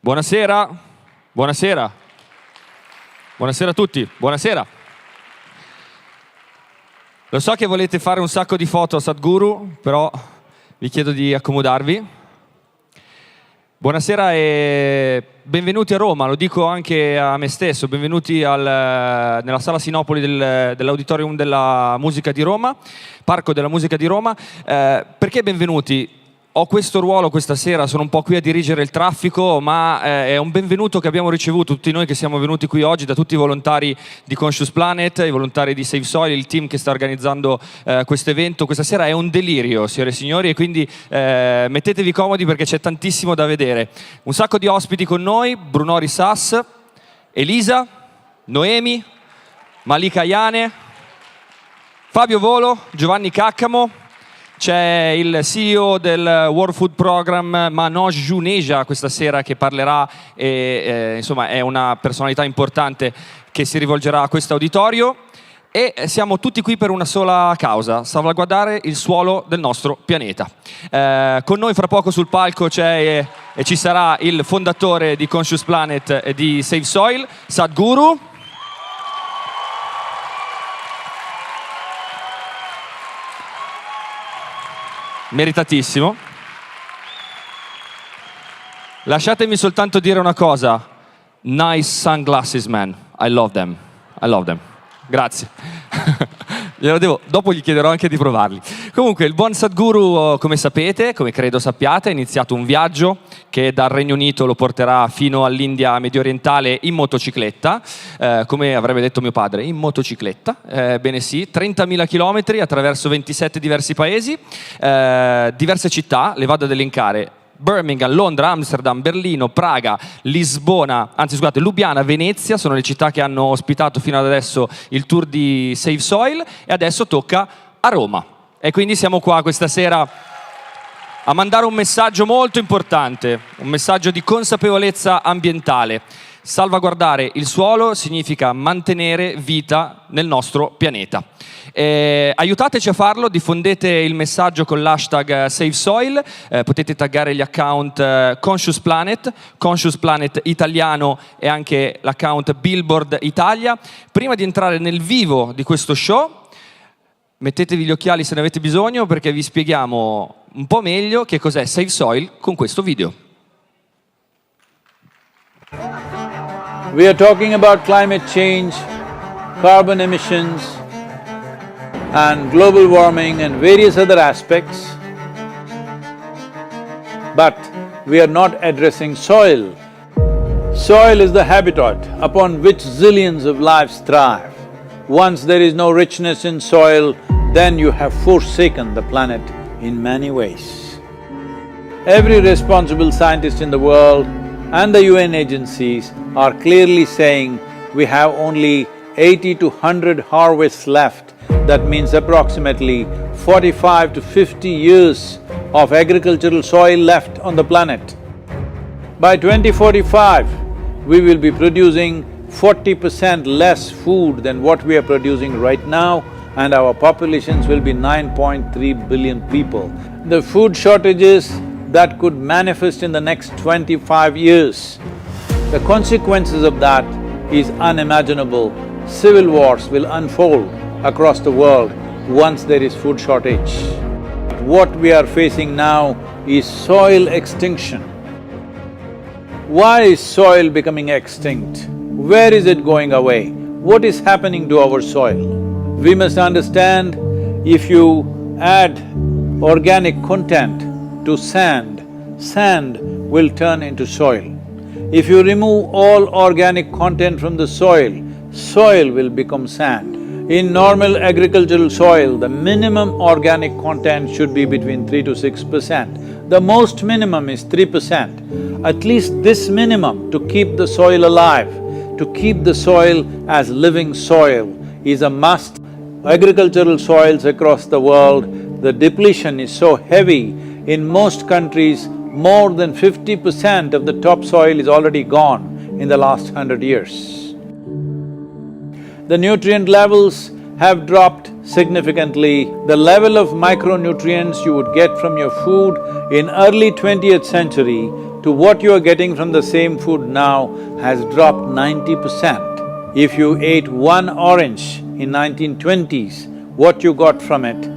Buonasera, buonasera, buonasera a tutti, buonasera. Lo so che volete fare un sacco di foto a Sadhguru, però vi chiedo di accomodarvi. Buonasera e benvenuti a Roma, lo dico anche a me stesso, benvenuti nella sala Sinopoli dell'Auditorium della Musica di Roma, Parco della Musica di Roma. Perché benvenuti? Ho questo ruolo questa sera, sono un po' qui a dirigere il traffico, ma è un benvenuto che abbiamo ricevuto tutti noi che siamo venuti qui oggi da tutti i volontari di Conscious Planet, i volontari di Save Soil, il team che sta organizzando questo evento. Questa sera è un delirio, signore e signori, e quindi mettetevi comodi perché c'è tantissimo da vedere. Un sacco di ospiti con noi, Bruno Rissas, Elisa, Noemi, Malika Ayane, Fabio Volo, Giovanni Caccamo. C'è il CEO del World Food Program, Manoj Juneja, questa sera che parlerà e insomma è una personalità importante che si rivolgerà a questo auditorio. E siamo tutti qui per una sola causa, salvaguardare il suolo del nostro pianeta. Con noi fra poco sul palco c'è e ci sarà il fondatore di Conscious Planet e di Save Soil, Sadhguru. Meritatissimo. Lasciatemi soltanto dire una cosa. Nice sunglasses, man. I love them. I love them. Grazie. Dopo gli chiederò anche di provarli. Comunque, il buon Sadhguru, come sapete, come credo sappiate, ha iniziato un viaggio che dal Regno Unito lo porterà fino all'India medio orientale in motocicletta, come avrebbe detto mio padre, in motocicletta. Bene sì, 30.000 chilometri attraverso 27 diversi paesi, diverse città, le vado ad elencare. Birmingham, Londra, Amsterdam, Berlino, Praga, Lisbona, anzi scusate, Lubiana, Venezia sono le città che hanno ospitato fino ad adesso il tour di Save Soil e adesso tocca a Roma. E quindi siamo qua questa sera a mandare un messaggio molto importante, un messaggio di consapevolezza ambientale. Salvaguardare il suolo significa mantenere vita nel nostro pianeta. Aiutateci a farlo, diffondete il messaggio con l'hashtag SaveSoil, potete taggare gli account Conscious Planet italiano e anche l'account Billboard Italia. Prima di entrare nel vivo di questo show, mettetevi gli occhiali se ne avete bisogno perché vi spieghiamo un po' meglio che cos'è Save Soil con questo video. We are talking about climate change, carbon emissions, and global warming and various other aspects, but we are not addressing soil. Soil is the habitat upon which zillions of lives thrive. Once there is no richness in soil, then you have forsaken the planet in many ways. Every responsible scientist in the world and the UN agencies are clearly saying we have only 80 to 100 harvests left. That means approximately 45 to 50 years of agricultural soil left on the planet. By 2045, we will be producing 40% less food than what we are producing right now, and our populations will be 9.3 billion people. The food shortages that could manifest in the next 25 years, the consequences of that is unimaginable. Civil wars will unfold across the world once there is food shortage. What we are facing now is soil extinction. Why is soil becoming extinct? Where is it going away? What is happening to our soil? We must understand, if you add organic content to sand, sand will turn into soil. If you remove all organic content from the soil, soil will become sand. In normal agricultural soil, the minimum organic content should be between 3 to 6%. The most minimum is 3%. At least this minimum to keep the soil alive, to keep the soil as living soil is a must. Agricultural soils across the world, the depletion is so heavy, in most countries, more than 50% of the topsoil is already gone in the last 100 years. The nutrient levels have dropped significantly. The level of micronutrients you would get from your food in early 20th century to what you are getting from the same food now has dropped 90%. If you ate one orange in 1920s, what you got from it,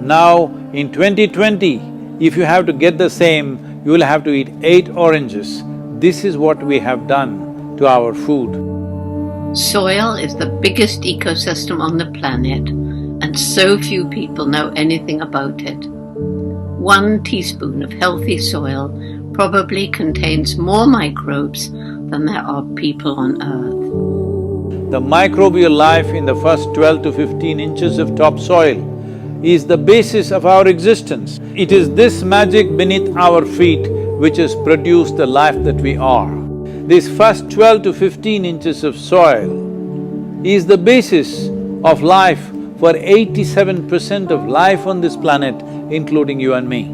now in 2020, if you have to get the same, you will have to eat 8 oranges. This is what we have done to our food. Soil is the biggest ecosystem on the planet, and so few people know anything about it. 1 teaspoon of healthy soil probably contains more microbes than there are people on Earth. The microbial life in the first 12 to 15 inches of topsoil is the basis of our existence. It is this magic beneath our feet which has produced the life that we are. This first 12 to 15 inches of soil is the basis of life for 87% of life on this planet, including you and me.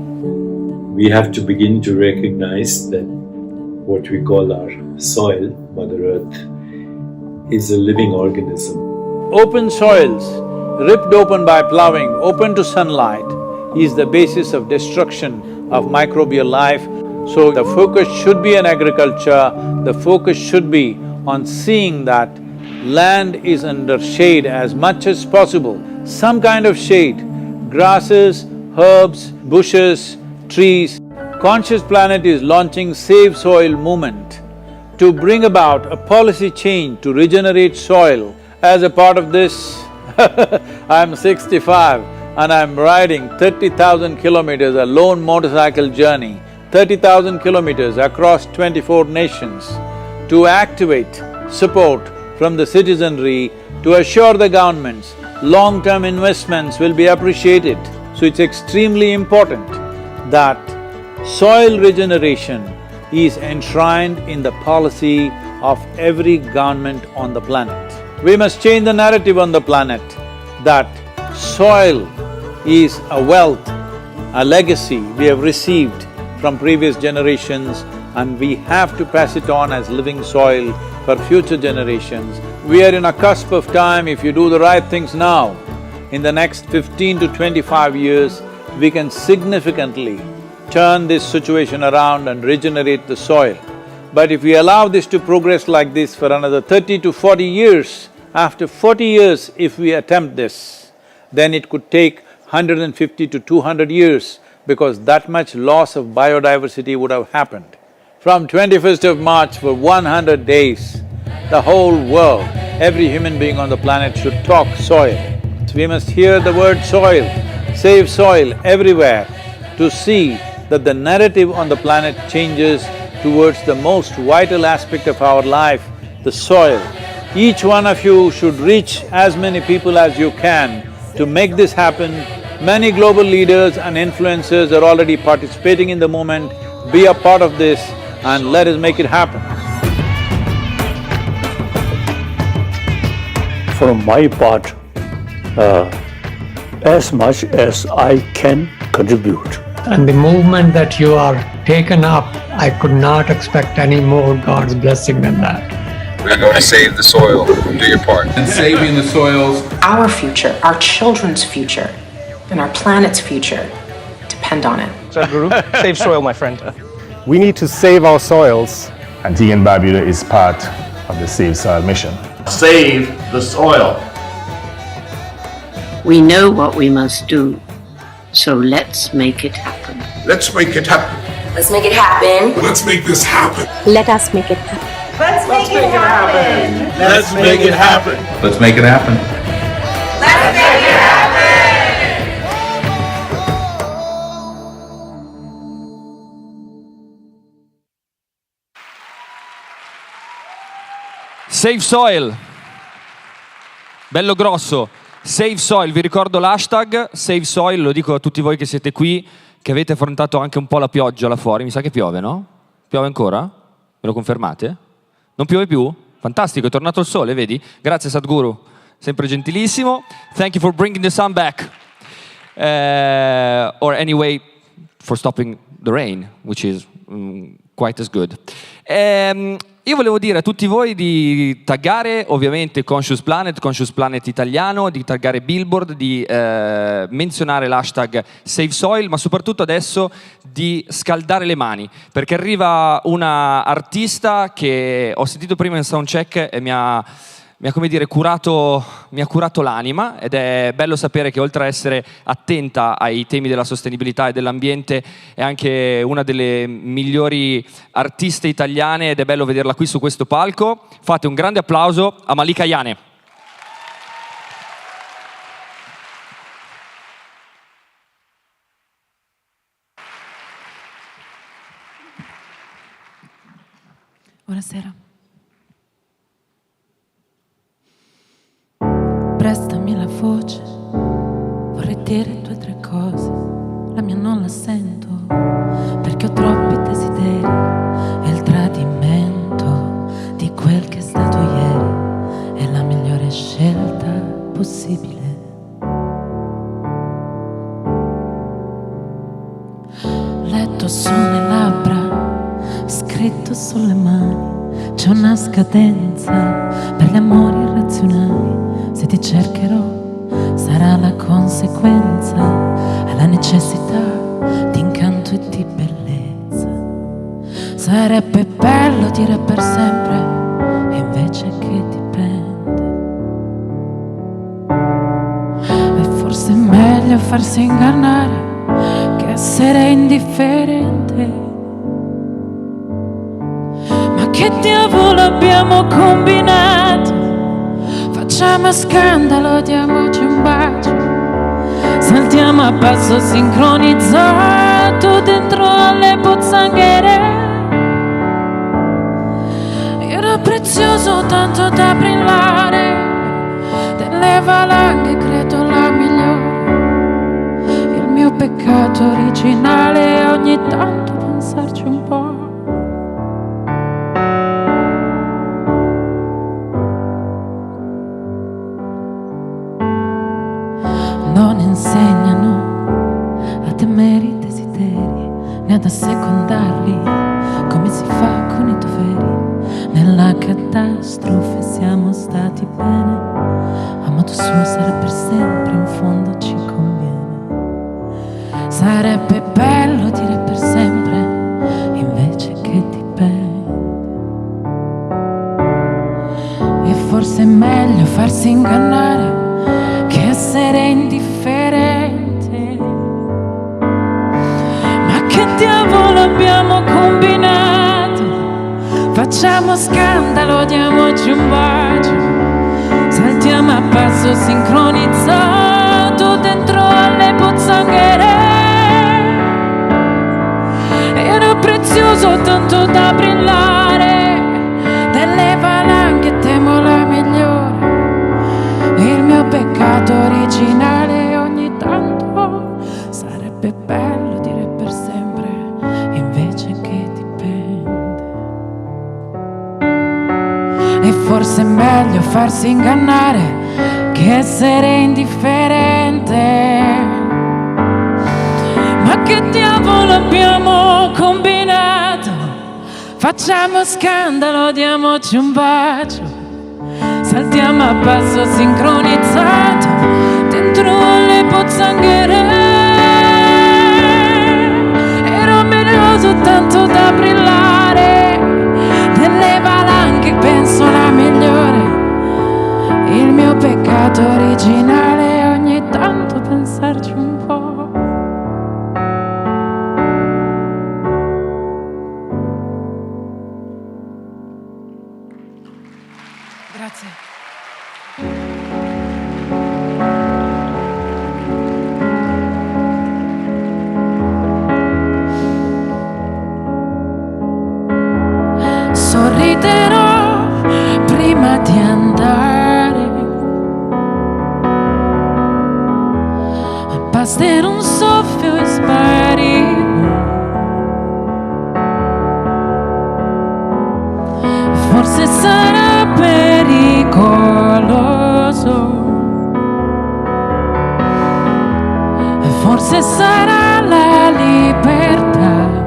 We have to begin to recognize that what we call our soil, Mother Earth, is a living organism. Open soils, ripped open by ploughing, open to sunlight, is the basis of destruction of microbial life. So the focus should be on agriculture, the focus should be on seeing that land is under shade as much as possible, some kind of shade, grasses, herbs, bushes, trees. Conscious Planet is launching Save Soil movement to bring about a policy change to regenerate soil. As a part of this, I'm 65 and I'm riding 30,000 kilometers, a lone motorcycle journey, 30,000 kilometers across 24 nations to activate support from the citizenry to assure the governments long-term investments will be appreciated. So it's extremely important that soil regeneration is enshrined in the policy of every government on the planet. We must change the narrative on the planet that soil is a wealth, a legacy we have received from previous generations, and we have to pass it on as living soil for future generations. We are in a cusp of time. If you do the right things now, in the next 15 to 25 years, we can significantly turn this situation around and regenerate the soil. But if we allow this to progress like this for another 30 to 40 years, after 40 years if we attempt this, then it could take 150 to 200 years because that much loss of biodiversity would have happened. From 21st of March for 100 days, the whole world, every human being on the planet should talk soil. So we must hear the word soil, save soil everywhere to see that the narrative on the planet changes towards the most vital aspect of our life, the soil. Each one of you should reach as many people as you can to make this happen. Many global leaders and influencers are already participating in the movement. Be a part of this and let us make it happen. For my part, as much as I can contribute. And the movement that you are taken up, I could not expect any more God's blessing than that. We're going to save the soil. Do your part. And saving the soils. Our future, our children's future, and our planet's future depend on it. Sadhguru, save soil, my friend. We need to save our soils. And TN Babula is part of the Save Soil mission. Save the soil. We know what we must do, so let's make it happen. Let's make it happen. Let's make it happen. Let's make this happen. Let us make it happen. Let's make it happen. Let's make it happen. Let's make it happen. Let's make it happen. Save Soil, bello grosso, Save Soil, vi ricordo l'hashtag Save Soil, lo dico a tutti voi che siete qui, che avete affrontato anche un po' la pioggia là fuori, mi sa che piove, no? Piove ancora? Me lo confermate? Non piove più? Fantastico, è tornato il sole, vedi? Grazie Sadhguru, sempre gentilissimo. Thank you for bringing the sun back. Or anyway, for stopping the rain, which is quite as good. io volevo dire a tutti voi di taggare ovviamente Conscious Planet italiano, di taggare Billboard, di menzionare l'hashtag Save Soil, ma soprattutto adesso di scaldare le mani, perché arriva una artista che ho sentito prima in soundcheck e mi ha come dire, curato l'anima, ed è bello sapere che oltre a essere attenta ai temi della sostenibilità e dell'ambiente è anche una delle migliori artiste italiane, ed è bello vederla qui su questo palco. Fate un grande applauso a Malika Ayane. Buonasera. Prestami la voce, vorrei dire 2 o 3 cose, la mia non la sento, perché ho troppi desideri, e il tradimento di quel che è stato ieri è la migliore scelta possibile. Letto sulle labbra, scritto sulle mani, c'è una scadenza per gli amori irrazionali. Se ti cercherò sarà la conseguenza alla necessità di incanto e di bellezza. Sarebbe bello dire per sempre e invece che dipende. E forse è meglio farsi ingannare che essere indifferente. Ma che diavolo abbiamo combinato? Facciamo scandalo, diamoci un bacio, saltiamo a passo sincronizzato dentro alle pozzanghere. Era prezioso tanto da brillare, delle valanghe credo la migliore. Il mio peccato originale è ogni tanto pensarci un po'. Non insegnano a temere i desideri, né ad assecondarli, come si fa con i doveri. Nella catastrofe siamo stati bene, a modo suo sarà per sempre, in fondo ci conviene. Sarebbe bello dire per sempre, invece che dipende. E forse è meglio farsi ingannare che essere indifferente. Ma che diavolo abbiamo combinato? Facciamo scandalo, diamoci un bacio, saltiamo a passo sincronizzato dentro alle pozzanghere. Era prezioso tanto da brillare, delle valanghe temo la migliore. Il mio peccato originale ogni tanto sarebbe bello dire per sempre, invece che dipende. E forse è meglio farsi ingannare che essere indifferente. Ma che diavolo abbiamo combinato? Facciamo scandalo, diamoci un bacio, saltiamo a passo sincronizzato dentro alle pozzanghere. Ero meglioso tanto da brillare, delle valanghe penso la migliore. Il mio peccato originale è ogni tanto pensarci un po'. Grazie. Sorriderò prima di andare, basterà un soffio e sparire. Forse sarà pericoloso, forse sarà la libertà.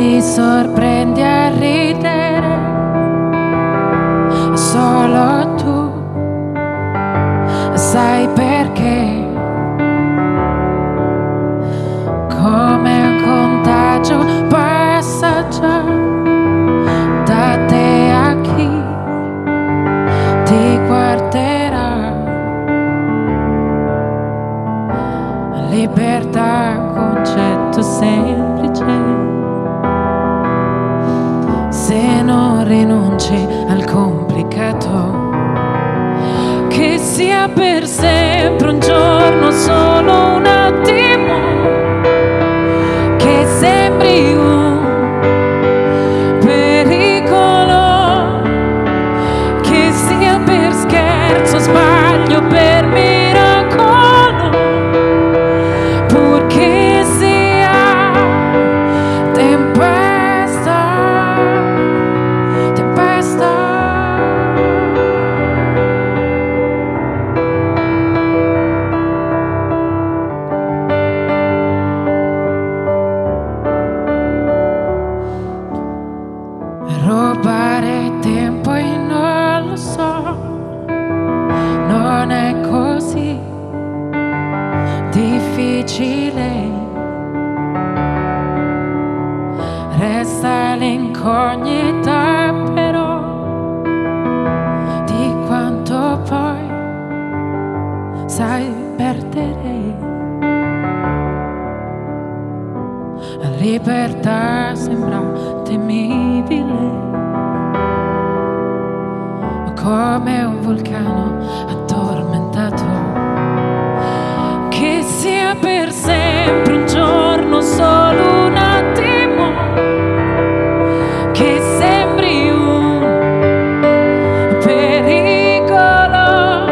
ti sorprendi a ridere, solo tu sai perché. Come un contagio passa già da te a chi ti guarderà. Libertà, concetto semplice. Se non rinunci al complicato, che sia per sempre un giorno, solo un attimo, che sembri un pericolo, che sia per scherzo, sbaglio, per miracolo, purché sia tempesta, tempesta. Rubare tempo e non lo so, non è così difficile. Resta l'incognita però di quanto poi sai perdere. La libertà sembra temibile, come un vulcano addormentato, che sia per sempre un giorno, solo un attimo, che sembri un pericolo,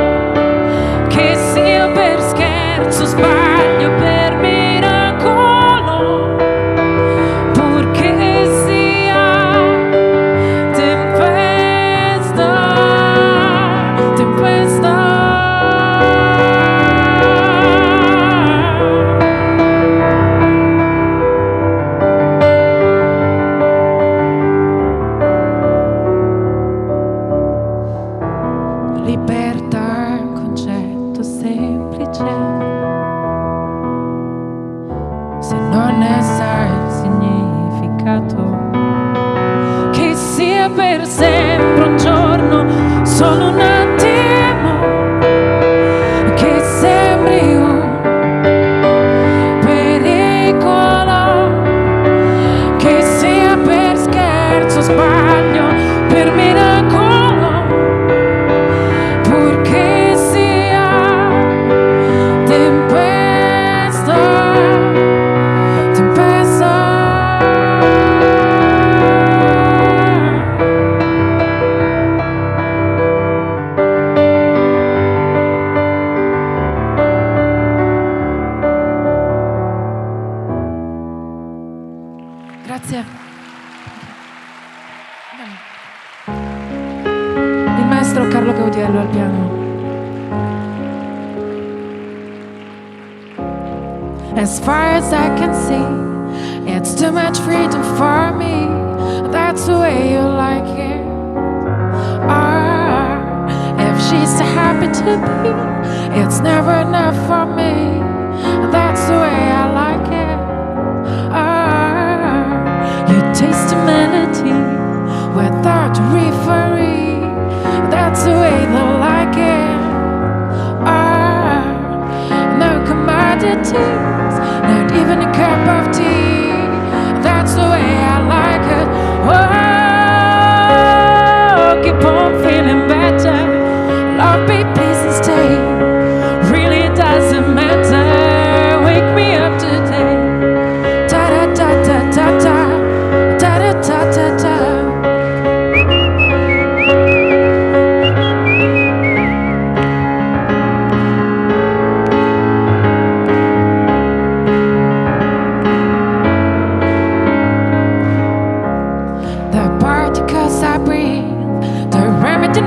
che sia per scherzo, sbaglio, per miracolo, purché sia tempesta, tempesta. Libertà è un concetto semplice, se non ne sai il significato, che sia per sempre un giorno, solo un attimo, che sembri un pericolo, che sia per scherzo, sbaglio, per miracolo, purché sia tempesta, tempesta. Grazie. Il maestro Carlo Pastore al piano. As far as I can see, it's too much freedom for me. That's the way you like it. Ah, if she's so happy to be, it's never enough for me. That's the way I like it. Ah, you taste the melody without referee. That's the way they like it. Ah, no commodities, not even a cup of tea. That's the way I like it. Oh, keep on feeling better. Love, be please and stay. Really doesn't matter. Wake me up today. Da da da da da da. Da da da da da.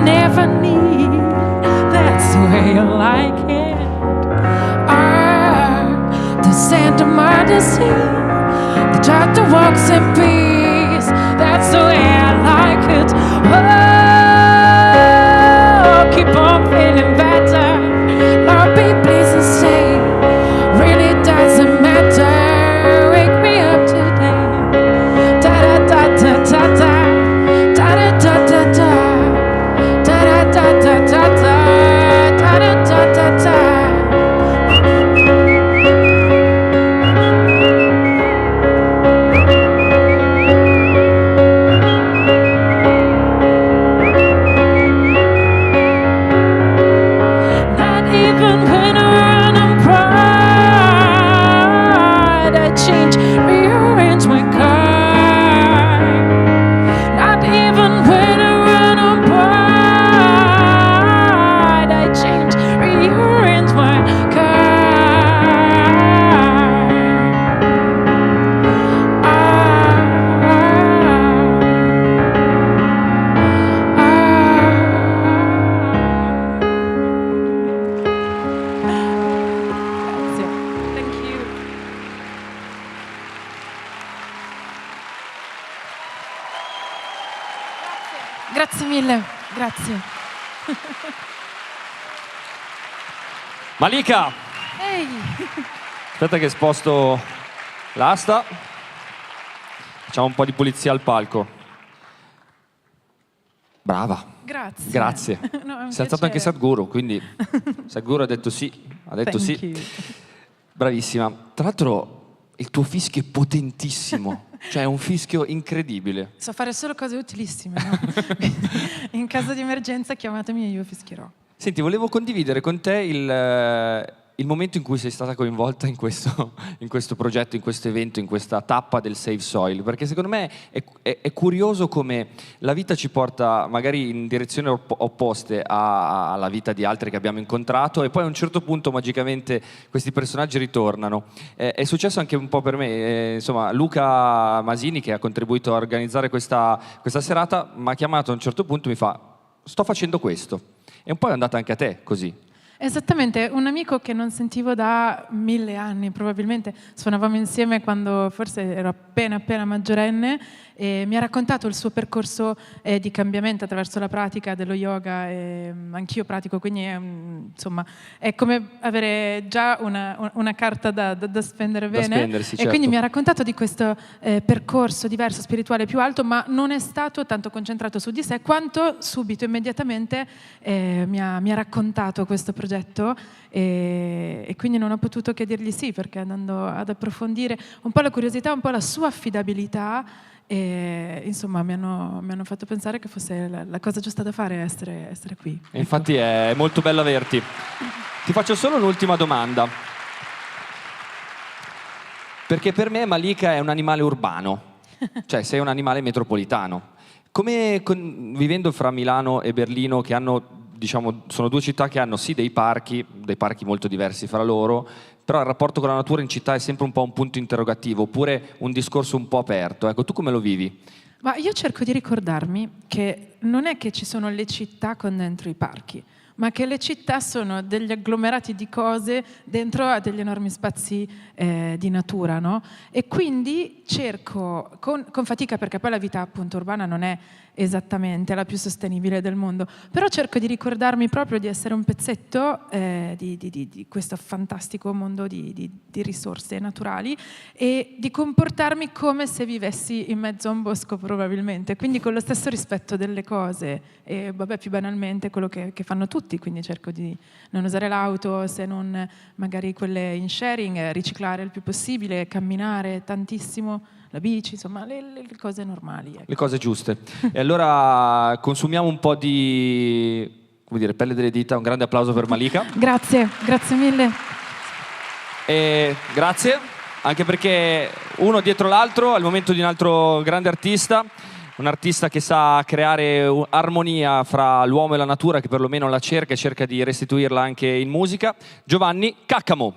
Never need, that's the way you like it. Ah, the scent of modesty, the chapter walks in peace. That's the way I like it. Oh, keep on feeling better. Lord, be pleased and say, really doesn't matter. Wake me up today. Da da da da da da. Da da da da da. Da da da da da da. Da da da da da. Grazie mille, grazie. Malika! Ehi! Aspetta che sposto l'asta. Facciamo un po' di pulizia al palco. Brava. Grazie. Grazie. No, Si è alzato anche Sadhguru, quindi Sadhguru ha detto sì. Ha detto Thank sì. you. Bravissima. Tra l'altro il tuo fischio è potentissimo. Cioè è un fischio incredibile. So fare solo cose utilissime, no? In caso di emergenza chiamatemi e io fischierò. Senti, volevo condividere con te il momento in cui sei stata coinvolta in questo progetto, in questo evento, in questa tappa del Save Soil, perché secondo me è curioso come la vita ci porta magari in direzioni opposte alla vita di altri che abbiamo incontrato, e poi a un certo punto magicamente questi personaggi ritornano. È successo anche un po' per me, insomma Luca Masini, che ha contribuito a organizzare questa serata, mi ha chiamato a un certo punto e mi fa: sto facendo questo. E un po' è andata anche a te così. Esattamente, un amico che non sentivo da 1000 anni, probabilmente suonavamo insieme quando forse ero appena maggiorenne, e mi ha raccontato il suo percorso di cambiamento attraverso la pratica dello yoga, e anch'io pratico, quindi insomma è come avere già una carta da spendere bene. Da spendersi, certo. E quindi mi ha raccontato di questo percorso diverso, spirituale più alto, ma non è stato tanto concentrato su di sé quanto subito, immediatamente mi ha raccontato questo progetto, e quindi non ho potuto che dirgli sì, perché andando ad approfondire un po' la curiosità, un po' la sua affidabilità, e insomma mi hanno fatto pensare che fosse la cosa giusta da fare essere qui. E infatti è molto bello averti. Ti faccio solo un'ultima domanda, perché per me Malika è un animale urbano, cioè sei un animale metropolitano. Come vivendo fra Milano e Berlino, che hanno, diciamo, sono due città che hanno sì dei parchi molto diversi fra loro, però il rapporto con la natura in città è sempre un po' un punto interrogativo, oppure un discorso un po' aperto. Ecco, tu come lo vivi? Ma io cerco di ricordarmi che non è che ci sono le città con dentro i parchi, ma che le città sono degli agglomerati di cose dentro a degli enormi spazi di natura, no? E quindi cerco, con fatica, perché poi la vita appunto urbana non è esattamente la più sostenibile del mondo, però cerco di ricordarmi proprio di essere un pezzetto di questo fantastico mondo di risorse naturali, e di comportarmi come se vivessi in mezzo a un bosco, probabilmente, quindi con lo stesso rispetto delle cose, e vabbè, più banalmente quello che fanno tutti, quindi cerco di non usare l'auto, se non magari quelle in sharing, riciclare il più possibile, camminare tantissimo, la bici, insomma le cose normali, ecco. Le cose giuste. E allora consumiamo un po' di, come dire, pelle delle dita. Un grande applauso per Malika. Grazie mille. E grazie, anche perché uno dietro l'altro, al momento di un altro grande artista, un artista che sa creare armonia fra l'uomo e la natura, che perlomeno la cerca e cerca di restituirla anche in musica, Giovanni Caccamo.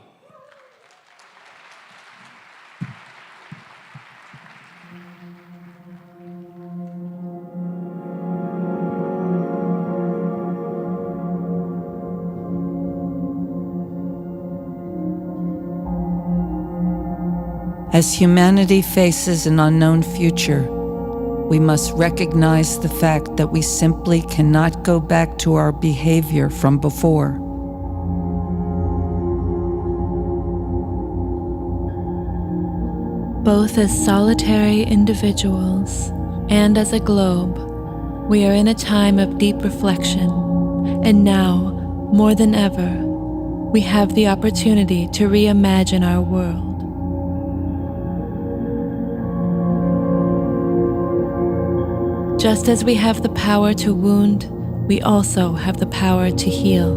As humanity faces an unknown future, we must recognize the fact that we simply cannot go back to our behavior from before. Both as solitary individuals and as a globe, we are in a time of deep reflection, and now, more than ever, we have the opportunity to reimagine our world. Just as we have the power to wound, we also have the power to heal.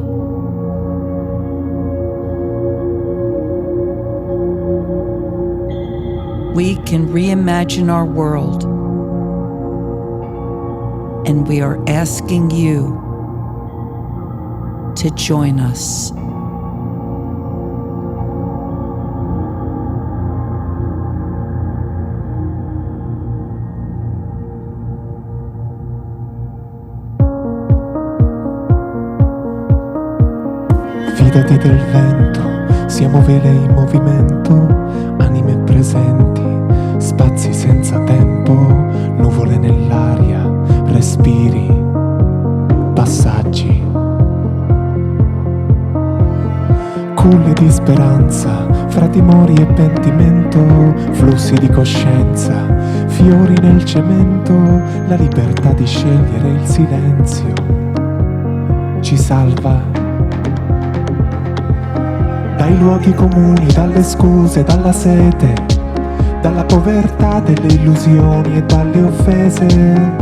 We can reimagine our world, and we are asking you to join us. Fidati del vento, siamo vele in movimento, anime presenti, spazi senza tempo, nuvole nell'aria, respiri, passaggi. Culle di speranza, fra timori e pentimento, flussi di coscienza, fiori nel cemento, la libertà di scegliere il silenzio ci salva. Dai luoghi comuni, dalle scuse, dalla sete, dalla povertà delle illusioni e dalle offese.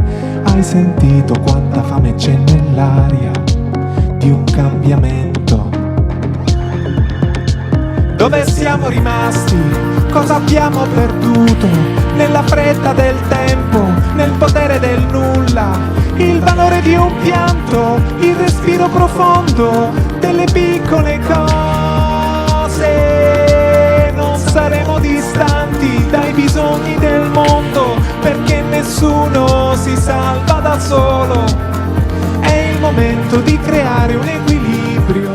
Hai sentito quanta fame c'è nell'aria di un cambiamento? Dove siamo rimasti? Cosa abbiamo perduto? Nella fretta del tempo, nel potere del nulla, il valore di un pianto, il respiro profondo delle piccole cose. Non saremo distanti dai bisogni del mondo, perché nessuno si salva da solo. È il momento di creare un equilibrio,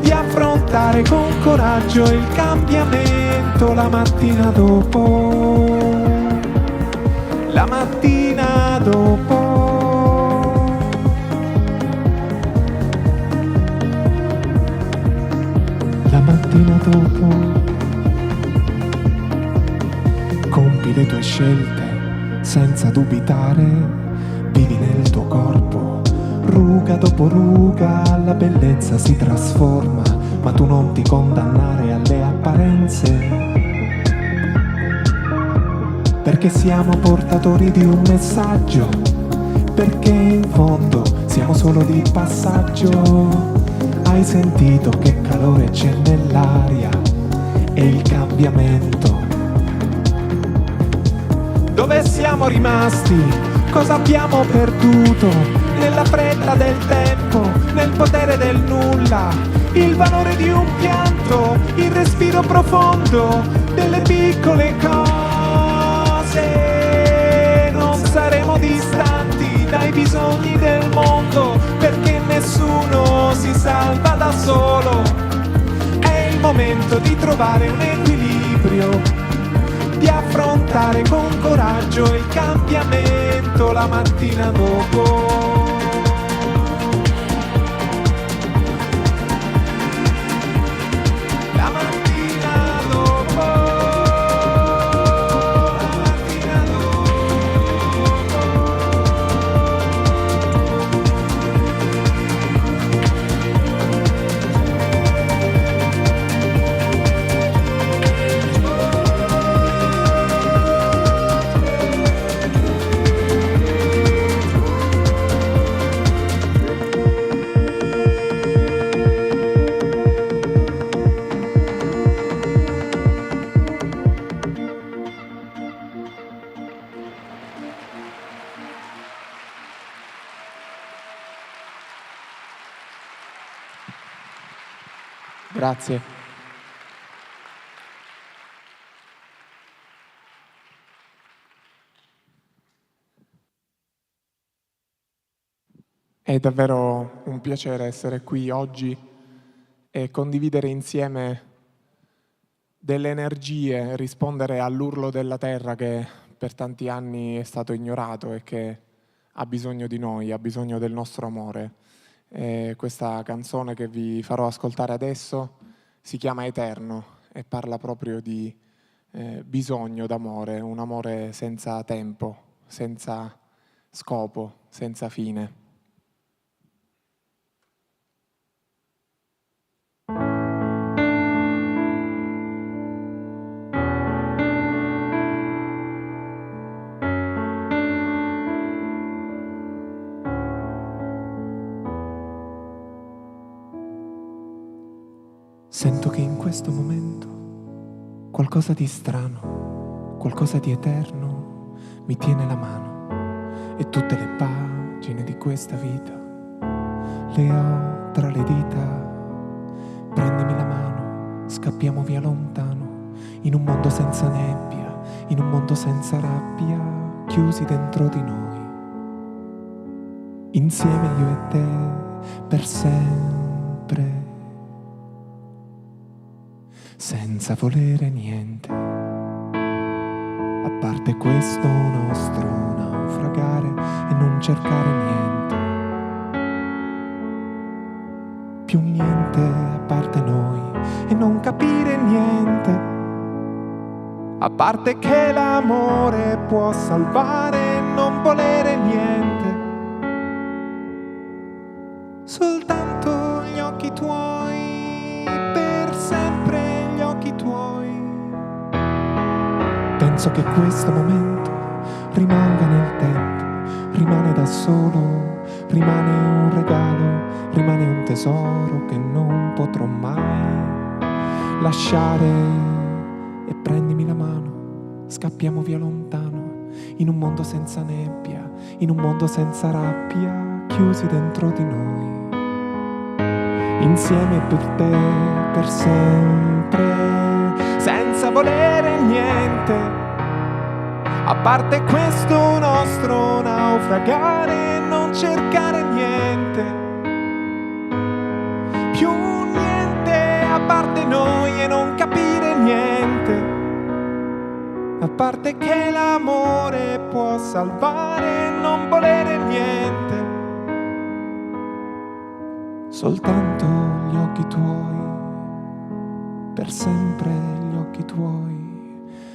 di affrontare con coraggio il cambiamento la mattina dopo. La mattina dopo. La mattina dopo. Compi le tue scelte senza dubitare, vivi nel tuo corpo, ruga dopo ruga la bellezza si trasforma, ma tu non ti condannare alle apparenze, perché siamo portatori di un messaggio, perché in fondo siamo solo di passaggio. Hai sentito che calore c'è nell'aria e il cambiamento? Dove siamo rimasti? Cosa abbiamo perduto? Nella fretta del tempo, nel potere del nulla, il valore di un pianto, il respiro profondo delle piccole cose. Non saremo distanti dai bisogni del mondo, perché nessuno si salva da solo. È il momento di trovare un equilibrio, di affrontare con coraggio il cambiamento la mattina dopo. Grazie. È davvero un piacere essere qui oggi e condividere insieme delle energie, rispondere all'urlo della terra che per tanti anni è stato ignorato e che ha bisogno di noi, ha bisogno del nostro amore. E questa canzone che vi farò ascoltare adesso si chiama Eterno e parla proprio di bisogno d'amore, un amore senza tempo, senza scopo, senza fine. Sento che in questo momento qualcosa di strano, qualcosa di eterno mi tiene la mano e tutte le pagine di questa vita le ho tra le dita. Prendimi la mano, scappiamo via lontano, in un mondo senza nebbia, in un mondo senza rabbia, chiusi dentro di noi. Insieme io e te, per sempre. Senza volere niente, a parte questo nostro naufragare e non cercare niente, più niente a parte noi e non capire niente, a parte che l'amore può salvare e non volere niente, soltanto gli occhi tuoi, per sempre gli occhi tuoi. Penso che questo momento rimanga nel tempo, rimane da solo, rimane un regalo, rimane un tesoro che non potrò mai lasciare. E prendimi la mano, scappiamo via lontano, in un mondo senza nebbia, in un mondo senza rabbia, chiusi dentro di noi. Insieme per te, per sempre, senza volere niente, a parte questo nostro naufragare e non cercare niente, più niente a parte noi e non capire niente, a parte che l'amore può salvare e non volere niente, soltanto gli occhi tuoi, per sempre gli occhi tuoi.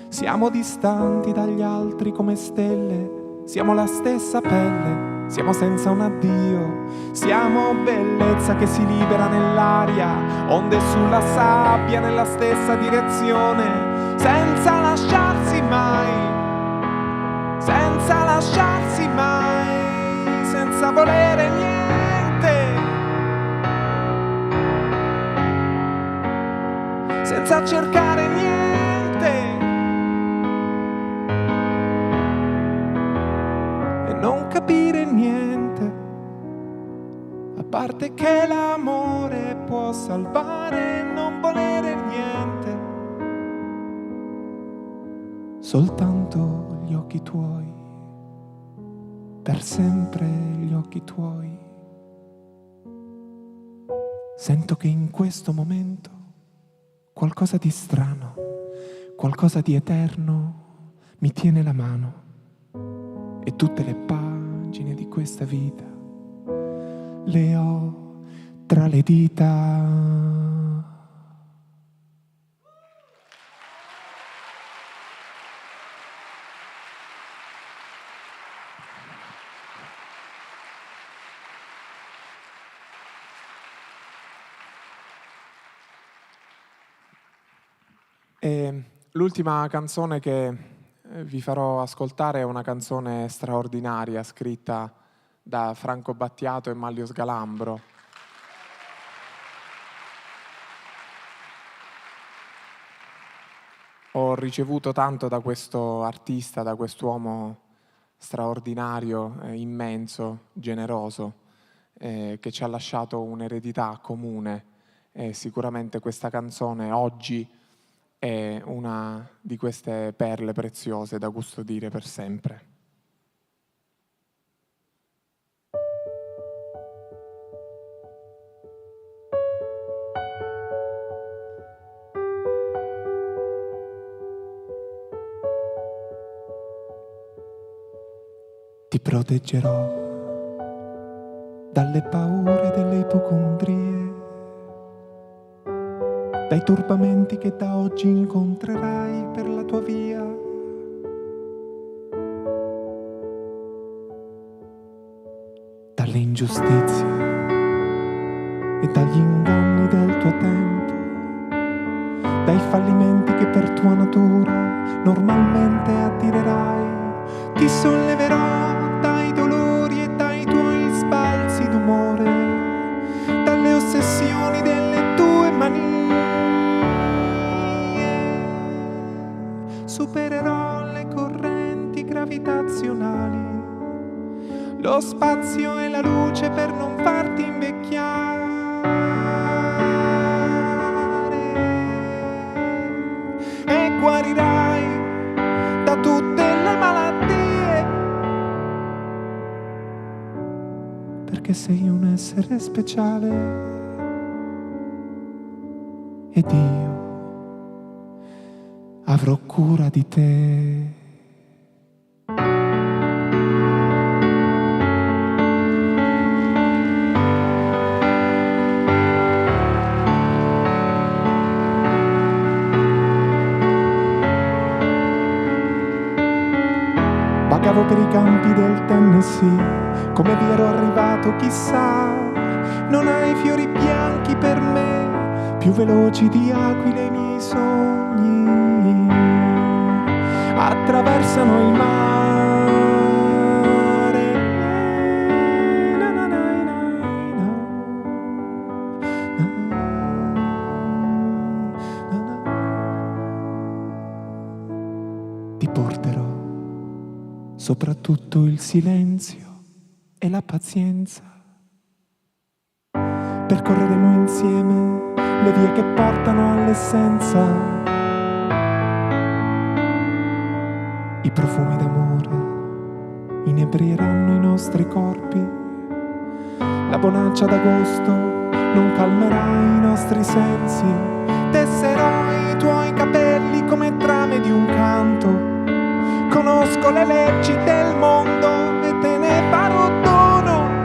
Siamo distanti dagli altri come stelle, siamo la stessa pelle, siamo senza un addio, siamo bellezza che si libera nell'aria, onde sulla sabbia nella stessa direzione, senza lasciarsi mai, senza lasciarsi mai, senza volere niente, senza cercare niente, e non capire niente, a parte che l'amore può salvare e non volere niente, soltanto gli occhi tuoi, per sempre gli occhi tuoi. Sento che in questo momento qualcosa di strano, qualcosa di eterno mi tiene la mano e tutte le pagine di questa vita le ho tra le dita. E l'ultima canzone che vi farò ascoltare è una canzone straordinaria scritta da Franco Battiato e Manlio Sgalambro. Ho ricevuto tanto da questo artista, da quest'uomo straordinario, immenso, generoso, che ci ha lasciato un'eredità comune, e sicuramente questa canzone oggi è una di queste perle preziose da custodire per sempre. Ti proteggerò dalle paure delle ipocondrie, dai turbamenti che da oggi incontrerai per la tua via. Dalle ingiustizie e dagli inganni del tuo tempo, dai fallimenti che per tua natura normalmente attirerai. Ti solleverò dai dolori e dai tuoi sbalzi d'umore, dalle ossessioni delle tue manie. Supererò le correnti gravitazionali, lo spazio e la luce per non farti invecchiare. E guarirai da tutte le malattie, perché sei un essere speciale ed io avrò cura di te. Vagavo per i campi del Tennessee, come vi ero arrivato chissà. Non hai fiori bianchi per me, più veloci di aquile i miei sogni. Attraversano il mare. Na, na, na, na, na, na, na. Ti porterò soprattutto il silenzio e la pazienza. Percorreremo insieme le vie che portano all'essenza, i profumi d'amore inebrieranno i nostri corpi, la bonaccia d'agosto non calmerà i nostri sensi. Tesserò i tuoi capelli come trame di un canto, conosco le leggi del mondo e te ne farò dono.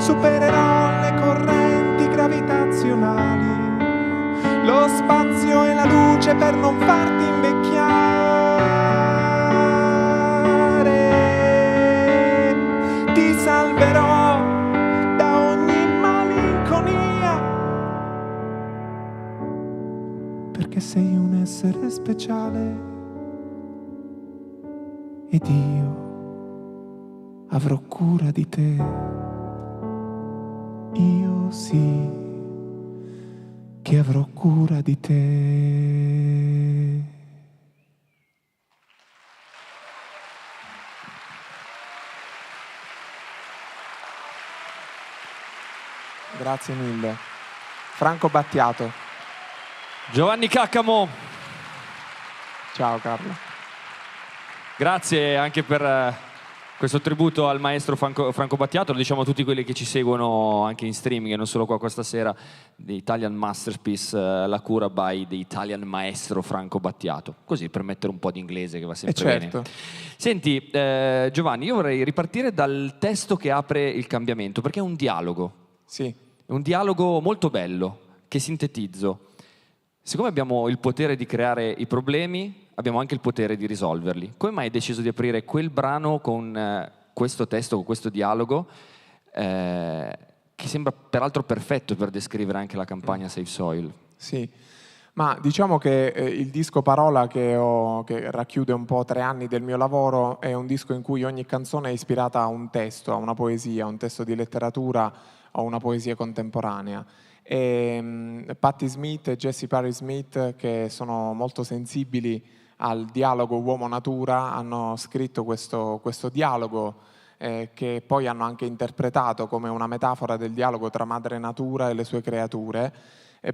Supererò le correnti gravitazionali, lo spazio e la luce per non farti invecchiare. Ti salverò da ogni malinconia, perché sei un essere speciale ed io avrò cura di te. Io sì che avrò cura di te. Grazie mille. Franco Battiato. Giovanni Caccamo. Ciao Carlo. Grazie anche per questo tributo al maestro Franco Battiato. Lo diciamo a tutti quelli che ci seguono anche in streaming e non solo qua questa sera. The Italian Masterpiece, la cura by the Italian maestro Franco Battiato. Così per mettere un po' di inglese che va sempre certo. bene. Senti Giovanni, io vorrei ripartire dal testo che apre il cambiamento, perché è un dialogo. Sì. È un dialogo molto bello, che sintetizzo. Siccome abbiamo il potere di creare i problemi, abbiamo anche il potere di risolverli. Come mai hai deciso di aprire quel brano con questo testo, con questo dialogo, che sembra peraltro perfetto per descrivere anche la campagna Save Soil? Sì, ma diciamo che il disco Parola che racchiude un po' 3 anni del mio lavoro è un disco in cui ogni canzone è ispirata a un testo, a una poesia, a un testo di letteratura o una poesia contemporanea. E Patti Smith e Jessie Parry Smith, che sono molto sensibili al dialogo uomo-natura, hanno scritto questo dialogo che poi hanno anche interpretato come una metafora del dialogo tra madre natura e le sue creature,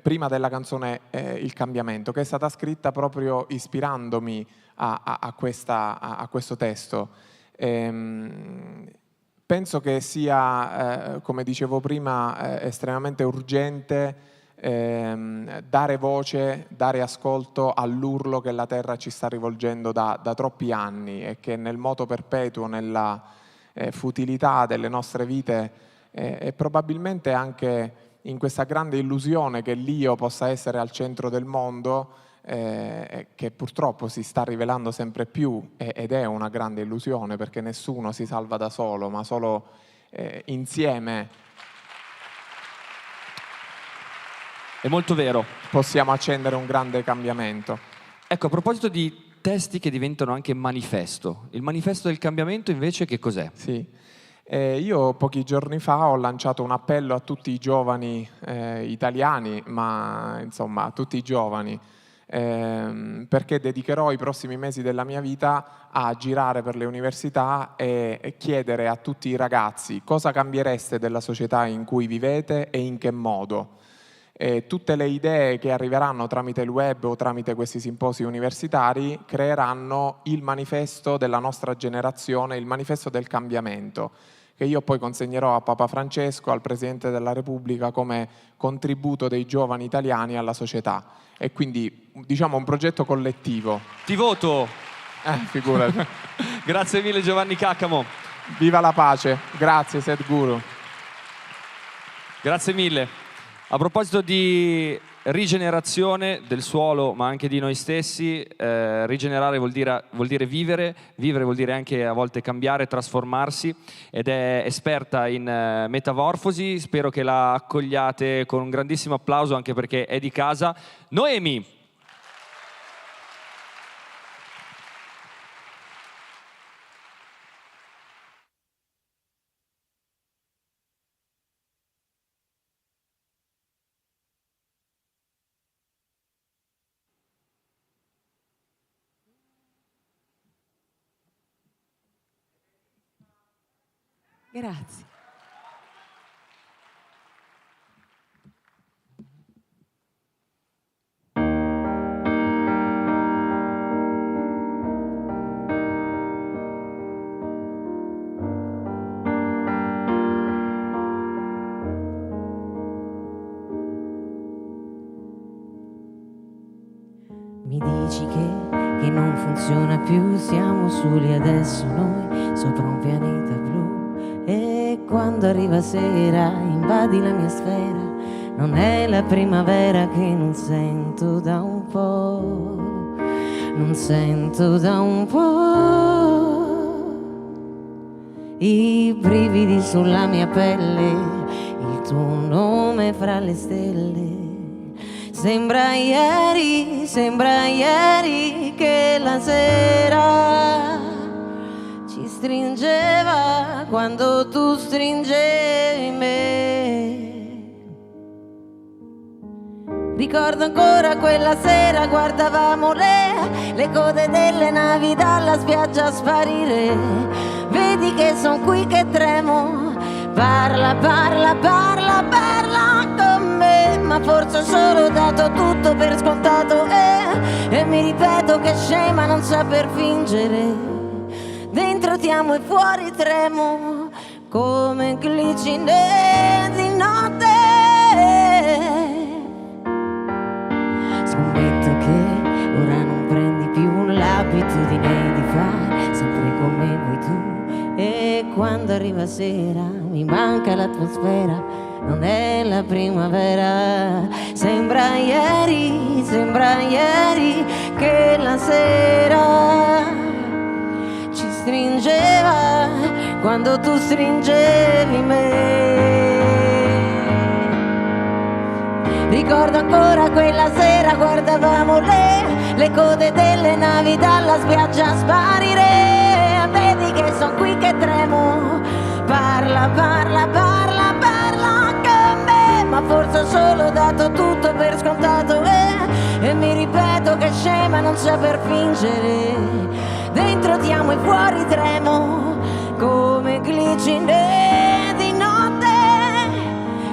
prima della canzone Il cambiamento, che è stata scritta proprio ispirandomi a questo testo. Penso che sia, come dicevo prima, estremamente urgente dare voce, dare ascolto all'urlo che la Terra ci sta rivolgendo da troppi anni, e che nel moto perpetuo, nella futilità delle nostre vite, e probabilmente anche in questa grande illusione che l'io possa essere al centro del mondo, che purtroppo si sta rivelando sempre più, ed è una grande illusione, perché nessuno si salva da solo, ma solo insieme. È molto vero. Possiamo accendere un grande cambiamento. Ecco, a proposito di testi che diventano anche manifesto, il manifesto del cambiamento invece che cos'è? Sì, io pochi giorni fa ho lanciato un appello a tutti i giovani italiani, ma insomma a tutti i giovani, perché dedicherò i prossimi mesi della mia vita a girare per le università e chiedere a tutti i ragazzi cosa cambiereste della società in cui vivete e in che modo. Tutte le idee che arriveranno tramite il web o tramite questi simposi universitari creeranno il manifesto della nostra generazione, il manifesto del cambiamento, che io poi consegnerò a Papa Francesco, al Presidente della Repubblica, come contributo dei giovani italiani alla società. E quindi, diciamo, un progetto collettivo. Ti voto! Figurati. Grazie mille Giovanni Caccamo. Viva la pace. Grazie Sadhguru. Grazie mille. A proposito di rigenerazione del suolo, ma anche di noi stessi, rigenerare vuol dire vivere vuol dire anche a volte cambiare, trasformarsi, ed è esperta in metamorfosi. Spero che la accogliate con un grandissimo applauso, anche perché è di casa. Noemi! Grazie. Mi dici che non funziona più, siamo soli adesso noi sopra un pianeta blu. E quando arriva sera invadi la mia sfera, non è la primavera che non sento da un po', non sento da un po'. I brividi sulla mia pelle, il tuo nome fra le stelle. Sembra ieri che la sera ci stringeva quando tu stringevi me. Ricordo ancora quella sera, guardavamo le code delle navi dalla spiaggia sparire. Vedi che son qui che tremo, parla, parla, parla, parla con me. Ma forse ho solo dato tutto per scontato e mi ripeto che scema non saper fingere. Dentro ti amo e fuori tremo come glicine di notte. Scommetto che ora non prendi più l'abitudine di fare sempre come vuoi tu. E quando arriva sera mi manca l'atmosfera, non è la primavera. Sembra ieri che la sera ci stringeva quando tu stringevi me. Ricordo ancora quella sera, guardavamo le code delle navi dalla spiaggia sparire. Vedi che son qui che tremo, parla, parla, parla, parla con me. Ma forse ho solo dato tutto per scontato e mi ripeto che scema non saper fingere. Dentro ti amo e fuori tremo come glicine di notte.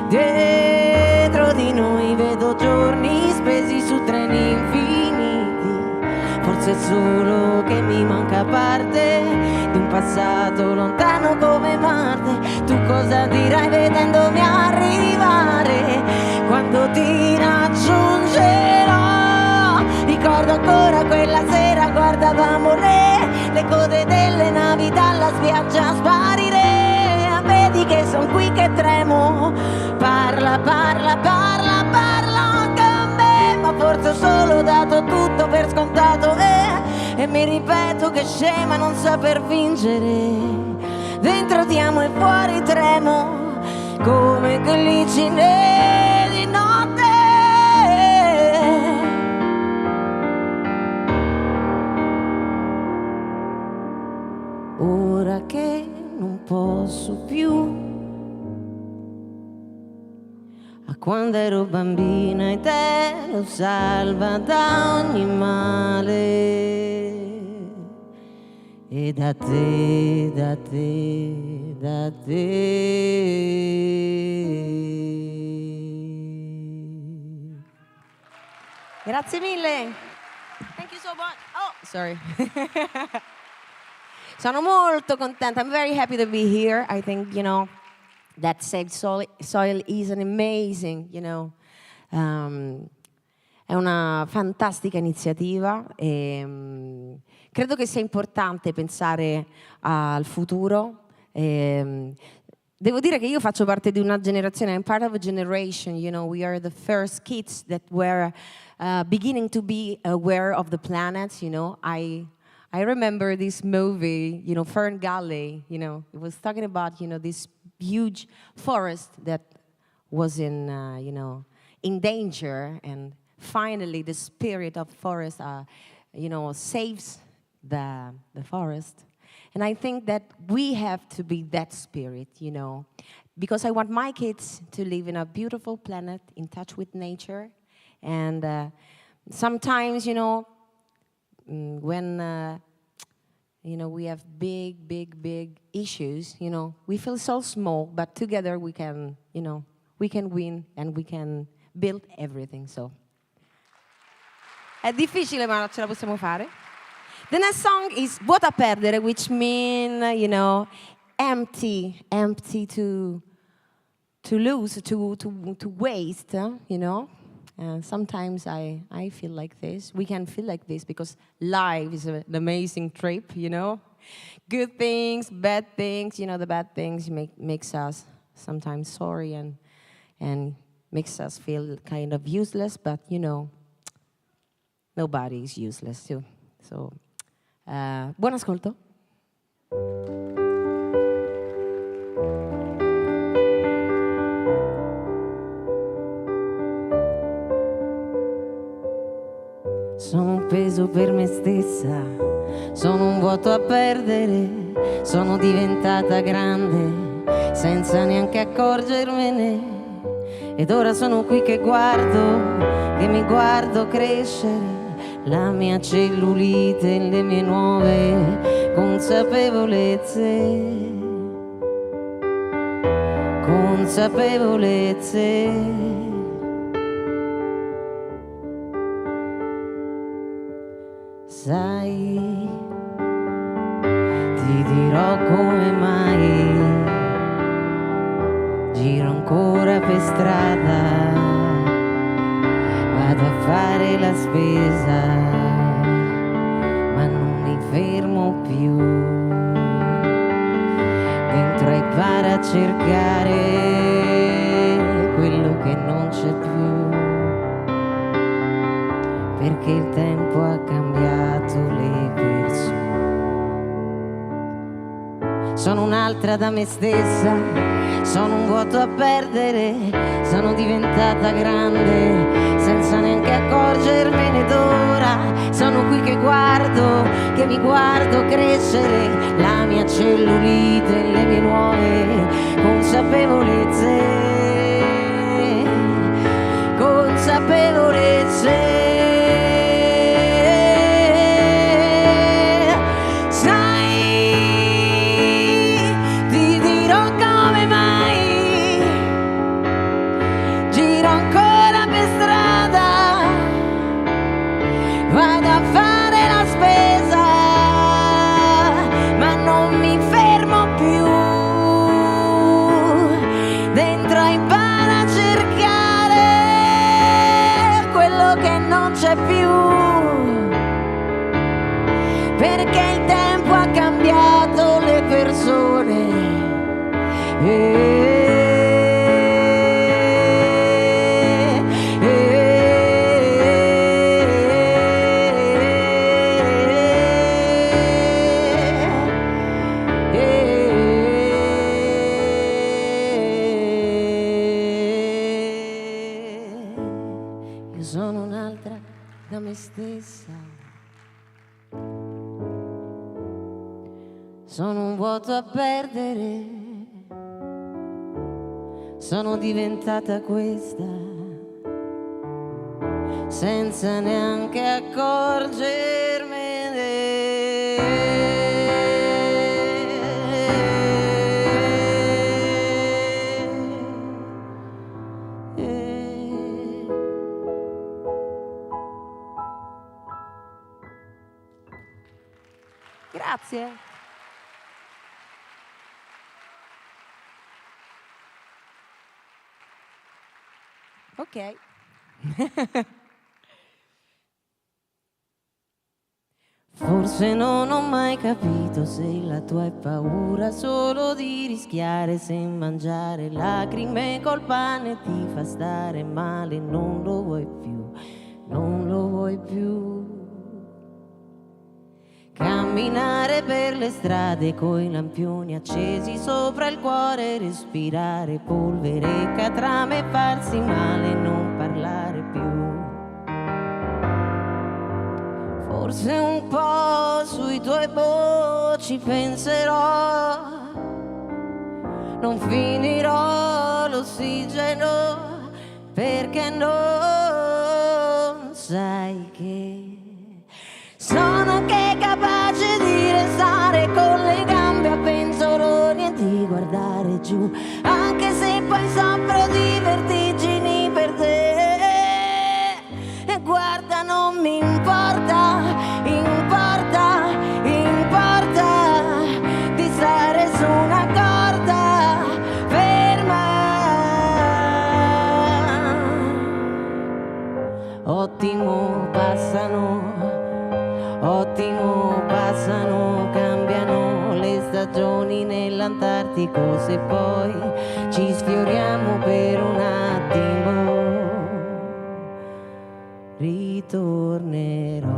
Dietro di noi vedo giorni spesi su treni infiniti. forse è solo che mi manca parte di un passato lontano come Marte. Tu cosa dirai vedendomi arrivare quando ti raggiungerò? Ricordo ancora quella sera guardavamo le code delle navi dalla spiaggia sparire. Vedi che son qui che tremo, parla, parla, parla, parla con me, ma forse ho solo dato tutto per scontato e mi ripeto che scema non saper vincere. Dentro ti amo e fuori tremo come glicine di notte. Ora che non posso più, a quando ero bambina e te lo salva da ogni male. E da te, da te, da te. Grazie mille. Thank you so much. Oh, sorry. Sono molto contenta. I'm very happy to be here. I think, that Saved Soil is an amazing, è una fantastica iniziativa e credo che sia importante pensare al futuro. Devo dire che io faccio parte di una generazione, I'm part of a generation, we are the first kids that were beginning to be aware of the planet, I remember this movie, Fern Gully, it was talking about, this huge forest that was in danger, and finally the spirit of forest, saves the forest. And I think that we have to be that spirit, because I want my kids to live in a beautiful planet, in touch with nature, and sometimes, when we have big issues, we feel so small, but together we can win and we can build everything. So è difficile, ma ce la possiamo fare. The next song is Vuoto a perdere, which means, empty to lose, to waste, sometimes I feel like this. We can feel like this because life is an amazing trip, Good things, bad things, the bad things makes us sometimes sorry and makes us feel kind of useless, but, nobody is useless too. So, buon ascolto. Sono un peso per me stessa, sono un vuoto a perdere, sono diventata grande senza neanche accorgermene. Ed ora sono qui che mi guardo crescere la mia cellulite e le mie nuove consapevolezze. Sai, ti dirò come mai giro ancora per strada, vado a fare la spesa, ma non mi fermo più. Dentro ai bar a cercare quello che non c'è più, perché il tempo ha cambiato le persone. Sono un'altra da me stessa, sono un vuoto a perdere, sono diventata grande senza neanche accorgermene. D'ora sono qui che mi guardo crescere la mia cellulite e le mie nuove consapevolezze. Vado a fare la c'è più, perché il tempo ha cambiato le persone. Io sono un'altra da me stessa, sono un vuoto a perdere, sono diventata questa senza neanche Grazie. Ok. Forse non ho mai capito se la tua è paura solo di rischiare, se mangiare lacrime col pane ti fa stare male, non lo vuoi più, non lo vuoi più. Camminare per le strade coi lampioni accesi sopra il cuore, respirare polvere, catrame, farsi male, non parlare più. Forse un po' sui tuoi ci penserò, non finirò l'ossigeno, perché non sai che sono anche capace di restare con le gambe a penzoloni e di guardare giù, anche se poi soffro di vertigini per te. E guarda, non mi importa, importa, importa di stare su una corda ferma. Ottimo, passano, cambiano le stagioni nell'Antartico, se poi ci sfioriamo per un attimo, ritornerò.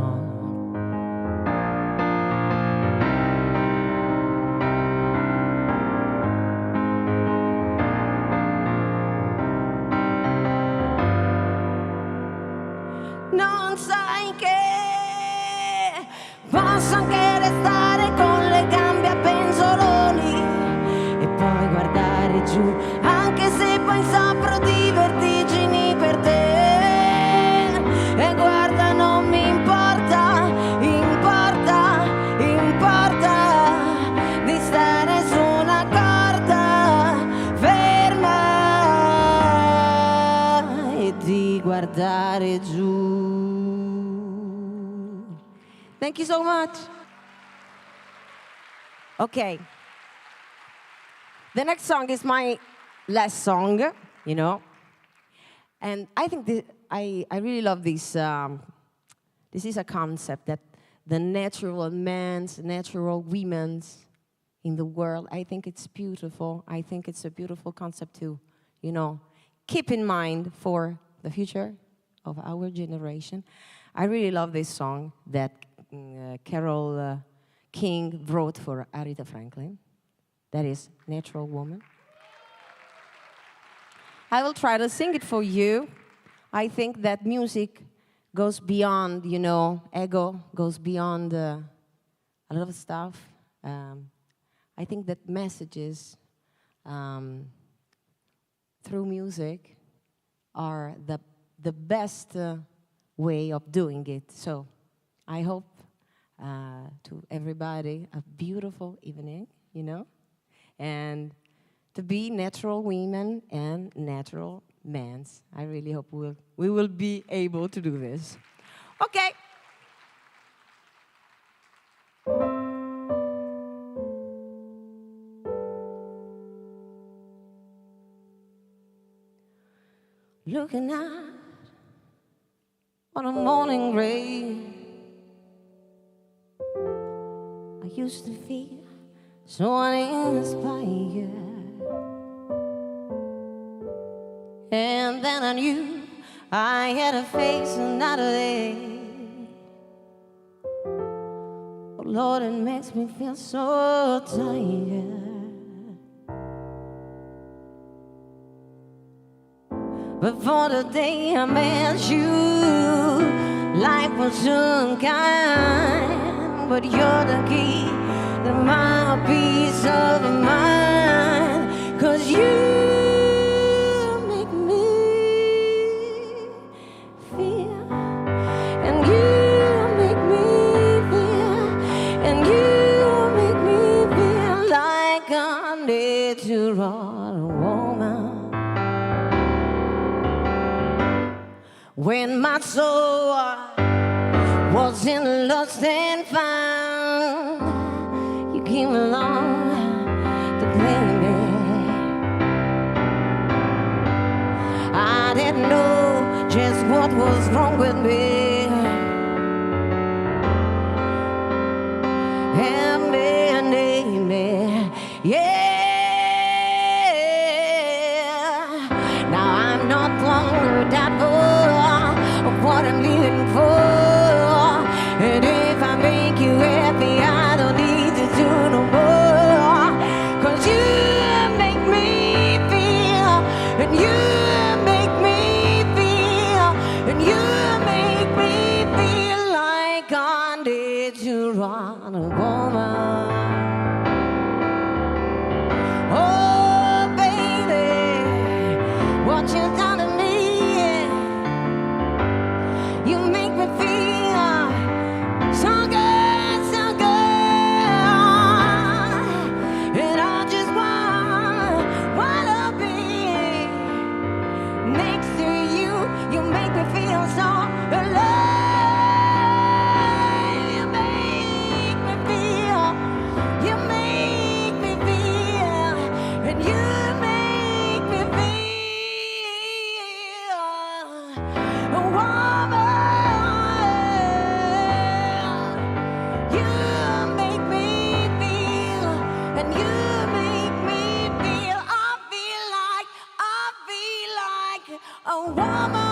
Non sai che posso anche restare con le gambe a penzoloni e poi guardare giù, anche se poi soffro di vertigini per te. E guarda, non mi importa, importa, importa di stare su una corda ferma e di guardare giù. Thank you so much. Okay. The next song is my last song, you know. And I think I really love this. This is a concept that the natural men's, natural women's in the world, I think it's beautiful. I think it's a beautiful concept to, you know, keep in mind for the future of our generation. I really love this song that Carol King wrote for Aretha Franklin. That is Natural Woman. I will try to sing it for you. I think that music goes beyond, you know, ego, goes beyond a lot of stuff. I think that messages through music are the best way of doing it. So I hope to everybody a beautiful evening, you know, and to be natural women and natural men. I really hope we will be able to do this. Okay. Looking out on a morning rain. I used to feel so uninspired, and then I knew I had to face another day. Oh Lord, it makes me feel so tired. But for the day I met you, life was unkind. But you're the key to my peace of mind. 'Cause you make me feel, and you make me feel, and you make me feel like a natural woman. When my soul was in lost and found, you came along to claim me. I didn't know just what was wrong with me. Help me and aid me, yeah. Now I'm not longer doubtful of what I'm living for. And if I make you happy, I don't need to do no more. 'Cause you make me feel, and you make me feel, and you make me feel like I need to run a woman. Oh baby, what you done to me, you make me feel so good, so good. And I just wanna be next to you. You make me feel so alive. You make me feel, you make me feel, and you make me feel a woman. You make me feel, and you make me feel. I feel like a woman,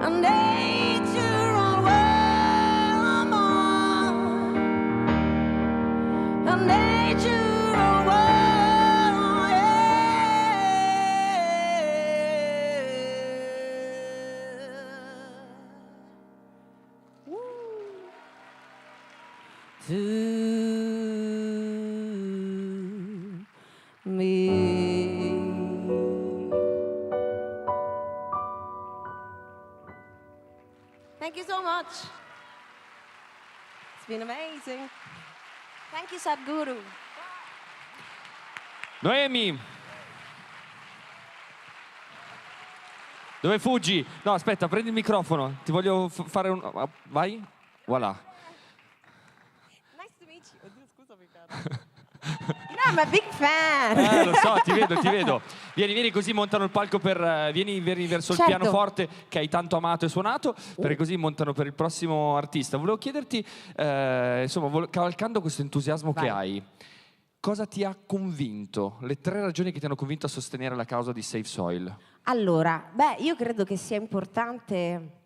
a natural woman, a natural woman, yeah. Woo. To me. Thank you so much. It's been amazing. Thank you, Sadhguru. Noemi! Dove fuggi? No, aspetta, prendi il microfono. Ti voglio fare un... Vai? Voilà. Nice to meet you. Oddio, scusami, caro. No, I'm a big fan. Lo so, ti vedo. Vieni così montano il palco per... Vieni verso il Certo. pianoforte che hai tanto amato e suonato, perché così montano per il prossimo artista. Volevo chiederti, insomma, cavalcando questo entusiasmo che hai, cosa ti ha convinto? Le 3 ragioni che ti hanno convinto a sostenere la causa di Save Soil? Allora, io credo che sia importante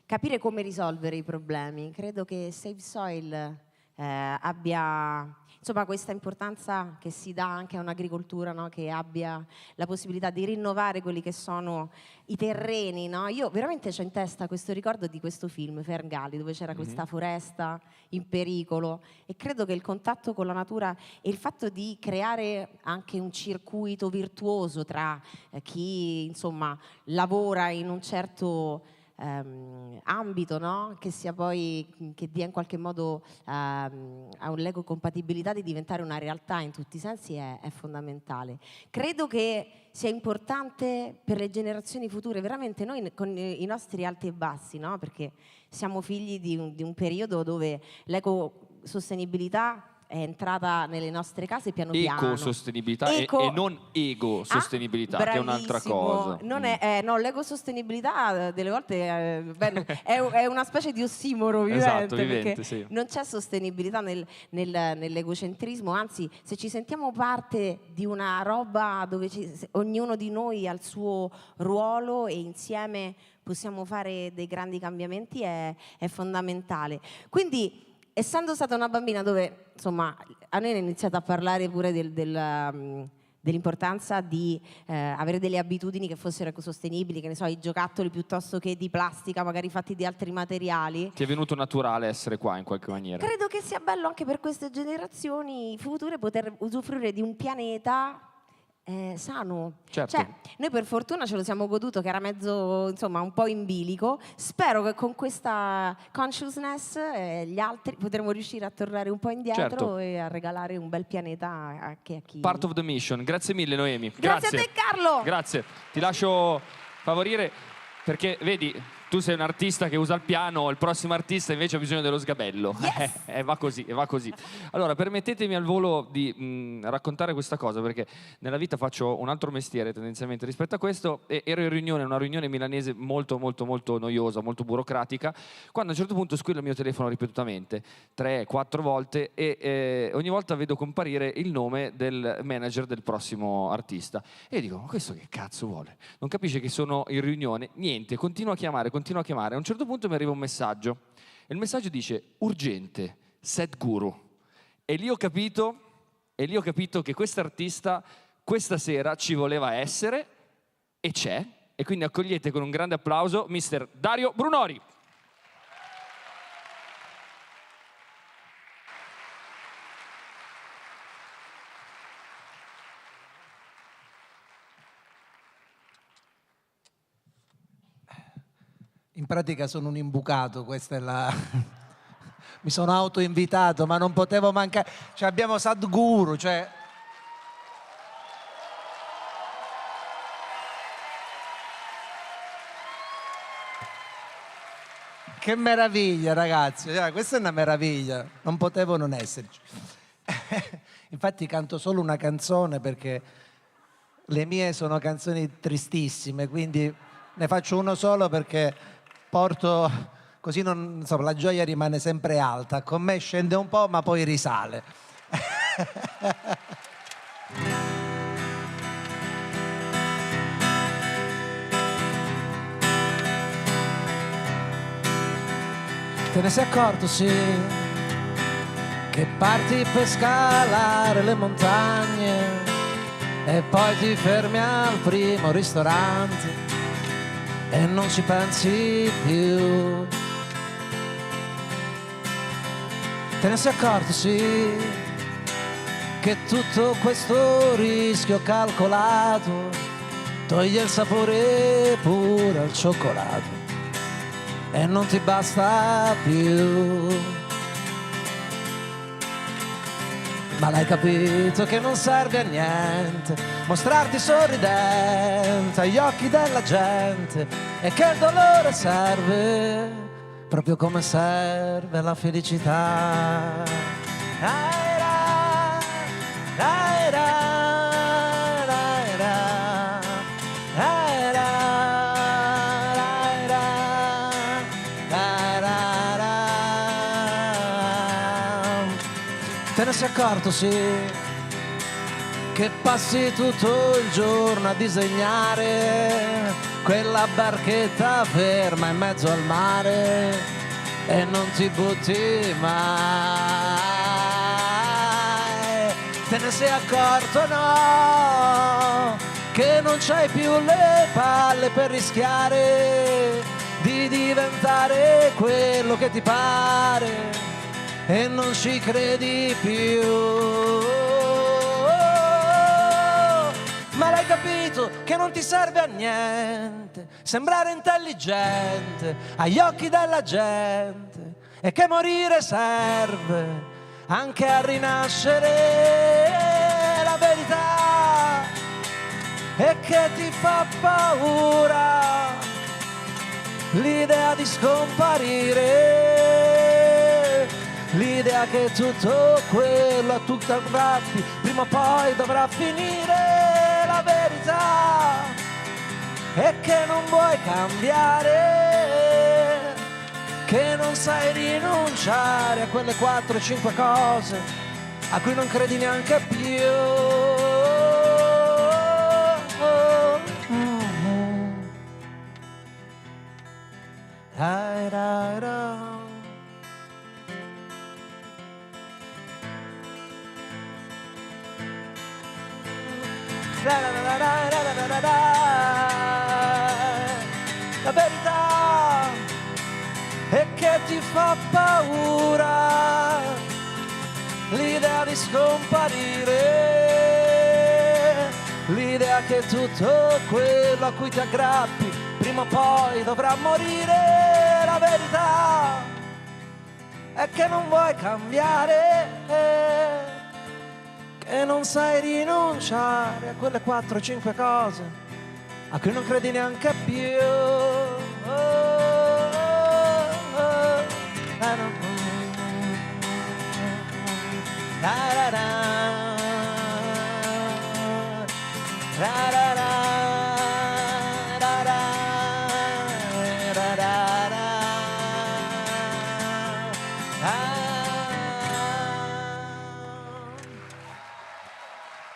capire come risolvere i problemi. Credo che Save Soil abbia insomma questa importanza che si dà anche a un'agricoltura, no? Che abbia la possibilità di rinnovare quelli che sono i terreni, no? Io veramente c'ho in testa questo ricordo di questo film Fergali, dove c'era questa foresta in pericolo, e credo che il contatto con la natura e il fatto di creare anche un circuito virtuoso tra chi insomma lavora in un certo ambito, no? Che sia poi, che dia in qualche modo a un'ecocompatibilità di diventare una realtà in tutti i sensi è fondamentale. Credo che sia importante per le generazioni future, veramente noi con i nostri alti e bassi, no? Perché siamo figli di un periodo dove l'ecosostenibilità è entrata nelle nostre case piano piano. Ecosostenibilità e non ego-sostenibilità, che è un'altra cosa. Non è, no, l'ecosostenibilità delle volte è una specie di ossimoro vivente, Esatto, vivente, perché sì. non c'è sostenibilità nell'egocentrismo, anzi, se ci sentiamo parte di una roba dove ognuno di noi ha il suo ruolo e insieme possiamo fare dei grandi cambiamenti, è fondamentale. Quindi, essendo stata una bambina dove, insomma, a noi è iniziato a parlare pure dell'importanza di avere delle abitudini che fossero ecosostenibili, che ne so, i giocattoli piuttosto che di plastica, magari fatti di altri materiali. Ti è venuto naturale essere qua in qualche maniera? Credo che sia bello anche per queste generazioni future poter usufruire di un pianeta sano. Certo. Cioè, noi per fortuna ce lo siamo goduto, che era mezzo, insomma, un po' in bilico. Spero che con questa consciousness gli altri potremo riuscire a tornare un po' indietro, certo, e a regalare un bel pianeta anche a chi... Part of the mission. Grazie mille, Noemi. Grazie a te, Carlo. Grazie. Ti lascio favorire, perché vedi, tu sei un artista che usa il piano, il prossimo artista invece ha bisogno dello sgabello. Yes. Va così, va così. Allora, permettetemi al volo di raccontare questa cosa, perché nella vita faccio un altro mestiere tendenzialmente rispetto a questo, e ero in riunione, una riunione milanese molto noiosa, molto burocratica, quando a un certo punto squilla il mio telefono ripetutamente, 3-4 volte, e ogni volta vedo comparire il nome del manager del prossimo artista. E dico, ma questo che cazzo vuole? Non capisce che sono in riunione? Niente, continua a chiamare. A un certo punto mi arriva un messaggio e il messaggio dice urgente, Sadhguru, e lì ho capito che quest'artista questa sera ci voleva essere e c'è, e quindi accogliete con un grande applauso Mr. Dario Brunori. In pratica sono un imbucato, questa è la... Mi sono autoinvitato, ma non potevo mancare. Cioè, abbiamo Sadhguru, cioè... Che meraviglia, ragazzi, cioè, questa è una meraviglia, non potevo non esserci. Infatti canto solo una canzone perché le mie sono canzoni tristissime, quindi ne faccio uno solo perché porto, così non, insomma, la gioia rimane sempre alta, con me scende un po' ma poi risale. Te ne sei accorto, sì, che parti per scalare le montagne e poi ti fermi al primo ristorante e non ci pensi più. Te ne sei accorto, sì, che tutto questo rischio calcolato toglie il sapore pure al cioccolato e non ti basta più. Ma l'hai capito che non serve a niente mostrarti sorridente agli occhi della gente, e che il dolore serve proprio come serve la felicità. Aira, aira, aira, aira, aira. Te ne sei accorto, sì, che passi tutto il giorno a disegnare quella barchetta ferma in mezzo al mare e non ti butti mai. Te ne sei accorto, no, che non c'hai più le palle per rischiare di diventare quello che ti pare e non ci credi più. Ma l'hai capito che non ti serve a niente sembrare intelligente agli occhi della gente, e che morire serve anche a rinascere. La verità è che ti fa paura l'idea di scomparire, l'idea che tutto quello a tutti aggrappi prima o poi dovrà finire. La verità è che non vuoi cambiare, che non sai rinunciare a quelle 4-5 cose a cui non credi neanche più. La verità è che ti fa paura l'idea di scomparire, l'idea che tutto quello a cui ti aggrappi prima o poi dovrà morire. La verità è che non vuoi cambiare, che non sai rinunciare a quelle 4-5 cose a cui non credi neanche più.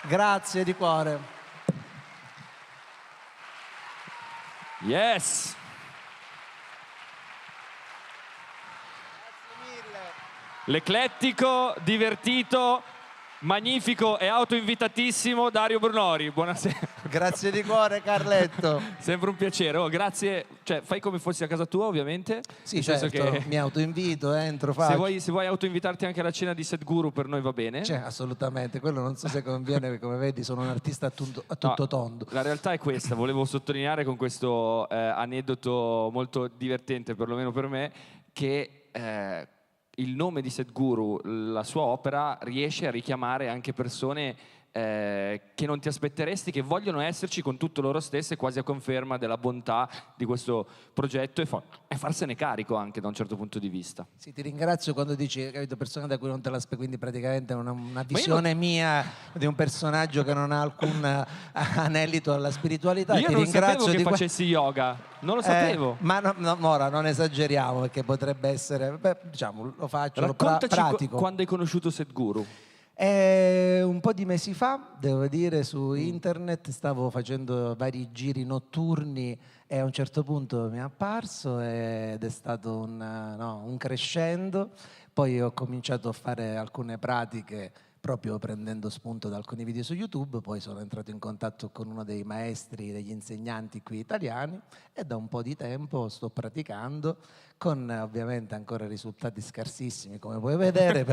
Grazie di cuore. Yes! L'eclettico, divertito, magnifico e autoinvitatissimo Dario Brunori. Buonasera. Grazie di cuore, Carletto. Sempre un piacere. Oh, grazie. Cioè, fai come fossi a casa tua, ovviamente. Sì, certo, che mi autoinvito, entro, faccio. Se vuoi autoinvitarti anche alla cena di Sadhguru, per noi va bene. Cioè, assolutamente. Quello non so se conviene, perché come vedi sono un artista a tutto tondo. La realtà è questa. Volevo sottolineare con questo aneddoto molto divertente, perlomeno per me, che il nome di Sadhguru, la sua opera, riesce a richiamare anche persone che non ti aspetteresti, che vogliono esserci con tutto loro stesse, quasi a conferma della bontà di questo progetto e farsene carico anche da un certo punto di vista. Sì, ti ringrazio quando dici, capito, persone da cui non te l'aspetti, quindi praticamente una visione mia di un personaggio che non ha alcun anelito alla spiritualità. Io ti non ringrazio sapevo che di facessi yoga, non lo sapevo. Ma ora non esageriamo, perché potrebbe essere, diciamo, lo faccio, Raccontaci pratico. Quando hai conosciuto Sadhguru. Un po' di mesi fa, devo dire, su internet stavo facendo vari giri notturni e a un certo punto mi è apparso ed è stato un crescendo. Poi ho cominciato a fare alcune pratiche proprio prendendo spunto da alcuni video su YouTube, poi sono entrato in contatto con uno dei maestri, degli insegnanti qui italiani e da un po' di tempo sto praticando con ovviamente ancora risultati scarsissimi come puoi vedere,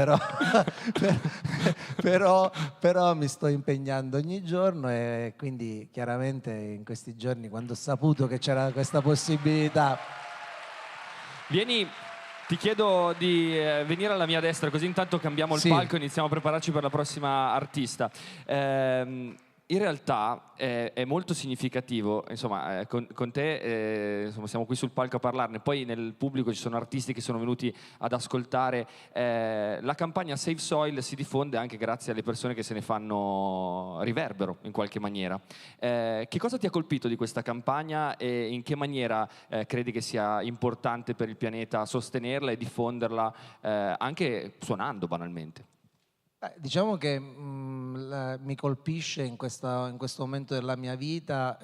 però mi sto impegnando ogni giorno e quindi chiaramente in questi giorni quando ho saputo che c'era questa possibilità. Ti chiedo di venire alla mia destra, così intanto cambiamo il palco e iniziamo a prepararci per la prossima artista. In realtà è molto significativo, insomma, con te insomma, siamo qui sul palco a parlarne, poi nel pubblico ci sono artisti che sono venuti ad ascoltare. La campagna Save Soil si diffonde anche grazie alle persone che se ne fanno riverbero in qualche maniera. Che cosa ti ha colpito di questa campagna e in che maniera credi che sia importante per il pianeta sostenerla e diffonderla anche suonando banalmente? Diciamo che mi colpisce in questo momento della mia vita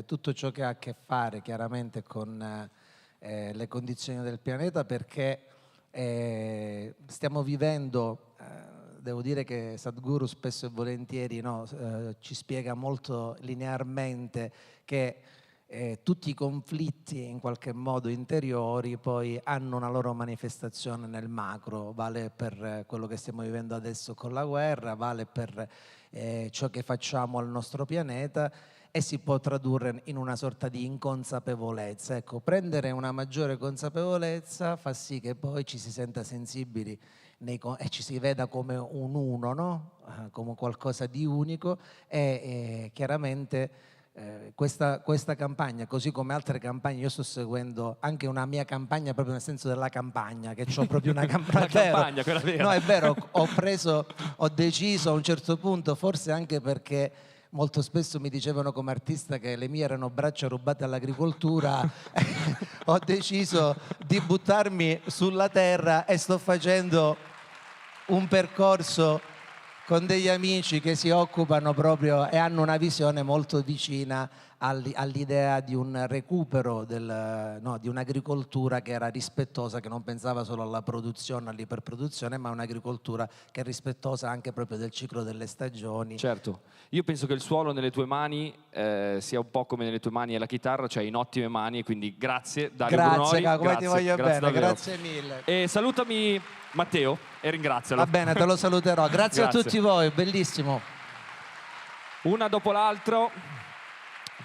tutto ciò che ha a che fare chiaramente con le condizioni del pianeta, perché stiamo vivendo, devo dire che Sadhguru spesso e volentieri ci spiega molto linearmente che tutti i conflitti in qualche modo interiori poi hanno una loro manifestazione nel macro, vale per quello che stiamo vivendo adesso con la guerra, vale per ciò che facciamo al nostro pianeta e si può tradurre in una sorta di inconsapevolezza. Ecco, prendere una maggiore consapevolezza fa sì che poi ci si senta sensibili e ci si veda come un uno, no? Come qualcosa di unico e chiaramente questa campagna, così come altre campagne, io sto seguendo anche una mia campagna proprio nel senso della campagna, che ho proprio una campagna. La campagna, quella vera. No, è vero, ho deciso a un certo punto, forse anche perché molto spesso mi dicevano come artista che le mie erano braccia rubate all'agricoltura, ho deciso di buttarmi sulla terra e sto facendo un percorso con degli amici che si occupano proprio e hanno una visione molto vicina all'idea di un recupero, di un'agricoltura che era rispettosa, che non pensava solo alla produzione, all'iperproduzione, ma un'agricoltura che è rispettosa anche proprio del ciclo delle stagioni. Certo, io penso che il suolo nelle tue mani sia un po' come nelle tue mani e la chitarra, cioè in ottime mani, quindi grazie Dario Brunori. Grazie, come ti voglio bene, davvero. grazie mille. E salutami Matteo e ringrazialo. Va bene, te lo saluterò. Grazie a tutti voi, bellissimo. Una dopo l'altro,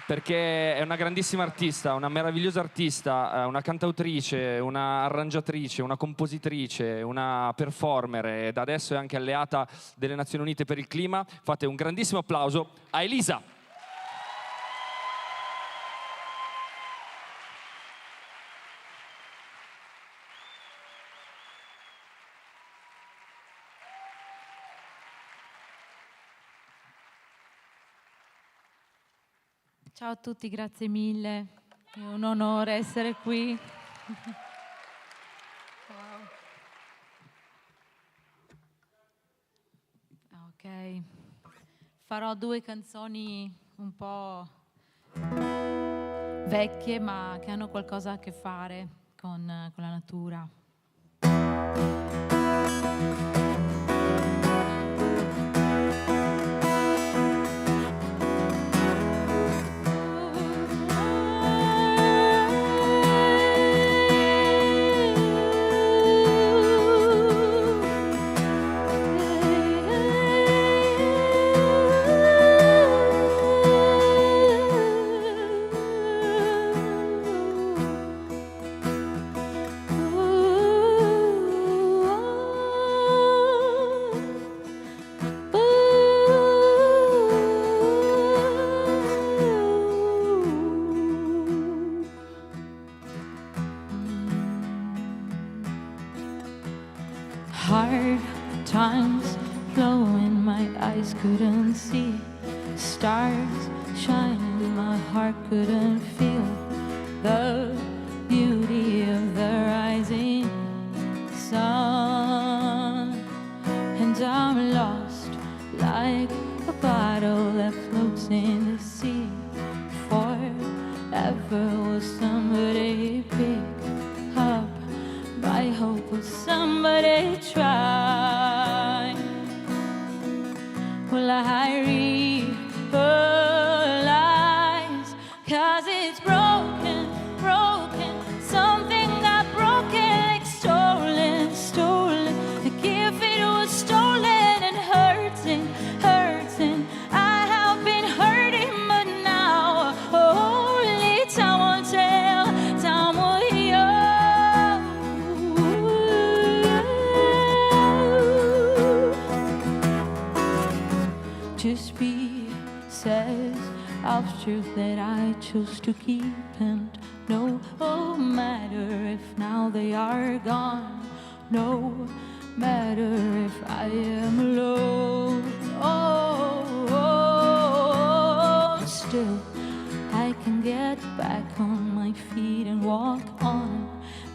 perché è una grandissima artista, una meravigliosa artista, una cantautrice, una arrangiatrice, una compositrice, una performer ed adesso è anche alleata delle Nazioni Unite per il clima. Fate un grandissimo applauso a Elisa. Ciao a tutti, grazie mille, è un onore essere qui. Wow. Ok, farò 2 canzoni un po' vecchie ma che hanno qualcosa a che fare con la natura. Hard times flowing, my eyes couldn't see. Stars shining, my heart couldn't feel the beauty of the rising sun. And I'm lost like a bottle that floats in the sea. Forever will somebody pick up my hope, will somebody try? Will I realize? 'Cause it's broken, broken. Something got broken, like stolen, stolen. Like if it was stolen and hurting, hurting. I have been hurting, but now only time will tell, time will heal. Just be says of truth that I choose to keep, and no matter if now they are gone, no matter if I am alone. Still I can get back on my feet and walk on,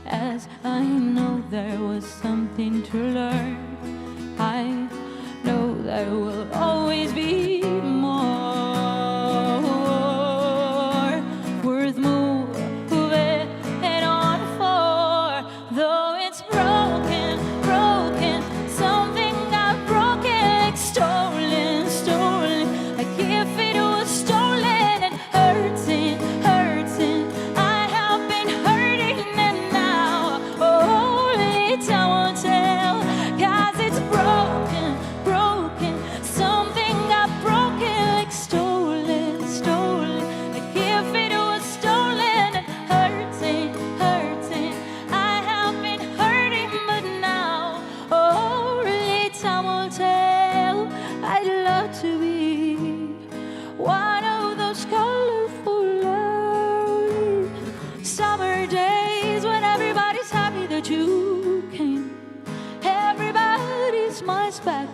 as I know there was something to learn. I know there will always be more worth moving on for. Though it's broken, broken, something got broken, like stolen, stolen. Like if it was stolen and hurting, hurting. I have been hurting and now only time will tell. 'Cause it's broken, broken, something got broken.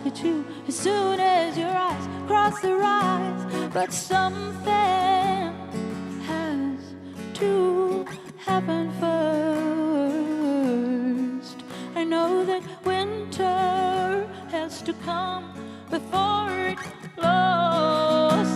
at you as soon as your eyes cross the rise. But something has to happen first. I know that winter has to come before it blossoms.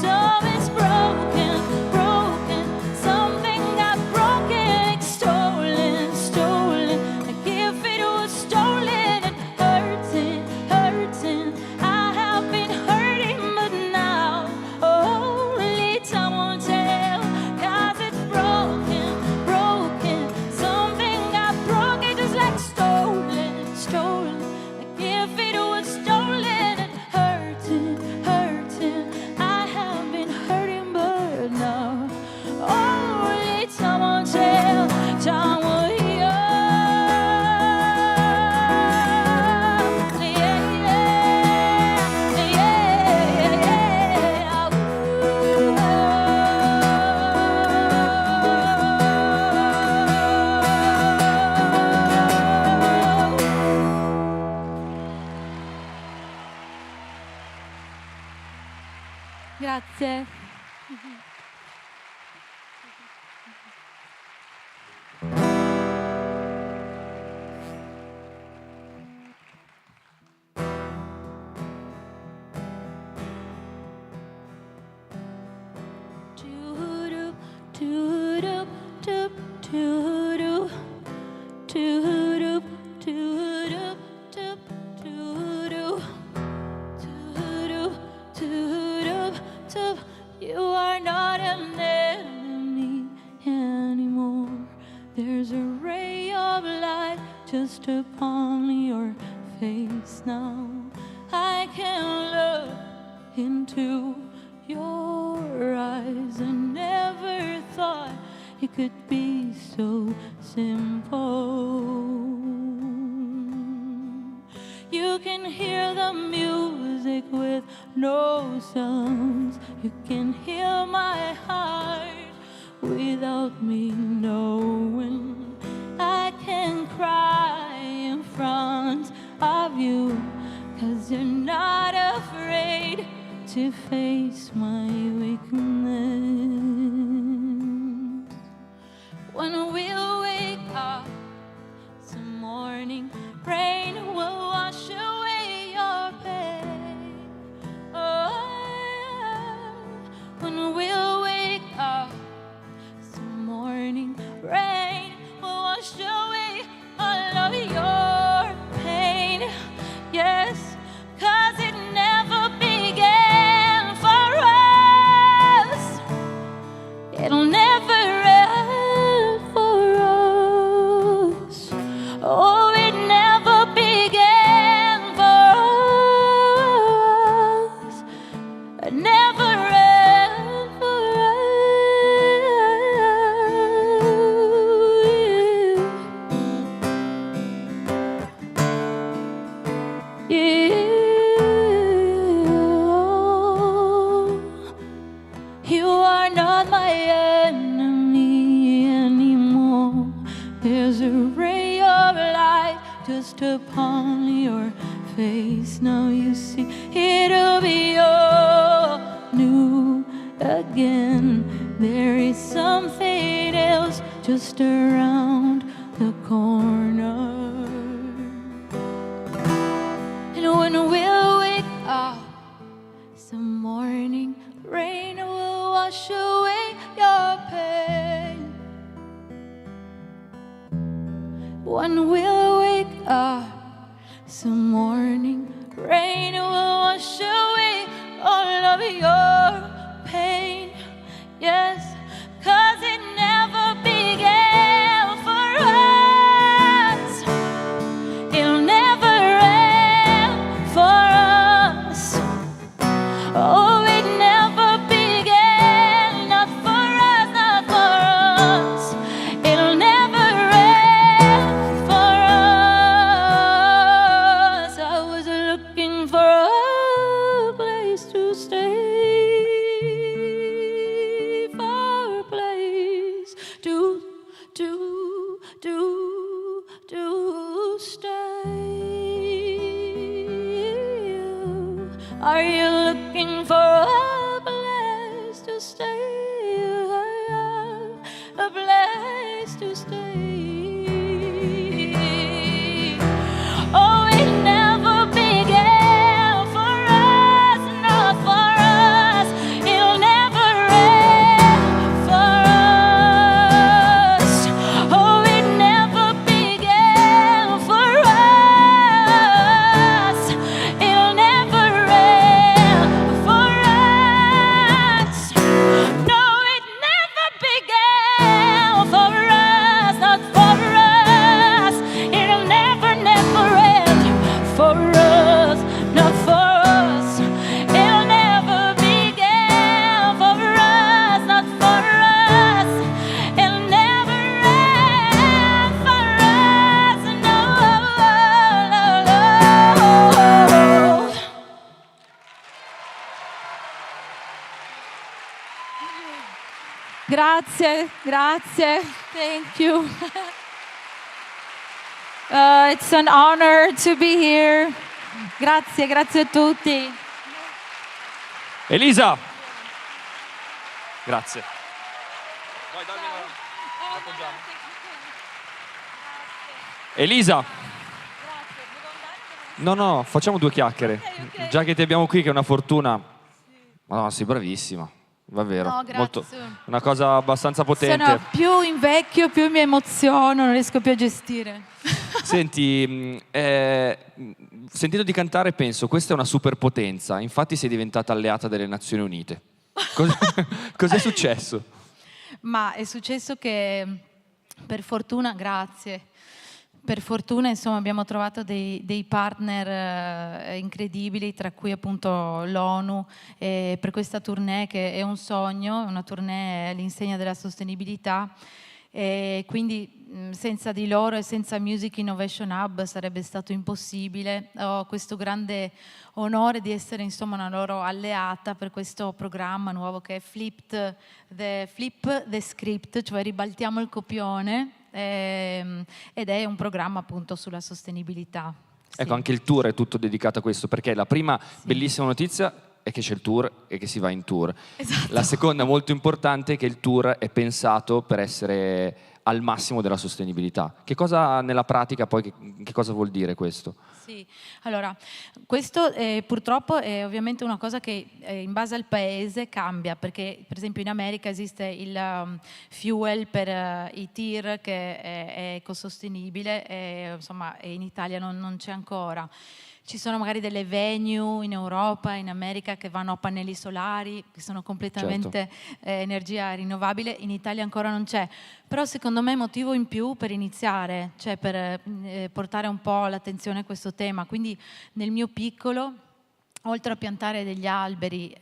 So it's broken, broken. Something got broken, stolen, stolen. Like if it was stolen and hurting, hurting. I have been hurting, but now only time will tell. 'Cause it's broken, broken. Something got broken, just like stolen, stolen. Like if it was stolen and hurting, hurting. I have been hurting, but now only time will tell. Time will heal. Grazie. Doo-doo, doo-doo, doo, doo-doo. Doo-doo, doo-doo, doo, doo-doo. Doo-doo, doo-doo, doo. You are not an enemy anymore. There's a ray of light just upon your face now. I can look into your eyes. I never thought it could be so simple. You can hear the music with no sounds. You can hear my heart without me knowing. I can cry in front of you, 'cause you're not afraid to face my weakness. When we'll wake up some morning, rain will wash away your pain. Oh, when we'll wake up some morning, rain will wash away all of your pain. Yes, 'cause it never began for us. It'll never end for us. Oh, it never began for us. It never end for us. You are not my enemy anymore. There's a ray of light just upon your face. Now you see it'll be all new again. There is something else just around the corner. And when we'll wake up some morning, rain will wash away your pain. When we'll wake up some morning, rain will wash away all of your pain. Yes, 'cause it never began for us. It'll never end for us. Oh, it never began, not for us, not for us. It'll never end for us. I was looking for a place to stay. looking for a place to stay, a place to stay. Oh, it never began for us, not for us. It'll never end for us. Oh, it never began for us. It'll never end for us. No, it never began for us, not for us. It'll never, never end for us, not for us. It'll never begin for us, not for us. It'll never end for us, no, no, no. Grazie, grazie. Thank you. It's an honor to be here. Grazie, grazie a tutti. Elisa! Grazie. Elisa! No, facciamo due chiacchiere. Ok. Già che ti abbiamo qui, che è una fortuna. Ma no, sei bravissima. Davvero. No, grazie. Molto, una cosa abbastanza potente. Sono più invecchio, più mi emoziono, non riesco più a gestire. Senti, sentendo di cantare penso, questa è una superpotenza, infatti sei diventata alleata delle Nazioni Unite. Cos'è successo? Ma è successo che, per fortuna, grazie, per fortuna insomma abbiamo trovato dei partner incredibili, tra cui appunto l'ONU, per questa tournée che è un sogno, una tournée all'insegna della sostenibilità. E quindi senza di loro e senza Music Innovation Hub sarebbe stato impossibile. Ho questo grande onore di essere insomma una loro alleata per questo programma nuovo che è Flip the Script, cioè ribaltiamo il copione, ed è un programma appunto sulla sostenibilità. Sì. Ecco, anche il tour è tutto dedicato a questo, perché la prima bellissima notizia è che c'è il tour e che si va in tour. Esatto. La seconda molto importante è che il tour è pensato per essere al massimo della sostenibilità. Che cosa nella pratica poi, che cosa vuol dire questo? Sì, allora, questo purtroppo è ovviamente una cosa che in base al paese cambia, perché per esempio in America esiste il fuel per i tir che è ecosostenibile, e insomma in Italia non c'è ancora. Ci sono magari delle venue in Europa, in America, che vanno a pannelli solari, che sono completamente energia rinnovabile. In Italia ancora non c'è. Però secondo me è motivo in più per iniziare, cioè per portare un po' l'attenzione a questo tema. Quindi nel mio piccolo, oltre a piantare degli alberi,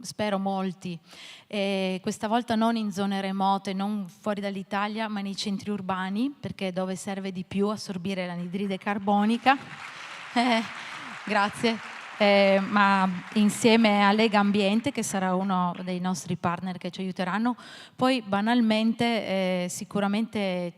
spero molti, questa volta non in zone remote, non fuori dall'Italia, ma nei centri urbani, perché è dove serve di più assorbire l'anidride carbonica. Grazie. Ma insieme a Lega Ambiente, che sarà uno dei nostri partner che ci aiuteranno, poi banalmente sicuramente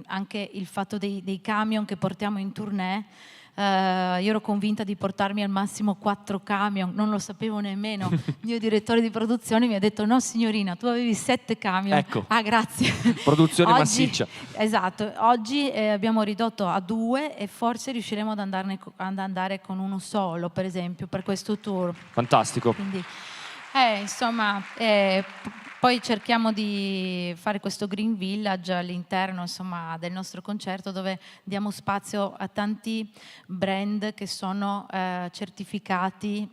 anche il fatto dei camion che portiamo in tournée. Io ero convinta di portarmi al massimo 4 camion, non lo sapevo nemmeno. Il mio direttore di produzione mi ha detto: no signorina, tu avevi 7 camion. Ecco. Ah, grazie. Produzione massiccia. Esatto, oggi abbiamo ridotto a 2 e forse riusciremo ad andare con uno solo, per esempio, per questo tour. Fantastico. Quindi, insomma, poi cerchiamo di fare questo Green Village all'interno, insomma, del nostro concerto, dove diamo spazio a tanti brand che sono certificati,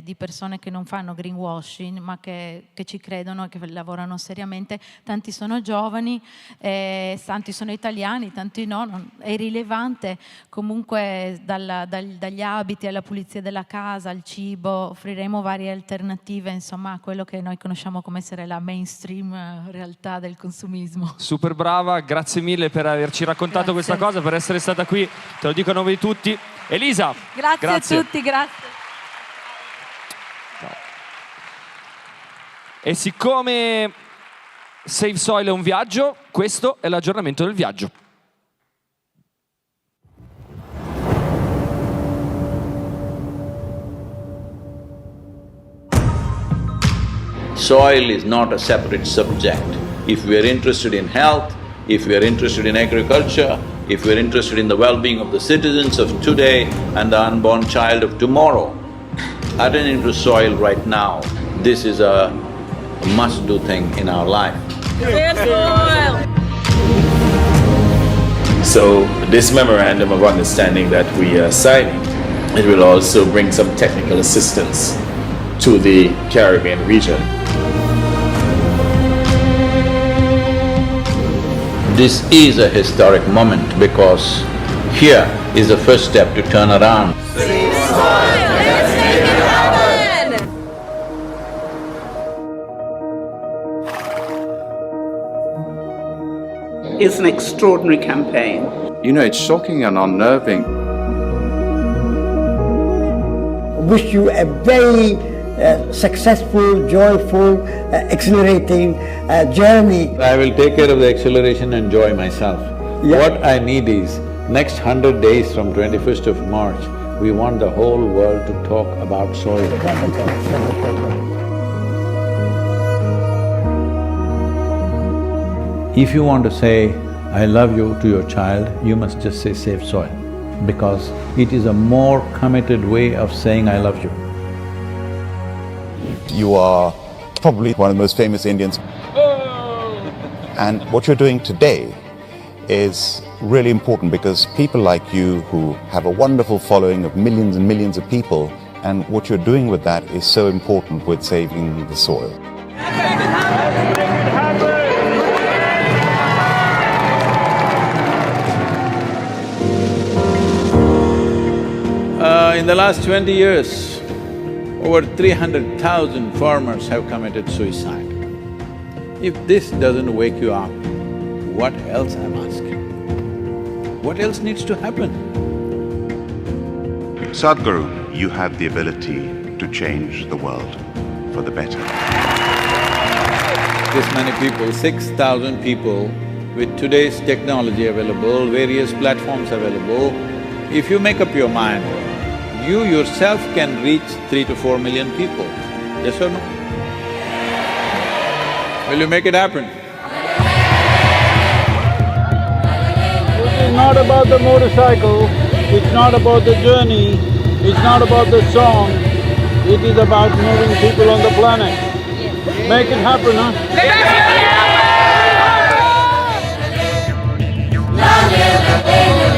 di persone che non fanno greenwashing, ma che ci credono e che lavorano seriamente. Tanti sono giovani, tanti sono italiani, tanti no. È irrilevante. Comunque dagli abiti alla pulizia della casa, al cibo, offriremo varie alternative, insomma, a quello che noi conosciamo come essere la mainstream realtà del consumismo. Super brava, grazie mille per averci raccontato questa cosa, per essere stata qui, te lo dico a nome di tutti. Elisa! Grazie a tutti, grazie. E siccome Save Soil è un viaggio, questo è l'aggiornamento del viaggio. Soil is not a separate subject. If we are interested in health, if we are interested in agriculture, if we are interested in the well-being of the citizens of today and the unborn child of tomorrow, attending to soil right now, this is a must-do thing in our life. So this memorandum of understanding that we are signing, it will also bring some technical assistance to the Caribbean region. This is a historic moment because here is the first step to turn around. Save soil, let's make it happen! It's an extraordinary campaign. You know, it's shocking and unnerving. Wish you a very successful, joyful, exhilarating journey. I will take care of the acceleration and joy myself. Yeah. What I need is, next 100 days from 21st of March, we want the whole world to talk about soil. If you want to say, I love you to your child, you must just say save soil, because it is a more committed way of saying I love you. You are probably one of the most famous Indians. And what you're doing today is really important because people like you who have a wonderful following of millions and millions of people, and what you're doing with that is so important with saving the soil. In the last 20 years, over 300,000 farmers have committed suicide. If this doesn't wake you up, what else I'm asking? What else needs to happen? Sadhguru, you have the ability to change the world for the better. This many people, 6,000 people, with today's technology available, various platforms available, if you make up your mind, you yourself can reach 3 to 4 million people, yes or no? Will you make it happen? It's not about the motorcycle, it's not about the journey, it's not about the song, it is about moving people on the planet. Make it happen, huh?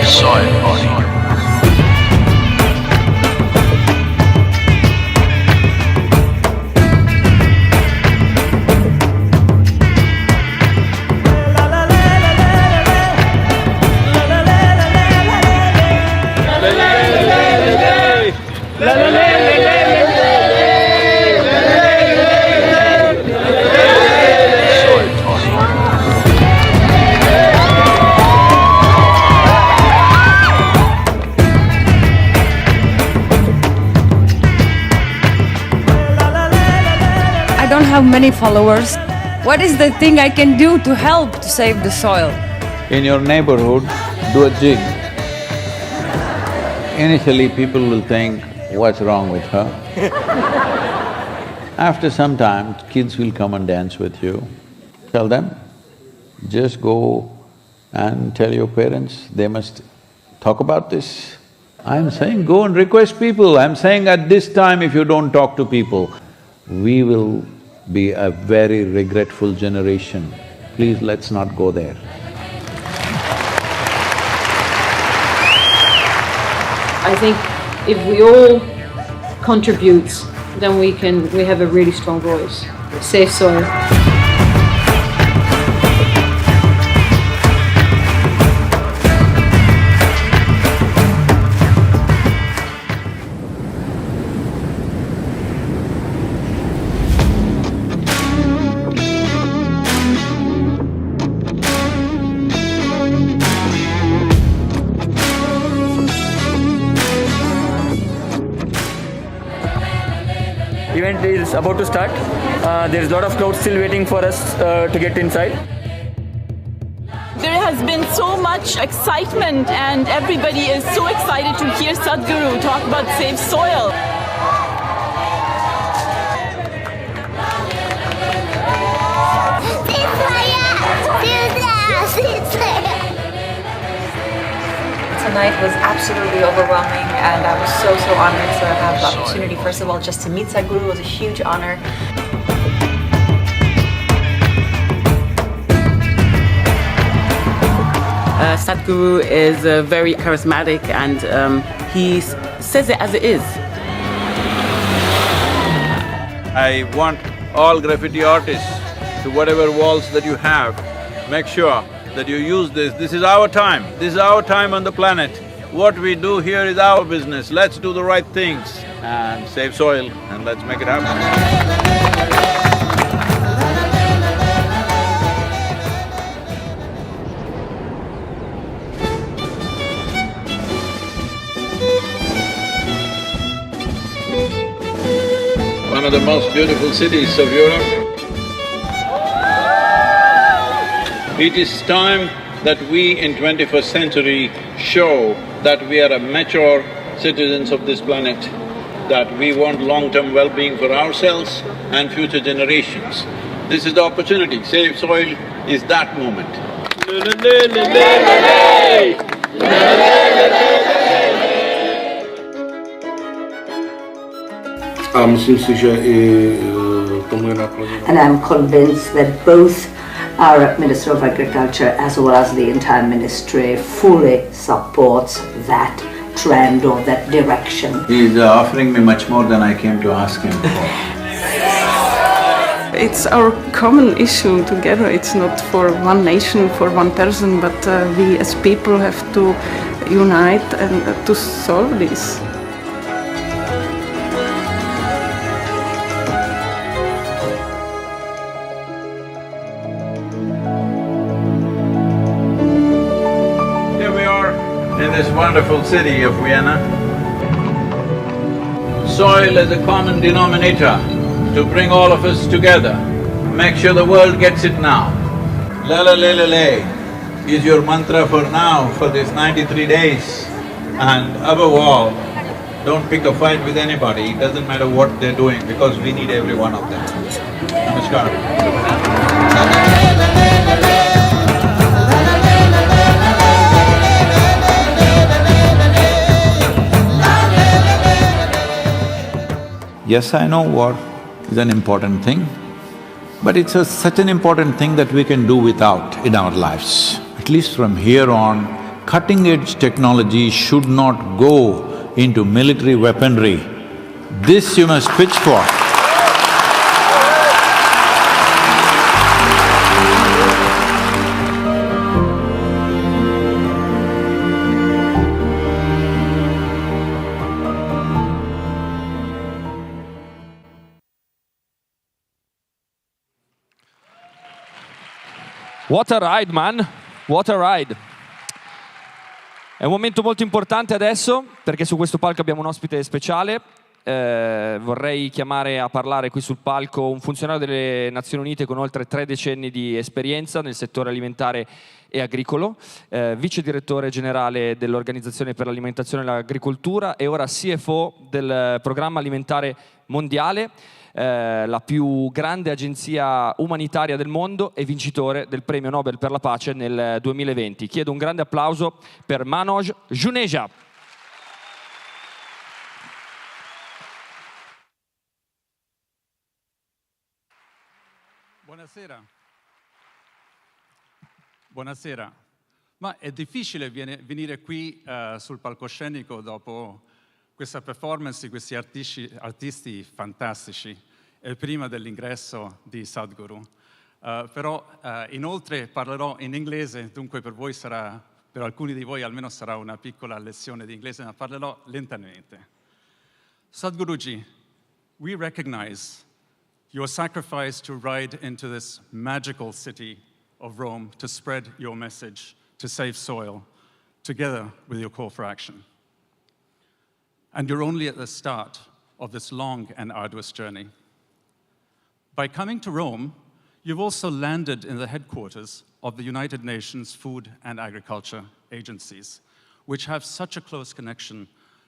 Soil body. I don't have many followers. What is the thing I can do to help to save the soil? In your neighborhood, do a jig. Initially, people will think, what's wrong with her? After some time, kids will come and dance with you. Tell them, just go and tell your parents, they must talk about this. I'm saying go and request people, I'm saying at this time if you don't talk to people, we will be a very regretful generation. Please, let's not go there. I think if we all contribute, then we have a really strong voice. Save soil. Event is about to start. There is a lot of crowd still waiting for us to get inside. There has been so much excitement and everybody is so excited to hear Sadhguru talk about Save Soil. tonight was absolutely overwhelming, and I was so honored to have the opportunity, first of all, just to meet Sadhguru was a huge honor. Sadhguru is very charismatic, and he says it as it is. I want all graffiti artists, to whatever walls that you have, make sure that you use this. This is our time. This is our time on the planet. What we do here is our business. Let's do the right things and save soil, and let's make it happen. One of the most beautiful cities of Europe. It is time that we in 21st century show that we are a mature citizens of this planet, that we want long-term well-being for ourselves and future generations. This is the opportunity. Save soil is that moment. And I'm convinced that both our Minister of Agriculture as well as the entire ministry fully supports that trend or that direction. He is offering me much more than I came to ask him for. It's our common issue together. It's not for one nation, for one person, but we as people have to unite and to solve this. In this wonderful city of Vienna. Soil is a common denominator to bring all of us together. Make sure the world gets it now. Lala lele le is your mantra for now, for these 93 days. And above all, don't pick a fight with anybody, it doesn't matter what they're doing, because we need every one of them. Namaskar. Yes, I know war is an important thing, but it's such an important thing that we can do without in our lives. At least from here on, cutting-edge technology should not go into military weaponry. This you must pitch for. What a ride, man! What a ride! È un momento molto importante adesso, perché su questo palco abbiamo un ospite speciale. Vorrei chiamare a parlare qui sul palco un funzionario delle Nazioni Unite con oltre 3 decenni di esperienza nel settore alimentare e agricolo, vice direttore generale dell'Organizzazione per l'Alimentazione e l'Agricoltura e ora CFO del Programma Alimentare Mondiale, la più grande agenzia umanitaria del mondo e vincitore del Premio Nobel per la Pace nel 2020. Chiedo un grande applauso per Manoj Juneja. Buonasera. Buonasera. Ma è difficile venire qui sul palcoscenico dopo questa performance di questi artisti fantastici prima dell'ingresso di Sadhguru. Però inoltre parlerò in inglese, dunque per voi sarà, per alcuni di voi almeno sarà una piccola lezione di inglese, ma parlerò lentamente. Sadhguruji, we recognize your sacrifice to ride into this magical city of Rome to spread your message, to save soil, together with your call for action. And you're only at the start of this long and arduous journey. By coming to Rome, you've also landed in the headquarters of the United Nations Food and Agriculture Agencies, which have such a close connection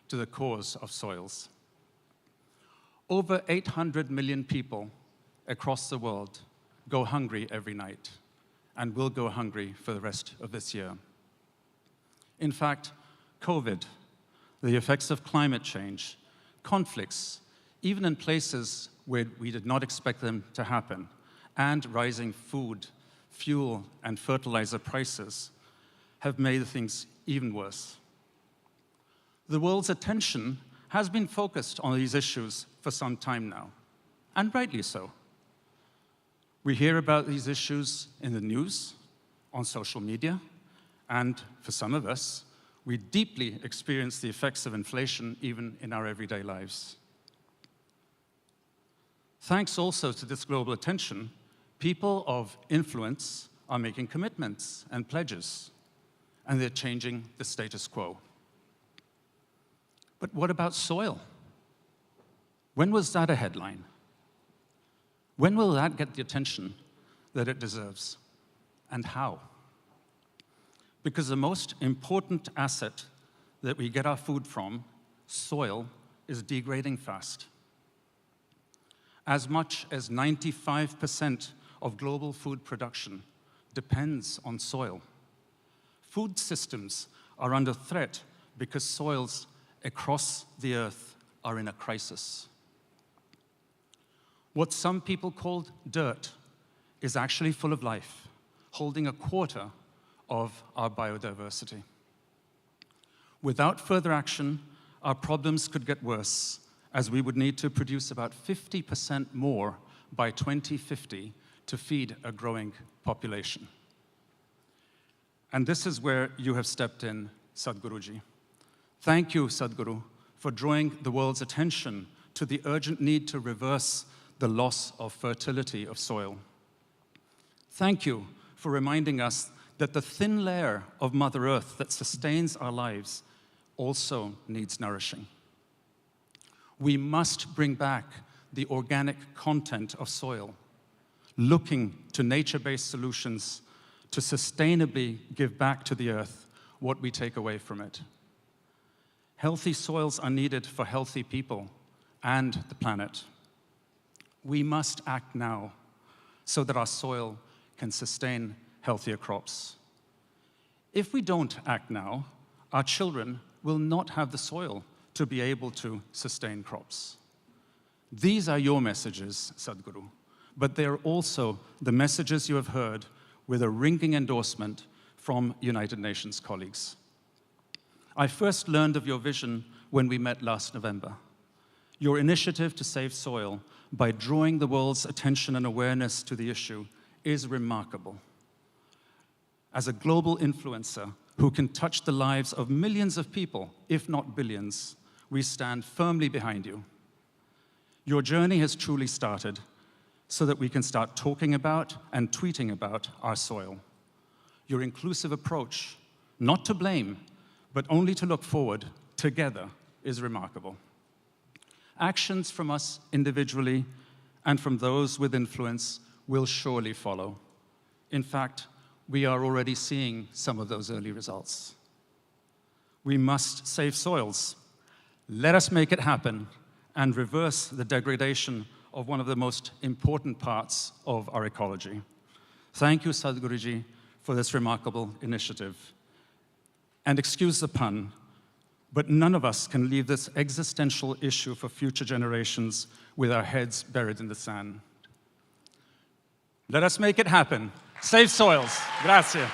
to the cause of soils. Over 800 million people across the world go hungry every night and will go hungry for the rest of this year. In fact, COVID, the effects of climate change, conflicts, even in places where we did not expect them to happen, and rising food, fuel, and fertilizer prices have made things even worse. The world's attention has been focused on these issues for some time now, and rightly so. We hear about these issues in the news, on social media, and for some of us, we deeply experience the effects of inflation even in our everyday lives. Thanks also to this global attention, people of influence are making commitments and pledges, and they're changing the status quo. But what about soil? When was that a headline? When will that get the attention that it deserves? And how? Because the most important asset that we get our food from, soil, is degrading fast. As much as 95% of global food production depends on soil. Food systems are under threat because soils across the earth are in a crisis. What some people call dirt is actually full of life, holding a quarter of our biodiversity. Without further action, our problems could get worse, as we would need to produce about 50% more by 2050 to feed a growing population. And this is where you have stepped in, Sadhguruji. Thank you, Sadhguru, for drawing the world's attention to the urgent need to reverse the loss of fertility of soil. Thank you for reminding us that the thin layer of Mother Earth that sustains our lives also needs nourishing. We must bring back the organic content of soil, looking to nature-based solutions to sustainably give back to the earth what we take away from it. Healthy soils are needed for healthy people and the planet. We must act now so that our soil can sustain healthier crops. If we don't act now, our children will not have the soil to be able to sustain crops. These are your messages, Sadhguru, but they are also the messages you have heard with a ringing endorsement from United Nations colleagues. I first learned of your vision when we met last November. Your initiative to save soil by drawing the world's attention and awareness to the issue is remarkable. As a global influencer who can touch the lives of millions of people, if not billions, we stand firmly behind you. Your journey has truly started so that we can start talking about and tweeting about our soil. Your inclusive approach, not to blame, but only to look forward together, is remarkable. Actions from us individually and from those with influence will surely follow. In fact, we are already seeing some of those early results. We must save soils. Let us make it happen and reverse the degradation of one of the most important parts of our ecology. Thank you, Sadhguruji, for this remarkable initiative. And excuse the pun, but none of us can leave this existential issue for future generations with our heads buried in the sand. Let us make it happen. Save soils. Grazie.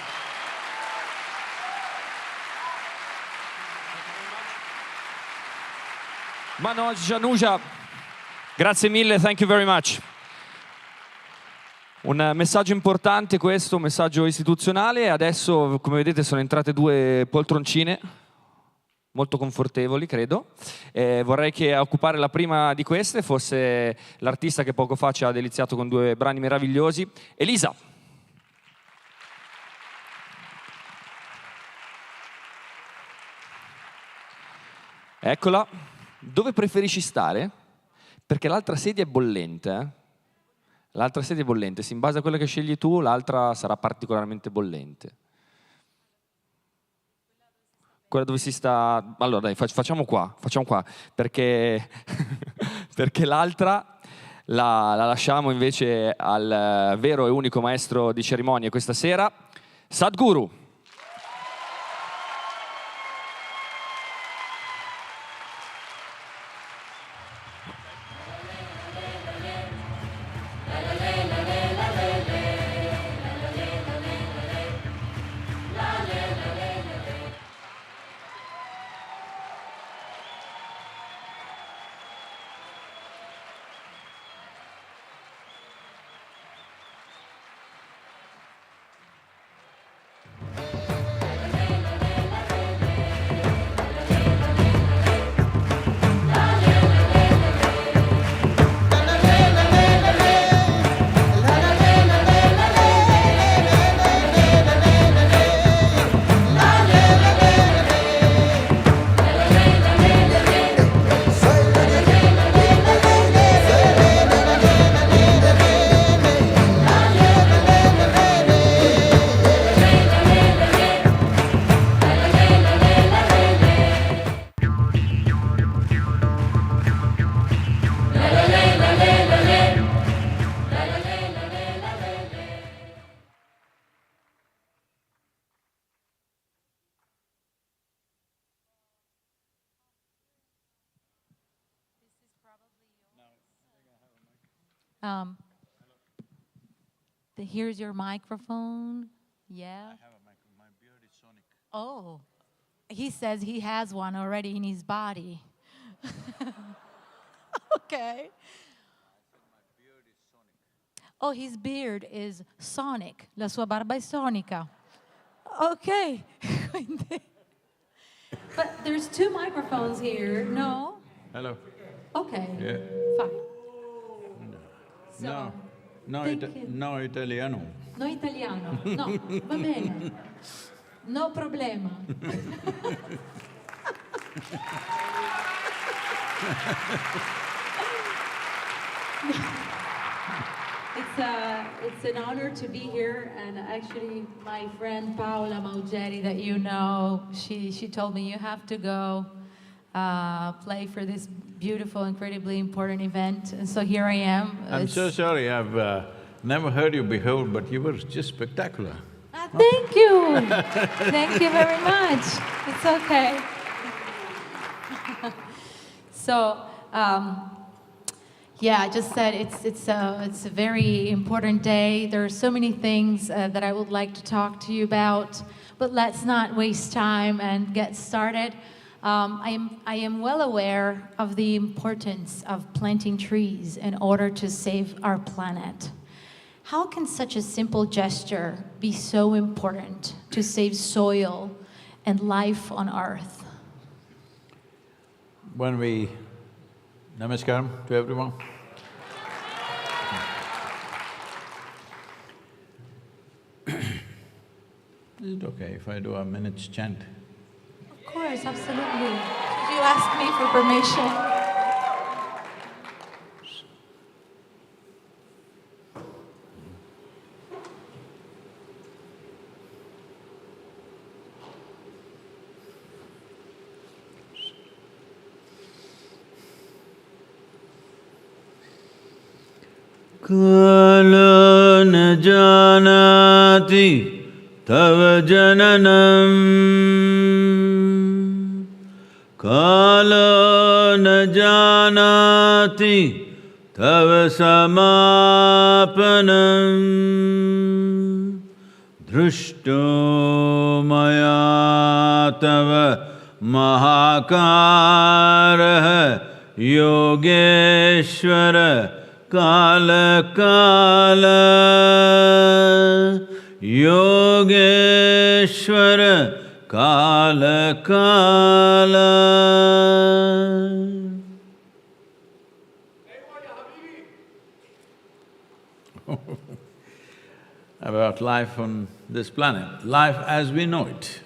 Manoj Januja, grazie mille, thank you very much. Un messaggio importante questo, un messaggio istituzionale. Adesso, come vedete, sono entrate due poltroncine molto confortevoli, credo. Vorrei che a occupare la prima di queste fosse l'artista che poco fa ci ha deliziato con due brani meravigliosi, Elisa. Eccola. Dove preferisci stare? Perché l'altra sedia è bollente. L'altra sedia è bollente. Se in base a quella che scegli tu, l'altra sarà particolarmente bollente. Quella dove si sta... Allora dai, facciamo qua, perché, perché l'altra la lasciamo invece al vero e unico maestro di cerimonie questa sera, Sadhguru. Here's your microphone. Yeah. I have a microphone. My beard is sonic. Oh. He says he has one already in his body. Okay. Oh, his beard is sonic. La sua barba è sonica. Okay. But there's 2 microphones here, no? Hello. Okay. Yeah. Fine. So, No italiano. no italiano. No, va bene. No problema. It's an honor to be here, and actually my friend Paola Maugeri, that you know, she told me you have to go play for this beautiful, incredibly important event, and so here I am. I'm so sorry, I've never heard you before, but you were just spectacular. Thank you. Thank you very much. It's okay. So, yeah, I just said it's a very important day. There are so many things that I would like to talk to you about, but let's not waste time and get started. I am well aware of the importance of planting trees in order to save our planet. How can such a simple gesture be so important to save soil and life on Earth? When we… Namaskaram to everyone. Is it okay if I do a minute's chant? Of course, absolutely. Did you ask me for permission? Kala na janati tava jananam, kala na janati tava samapanam, drushto maya tava mahakaraha yogeshwara Kala Kala Yogeshwara Kala Kala. About life on this planet, life as we know it.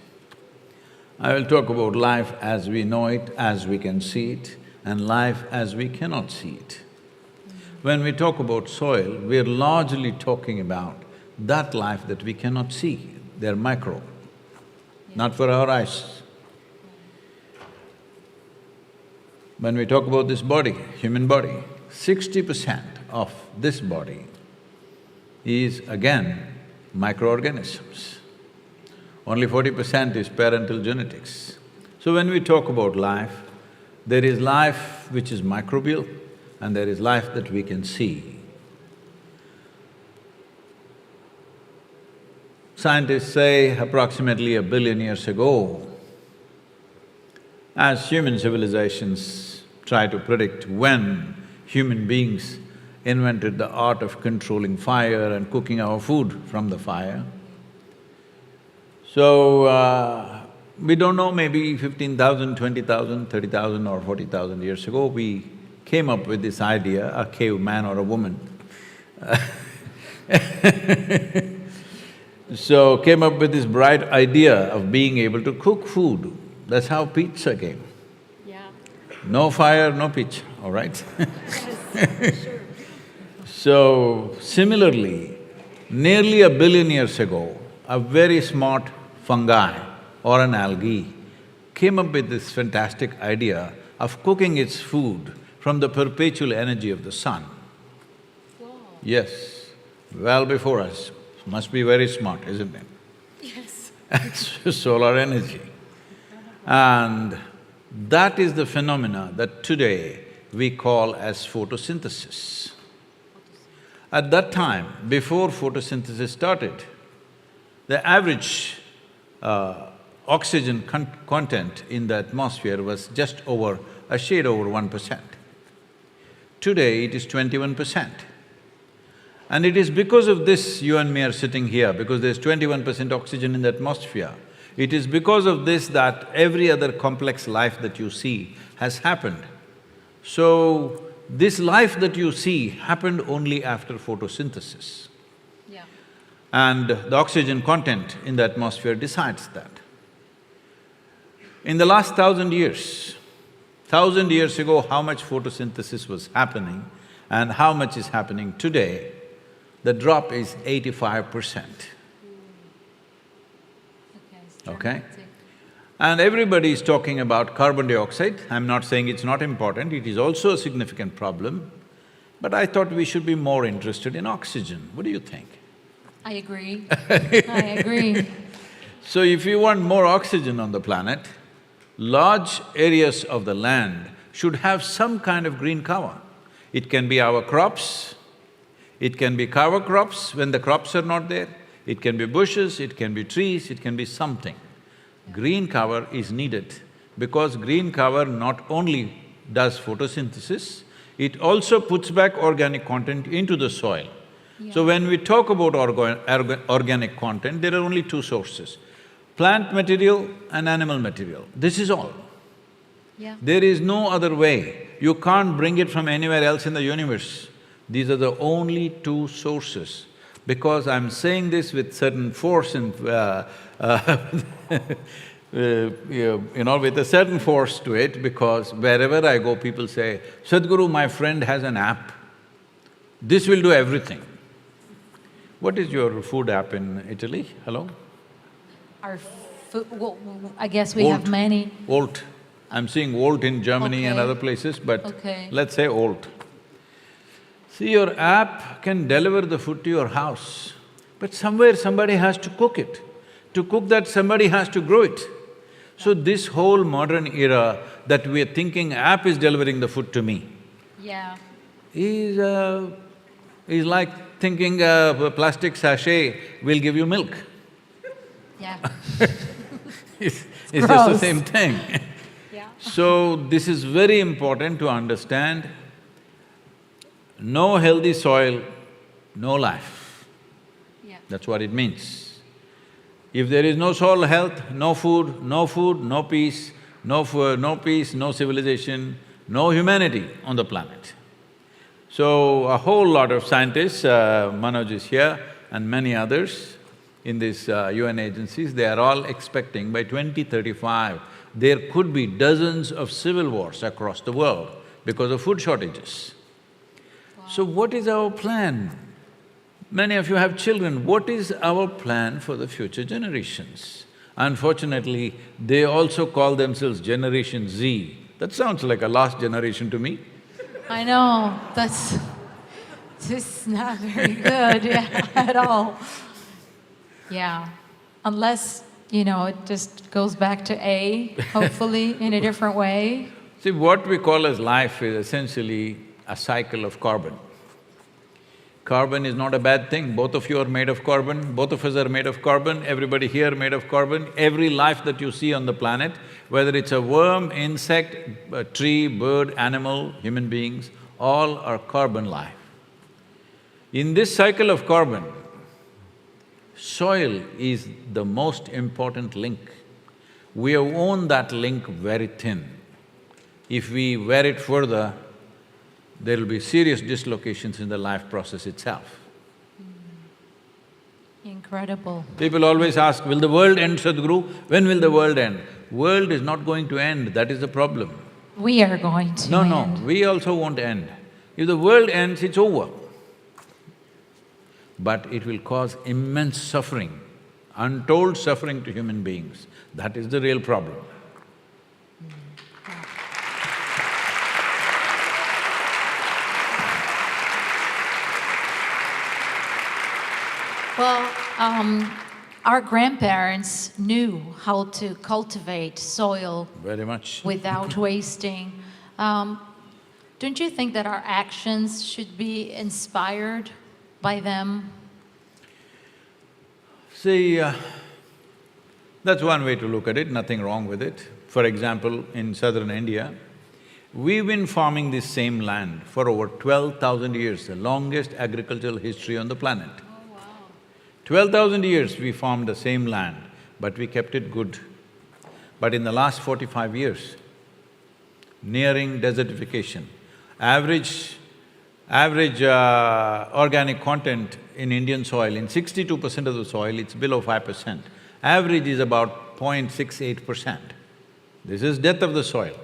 I will talk about life as we know it, as we can see it, and life as we cannot see it. When we talk about soil, we're largely talking about that life that we cannot see. They're micro, not for our eyes. When we talk about this body, human body, 60% of this body is again microorganisms. Only 40% is parental genetics. So when we talk about life, there is life which is microbial, and there is life that we can see. Scientists say approximately 1 billion years ago, as human civilizations try to predict when human beings invented the art of controlling fire and cooking our food from the fire. So, we don't know, maybe 15,000, 20,000, 30,000 or 40,000 years ago, we came up with this idea, a caveman or a woman so came up with this bright idea of being able to cook food. That's how pizza came. Yeah. No fire, no pizza, all right? Yes, sure. So, similarly, nearly 1 billion years ago, a very smart fungi or an algae came up with this fantastic idea of cooking its food from the perpetual energy of the sun. Wow. Yes, well before us. Must be very smart, isn't it? Yes. Solar energy. And that is the phenomena that today we call as photosynthesis. At that time, before photosynthesis started, the average oxygen content in the atmosphere was just over, a shade over 1%. Today, it is 21%. And it is because of this you and me are sitting here, because there's 21% oxygen in the atmosphere. It is because of this that every other complex life that you see has happened. So, this life that you see happened only after photosynthesis. Yeah. And the oxygen content in the atmosphere decides that. In the last 1,000 years, 1,000 years ago, how much photosynthesis was happening and how much is happening today, the drop is 85%. Okay? And everybody is talking about carbon dioxide. I'm not saying it's not important, it is also a significant problem, but I thought we should be more interested in oxygen. What do you think? I agree. I agree. So if you want more oxygen on the planet, large areas of the land should have some kind of green cover. It can be our crops, it can be cover crops when the crops are not there, it can be bushes, it can be trees, it can be something. Green cover is needed because green cover not only does photosynthesis, it also puts back organic content into the soil. Yeah. So when we talk about organic content, there are only two sources, plant material and animal material. This is all. Yeah. There is no other way. You can't bring it from anywhere else in the universe. These are the only two sources. Because I'm saying this with certain force and with a certain force to it, because wherever I go, people say, Sadhguru, my friend has an app. This will do everything. What is your food app in Italy? Hello? Our food… well, I guess we have many. Volt. I'm seeing Volt in Germany and other places, but let's say Volt. See, your app can deliver the food to your house, but somewhere somebody has to cook it. To cook that, somebody has to grow it. So this whole modern era that we're thinking app is delivering the food to me, is like thinking a plastic sachet will give you milk. Yeah. It's just the same thing. So this is very important to understand. No healthy soil, no life. That's what it means. If there is no soil health, no food, no peace, no civilization, no humanity on the planet. So a whole lot of scientists, Manoj is here and many others in these UN agencies, they are all expecting by 2035, there could be dozens of civil wars across the world because of food shortages. So what is our plan? Many of you have children, what is our plan for the future generations? Unfortunately, they also call themselves Generation Z. That sounds like a last generation to me. I know, that's… just not very good, at all. Yeah, unless, it just goes back to A, hopefully, in a different way. See, what we call as life is essentially a cycle of carbon. Carbon is not a bad thing, both of you are made of carbon, both of us are made of carbon, everybody here made of carbon. Every life that you see on the planet, whether it's a worm, insect, a tree, bird, animal, human beings, all are carbon life. In this cycle of carbon, soil is the most important link. We have worn that link very thin. If we wear it further, there will be serious dislocations in the life process itself. Incredible. People always ask, will the world end, Sadhguru? When will the world end? World is not going to end, that is the problem. We are going to end. No, we also won't end. If the world ends, it's over. But it will cause immense suffering, untold suffering to human beings. That is the real problem. Well, our grandparents knew how to cultivate soil very much without wasting. Don't you think that our actions should be inspired by them? See, that's one way to look at it, nothing wrong with it. For example, in southern India, we've been farming this same land for over 12,000 years, the longest agricultural history on the planet. Oh, wow. 12,000 years we farmed the same land, but we kept it good. But in the last 45 years, nearing desertification, average organic content in Indian soil, in 62% of the soil, it's below 5%. Average is about 0.68%. This is death of the soil.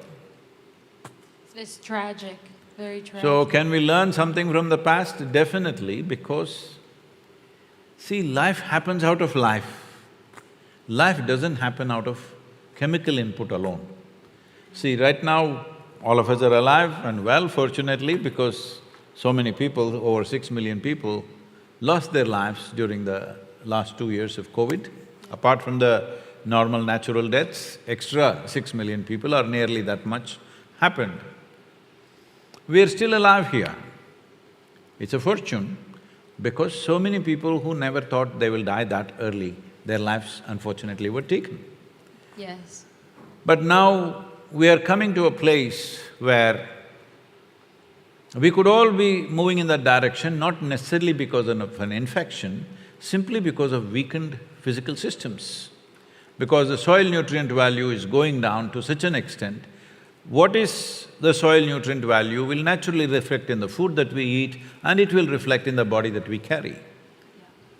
It's tragic, very tragic. So, can we learn something from the past? Definitely, because see, life happens out of life. Life doesn't happen out of chemical input alone. See, right now, all of us are alive and well, fortunately, because so many people, over 6 million people, lost their lives during the last 2 years of COVID. Apart from the normal natural deaths, extra 6 million people or nearly that much happened. We're still alive here. It's a fortune because so many people who never thought they will die that early, their lives unfortunately were taken. Yes. But now we are coming to a place where we could all be moving in that direction, not necessarily because of an infection, simply because of weakened physical systems. Because the soil nutrient value is going down to such an extent, what is the soil nutrient value will naturally reflect in the food that we eat and it will reflect in the body that we carry.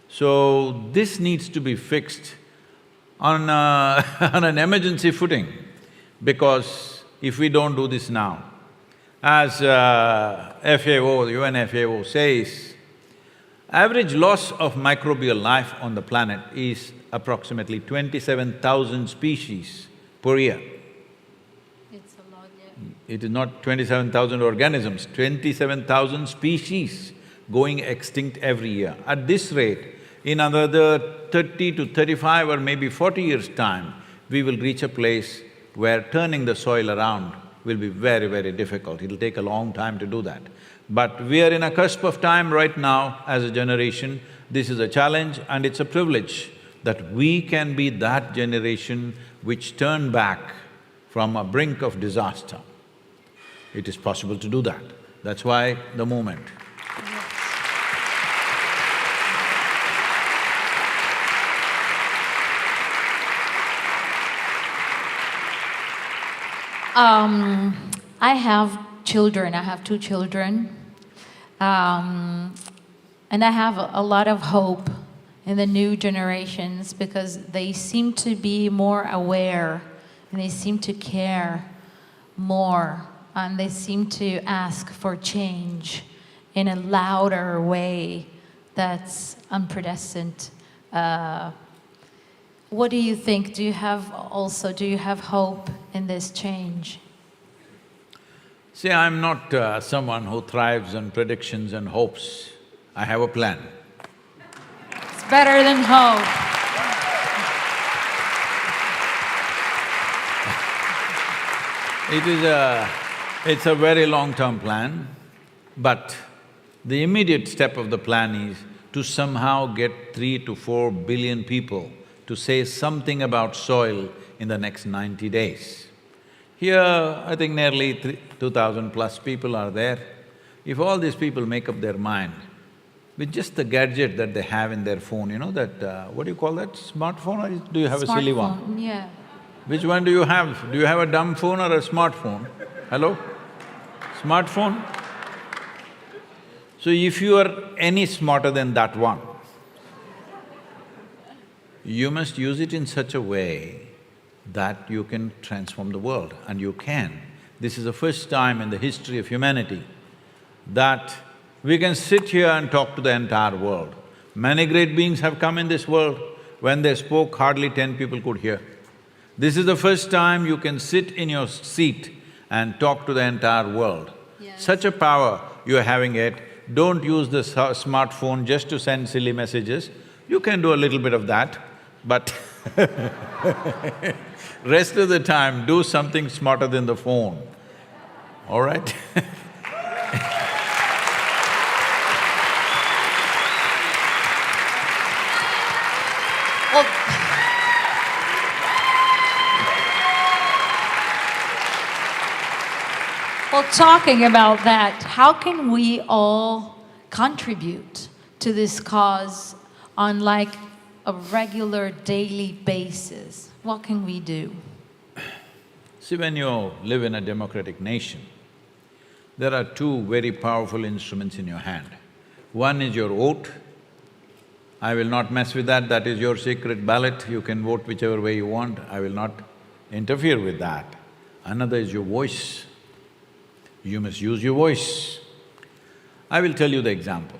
So, this needs to be fixed on on an emergency footing, because if we don't do this now, as FAO, the UN FAO says, average loss of microbial life on the planet is approximately 27,000 species per year. It's a lot, yeah. It is not 27,000 organisms, 27,000 species going extinct every year. At this rate, in another 30 to 35 or maybe 40 years' time, we will reach a place where turning the soil around will be very, very difficult. It'll take a long time to do that. But we are in a cusp of time right now as a generation. This is a challenge and it's a privilege that we can be that generation which turn back from a brink of disaster. It is possible to do that. That's why the movement. I have children, I have 2 children. And I have a lot of hope in the new generations because they seem to be more aware and they seem to care more and they seem to ask for change in a louder way that's unprecedented. What do you think? Do you have hope in this change? See, I'm not someone who thrives on predictions and hopes. I have a plan. It's better than hope. It's a very long-term plan, but the immediate step of the plan is to somehow get 3 to 4 billion people to say something about soil in the next 90 days. Here, I think nearly 2,000 plus people are there. If all these people make up their mind, with just the gadget that they have in their phone, you know that… what do you call that? Smartphone, or do you have a silly one? Smartphone, yeah. Which one do you have? Do you have a dumb phone or a smartphone? Hello? Smartphone? So if you are any smarter than that one, you must use it in such a way that you can transform the world, and you can. This is the first time in the history of humanity that we can sit here and talk to the entire world. Many great beings have come in this world. When they spoke, hardly 10 people could hear. This is the first time you can sit in your seat and talk to the entire world. Yes. Such a power you're having it. Don't use the smartphone just to send silly messages. You can do a little bit of that, but rest of the time, do something smarter than the phone, all right? Well, talking about that, how can we all contribute to this cause on like a regular daily basis? What can we do? See, when you live in a democratic nation, there are two very powerful instruments in your hand. One is your vote. I will not mess with that, that is your secret ballot, you can vote whichever way you want, I will not interfere with that. Another is your voice. You must use your voice. I will tell you the example.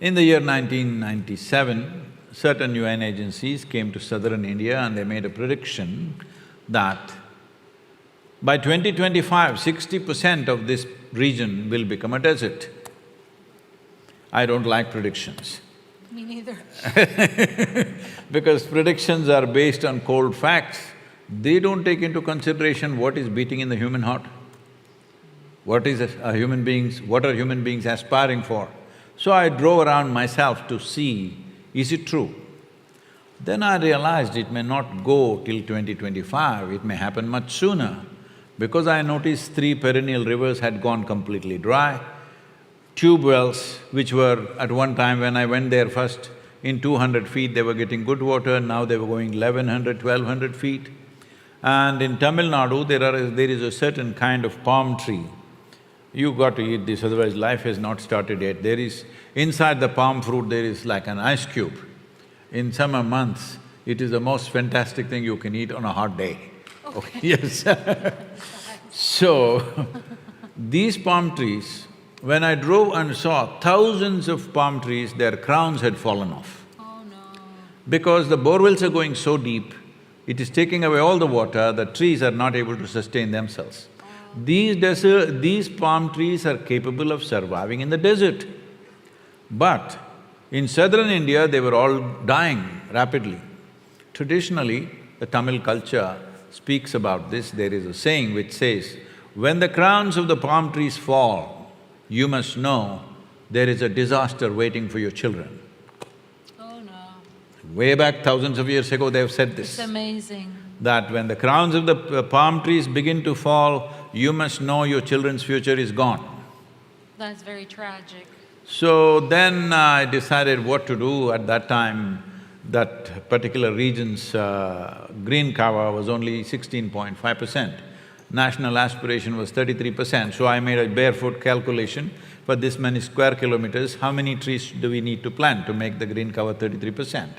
In the year 1997, certain UN agencies came to southern India and they made a prediction that by 2025, 60% of this region will become a desert. I don't like predictions. Me neither. Because predictions are based on cold facts. They don't take into consideration what is beating in the human heart. What are human beings aspiring for? So I drove around myself to see, is it true? Then I realized it may not go till 2025, it may happen much sooner, because I noticed 3 perennial rivers had gone completely dry. Tube wells, which were at one time when I went there first, in 200 feet they were getting good water, now they were going 1100, 1200 feet. And in Tamil Nadu, there is a certain kind of palm tree. You got to eat this, otherwise life has not started yet. There is… inside the palm fruit there is like an ice cube. In summer months, it is the most fantastic thing you can eat on a hot day. Okay. Yes. So, these palm trees, when I drove and saw thousands of palm trees, their crowns had fallen off. Oh no. Because the borewells are going so deep, it is taking away all the water, the trees are not able to sustain themselves. These palm trees are capable of surviving in the desert. But in southern India, they were all dying rapidly. Traditionally, the Tamil culture speaks about this. There is a saying which says, when the crowns of the palm trees fall, you must know there is a disaster waiting for your children. Oh no. Way back thousands of years ago, they have said this. It's amazing. That when the crowns of the palm trees begin to fall, you must know your children's future is gone. That's very tragic. So then I decided what to do. At that time, that particular region's green cover was only 16.5%. National aspiration was 33%. So I made a barefoot calculation for this many square kilometers, how many trees do we need to plant to make the green cover 33%?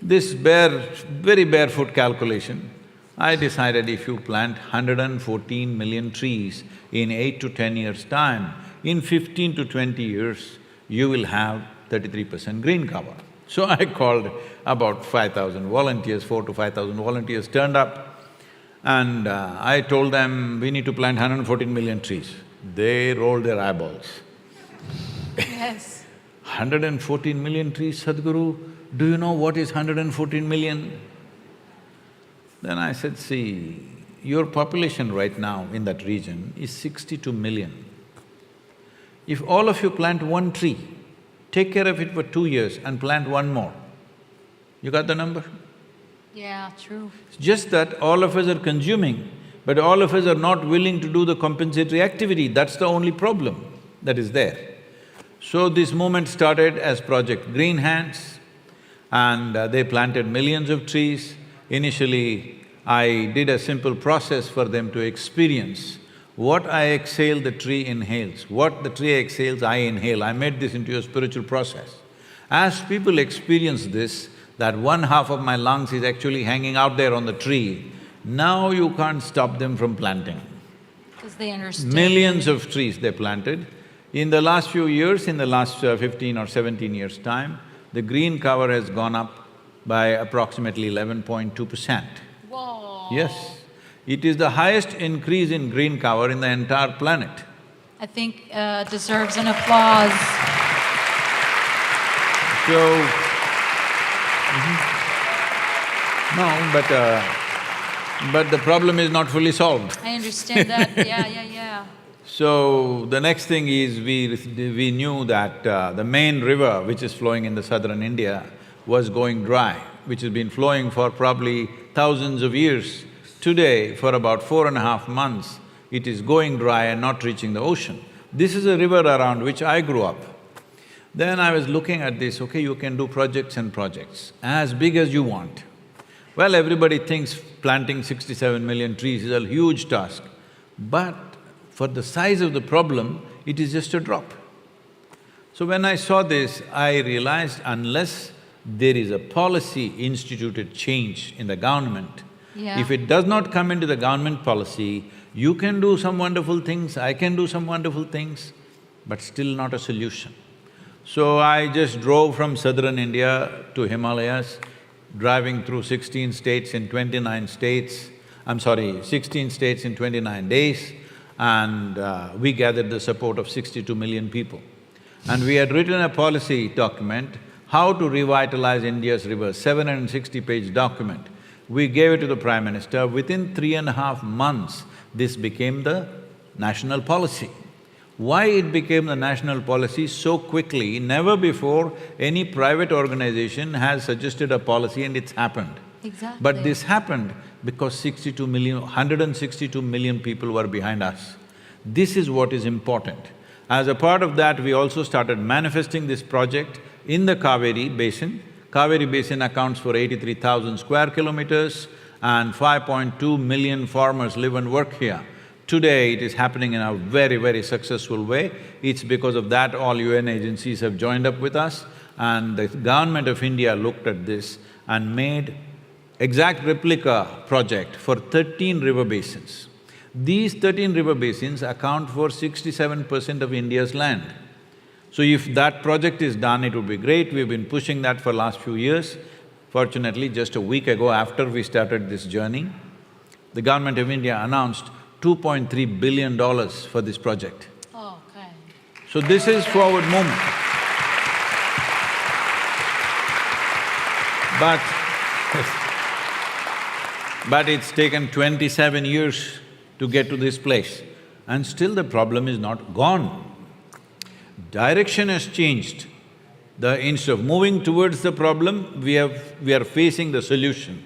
This very barefoot calculation, I decided if you plant 114 million trees in 8 to 10 years' time, in 15 to 20 years, you will have 33% green cover. So I called about 5,000 volunteers, 4 to 5,000 volunteers turned up, and I told them, we need to plant 114 million trees. They rolled their eyeballs. Yes. 114 million trees, Sadhguru, do you know what is 114 million? Then I said, see, your population right now in that region is 62 million. If all of you plant one tree, take care of it for 2 years and plant one more, you got the number? Yeah, true. It's just that all of us are consuming, but all of us are not willing to do the compensatory activity, that's the only problem that is there. So this movement started as Project Green Hands, and they planted millions of trees. Initially, I did a simple process for them to experience. What I exhale, the tree inhales. What the tree exhales, I inhale. I made this into a spiritual process. As people experience this, that one half of my lungs is actually hanging out there on the tree, now you can't stop them from planting. Because they understand. Millions of trees they planted. In the last few years, in the last 15 or 17 years' time, the green cover has gone up by approximately 11.2%. Whoa. Yes. It is the highest increase in green cover in the entire planet. I think deserves an applause. So… No, but the problem is not fully solved. I understand that, yeah. So, the next thing is we knew that the main river which is flowing in the southern India was going dry, which has been flowing for probably thousands of years. Today, for about 4.5 months, it is going dry and not reaching the ocean. This is a river around which I grew up. Then I was looking at this, okay, you can do projects and projects, as big as you want. Well, everybody thinks planting 67 million trees is a huge task, but for the size of the problem, it is just a drop. So when I saw this, I realized unless there is a policy-instituted change in the government, if it does not come into the government policy, you can do some wonderful things, I can do some wonderful things, but still not a solution. So I just drove from southern India to Himalayas, driving through 16 states in 29 states, 16 states in 29 days, and we gathered the support of 62 million people. And we had written a policy document, how to revitalize India's rivers, 760-page document. We gave it to the Prime Minister. Within 3.5 months, this became the national policy. Why it became the national policy so quickly? Never before any private organization has suggested a policy and it's happened. Exactly. But this happened because 162 million people were behind us. This is what is important. As a part of that, we also started manifesting this project in the Kaveri Basin. Kaveri Basin accounts for 83,000 square kilometers and 5.2 million farmers live and work here. Today, it is happening in a very, very successful way. It's because of that all UN agencies have joined up with us, and the government of India looked at this and made exact replica project for 13 river basins. These 13 river basins account for 67% of India's land. So if that project is done, it would be great. We've been pushing that for last few years. Fortunately, just a week ago after we started this journey, the government of India announced $2.3 billion for this project. Oh, okay. So this is forward movement. But it's taken 27 years to get to this place, and still the problem is not gone. Direction has changed. Instead of moving towards the problem, we are facing the solution,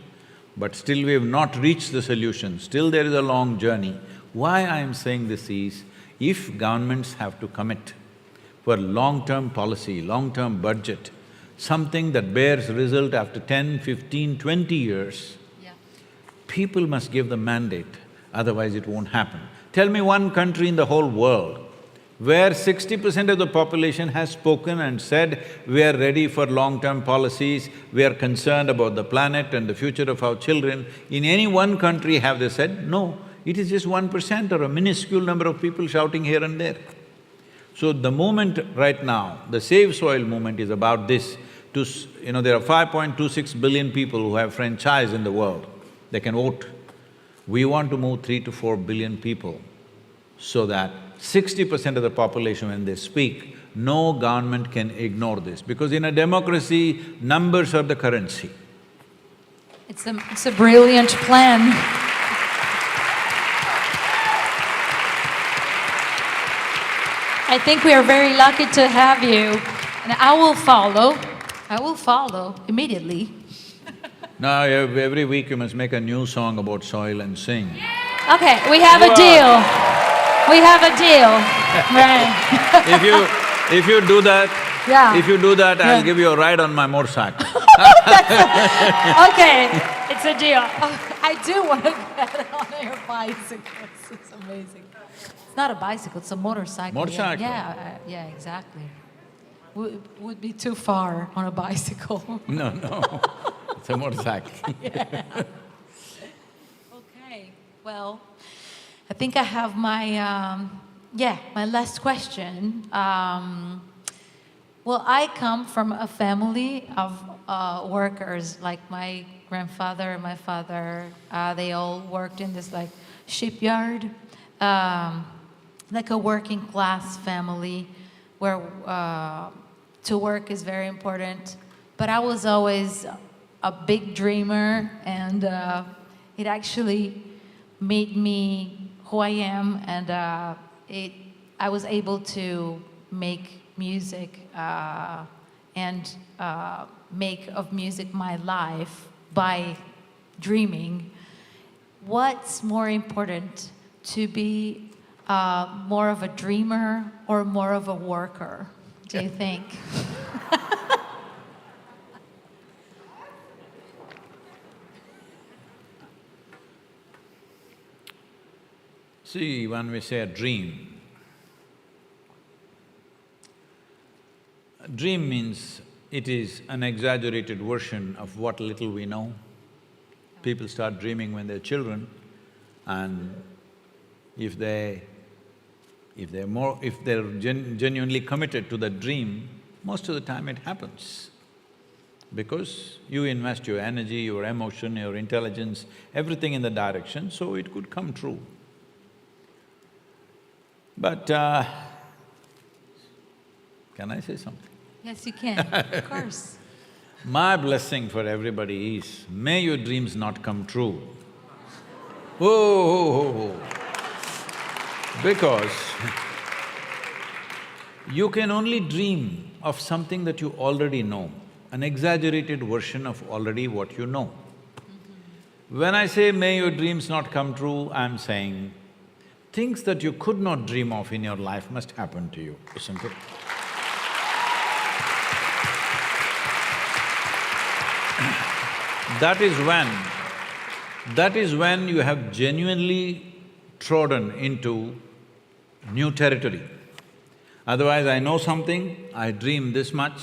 but still we have not reached the solution. Still there is a long journey. Why I am saying this is, if governments have to commit for long-term policy, long-term budget, something that bears result after 10, 15, 20 years, people must give the mandate, otherwise it won't happen. Tell me one country in the whole world where 60% of the population has spoken and said, we are ready for long-term policies, we are concerned about the planet and the future of our children. In any one country have they said? No, it is just 1% or a minuscule number of people shouting here and there. So the movement right now, the Save Soil movement is about this. There are 5.26 billion people who have franchise in the world, they can vote. We want to move 3 to 4 billion people so that 60% of the population, when they speak, no government can ignore this, because in a democracy, numbers are the currency. It's a brilliant plan. I think we are very lucky to have you, and I will follow immediately. Now, every week you must make a new song about soil and sing. Okay, we have a deal. We have a deal, right? If you do that, I'll give you a ride on my motorcycle. Okay, it's a deal. I do want to get on your bicycle. It's amazing. It's not a bicycle; it's a motorcycle. Motorcycle. Yeah, exactly. Would be too far on a bicycle. No, it's a motorcycle. Yeah. Okay. Well, I think I have my my last question. Well, I come from a family of workers. Like my grandfather and my father, they all worked in this like shipyard, like a working class family, where to work is very important. But I was always a big dreamer, and it actually made me who I am, and I was able to make music and make of music my life by dreaming, what's more important, to be more of a dreamer or more of a worker, do you think? See, when we say a dream means it is an exaggerated version of what little we know. People start dreaming when they're children, and if they're genuinely committed to that dream, most of the time it happens. Because you invest your energy, your emotion, your intelligence, everything in the direction, so it could come true. But can I say something? Yes, you can, of course. My blessing for everybody is, may your dreams not come true. Oh. Because you can only dream of something that you already know, an exaggerated version of already what you know. When I say, may your dreams not come true, I'm saying, things that you could not dream of in your life must happen to you, isn't it? That is when you have genuinely trodden into new territory. Otherwise, I know something, I dream this much.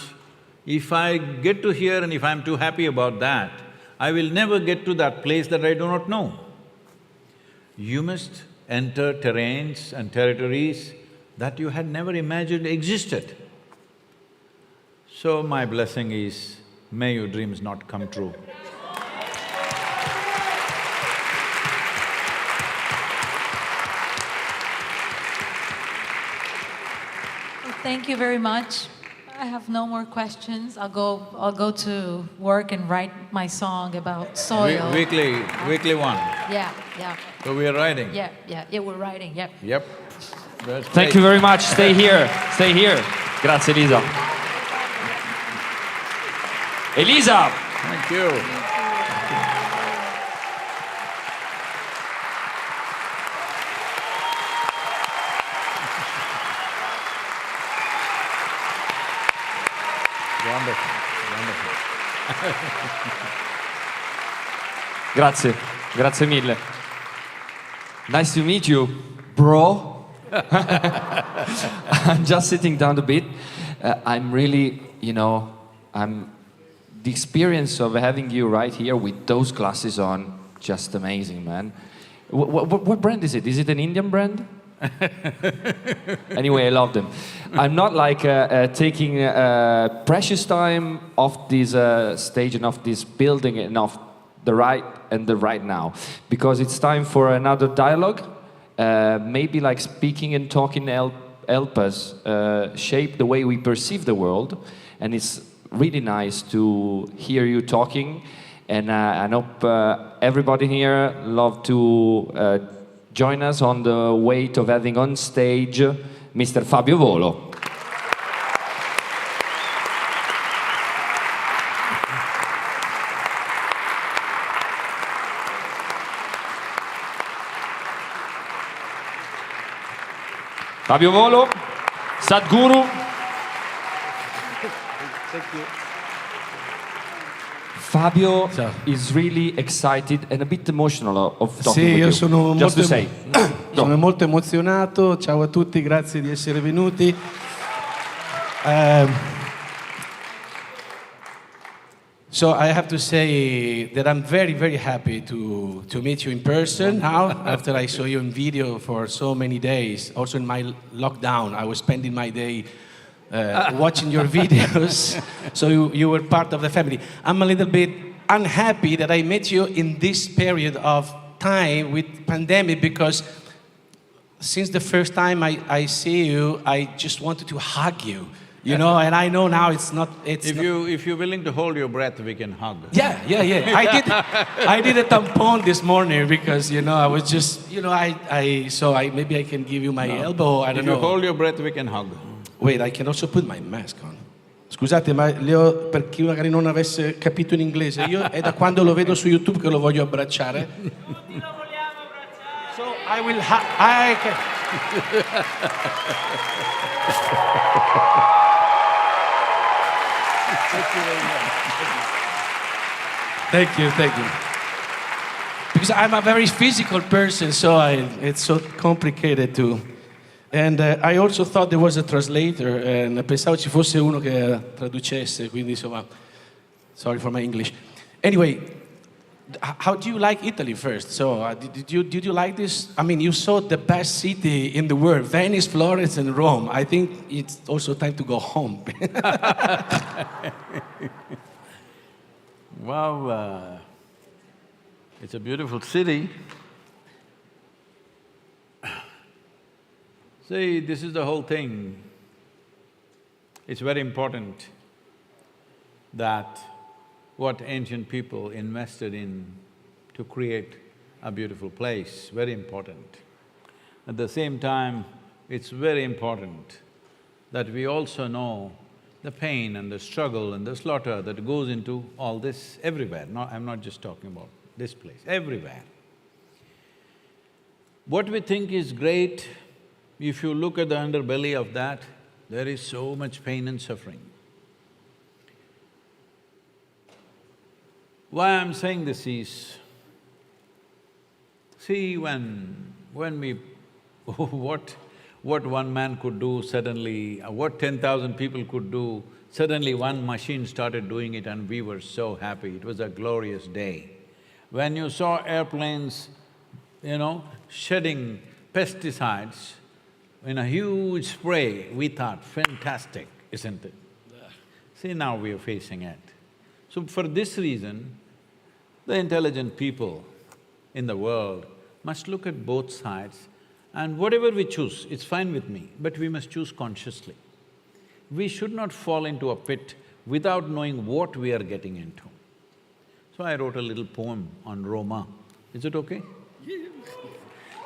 If I get to here and if I'm too happy about that, I will never get to that place that I do not know. You must enter terrains and territories that you had never imagined existed. So my blessing is, may your dreams not come true. Thank you very much. I have no more questions. I'll go to work and write my song about soil. Weekly one. Yeah. So we are writing? Yeah, we're writing, yep. Yep. That's Thank great. you very much. Stay here. Grazie, Elisa. Elisa! Thank you. Grazie mille. Nice to meet you, bro. I'm just sitting down a bit. I'm really, the experience of having you right here with those glasses on, just amazing, man. What brand is it? Is it an Indian brand? Anyway, I love them. I'm not like taking precious time off this stage and off this building and off the right now, because it's time for another dialogue. Maybe like speaking and talking help us shape the way we perceive the world, and it's really nice to hear you talking. And I hope everybody here love to join us on the weight of having on stage Mr. Fabio Volo. Fabio Volo, Sadhguru. Thank you. Fabio is really excited and a bit emotional of talking Sì, with io you. sono Just to say. sono molto emozionato. Ciao a tutti, grazie di essere venuti. So I have to say that I'm very, very happy to meet you in person now, after I saw you in video for so many days. Also in my lockdown, I was spending my day watching your videos, so you were part of the family. I'm a little bit unhappy that I met you in this period of time with pandemic, because since the first time I see you, I just wanted to hug you, and I know now it's not. If you're willing to hold your breath, we can hug. Yeah. I did a tampon this morning because I was just maybe I can give you my elbow. I don't know. If you hold your breath, we can hug. Wait, I can also put my mask on. Scusate, ma per chi magari non avesse capito in inglese, io è da quando lo vedo su YouTube che lo voglio abbracciare. So I will Thank you. Because I'm a very physical person, so it's so complicated to... And I also thought there was a translator, and pensavo ci fosse uno che traducesse, quindi insomma, sorry for my English. Anyway, how do you like Italy first? So did you like this? I mean, you saw the best city in the world, Venice, Florence, and Rome. I think it's also time to go home. Wow, it's a beautiful city. See, this is the whole thing. It's very important that what ancient people invested in to create a beautiful place, very important. At the same time, it's very important that we also know the pain and the struggle and the slaughter that goes into all this everywhere. No, I'm not just talking about this place, everywhere. What we think is great, if you look at the underbelly of that, there is so much pain and suffering. Why I'm saying this is, see when we what one man could do suddenly, what 10,000 people could do, suddenly one machine started doing it and we were so happy, it was a glorious day. When you saw airplanes, shedding pesticides in a huge spray, we thought, fantastic, isn't it? See, now we are facing it. So for this reason, the intelligent people in the world must look at both sides, and whatever we choose, it's fine with me, but we must choose consciously. We should not fall into a pit without knowing what we are getting into. So I wrote a little poem on Roma. Is it okay?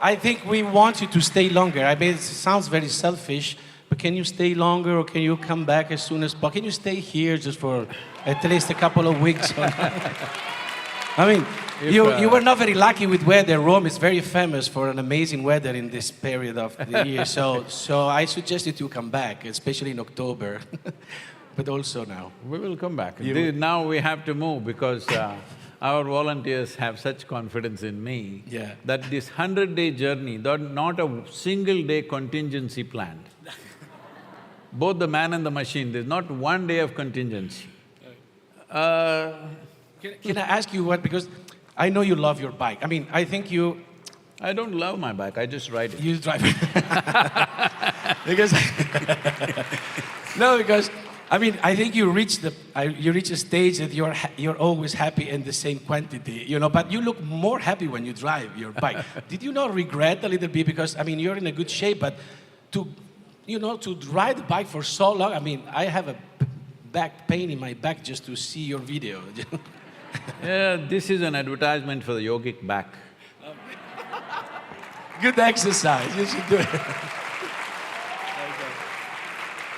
I think we want you to stay longer. I mean, it sounds very selfish, but can you stay longer or can you come back as soon as possible? Can you stay here just for at least a couple of weeks? I mean, you were not very lucky with weather. Rome is very famous for an amazing weather in this period of the year. So I suggest you to come back, especially in October, but also now. We will come back. Now we have to move because our volunteers have such confidence in me that this 100-day journey, not a single day contingency planned. Both the man and the machine, there's not one day of contingency. Can I ask you what, because I know you love your bike. I mean, I think you… I don't love my bike, I just ride it. You drive it. Because… No, because, I mean, I think you reach a stage that you're always happy in the same quantity, but you look more happy when you drive your bike. Did you not regret a little bit, because, I mean, you're in a good shape, but to ride the bike for so long, I mean, I have a back pain in my back just to see your video. Yeah, this is an advertisement for the yogic back. Good exercise, you should do it.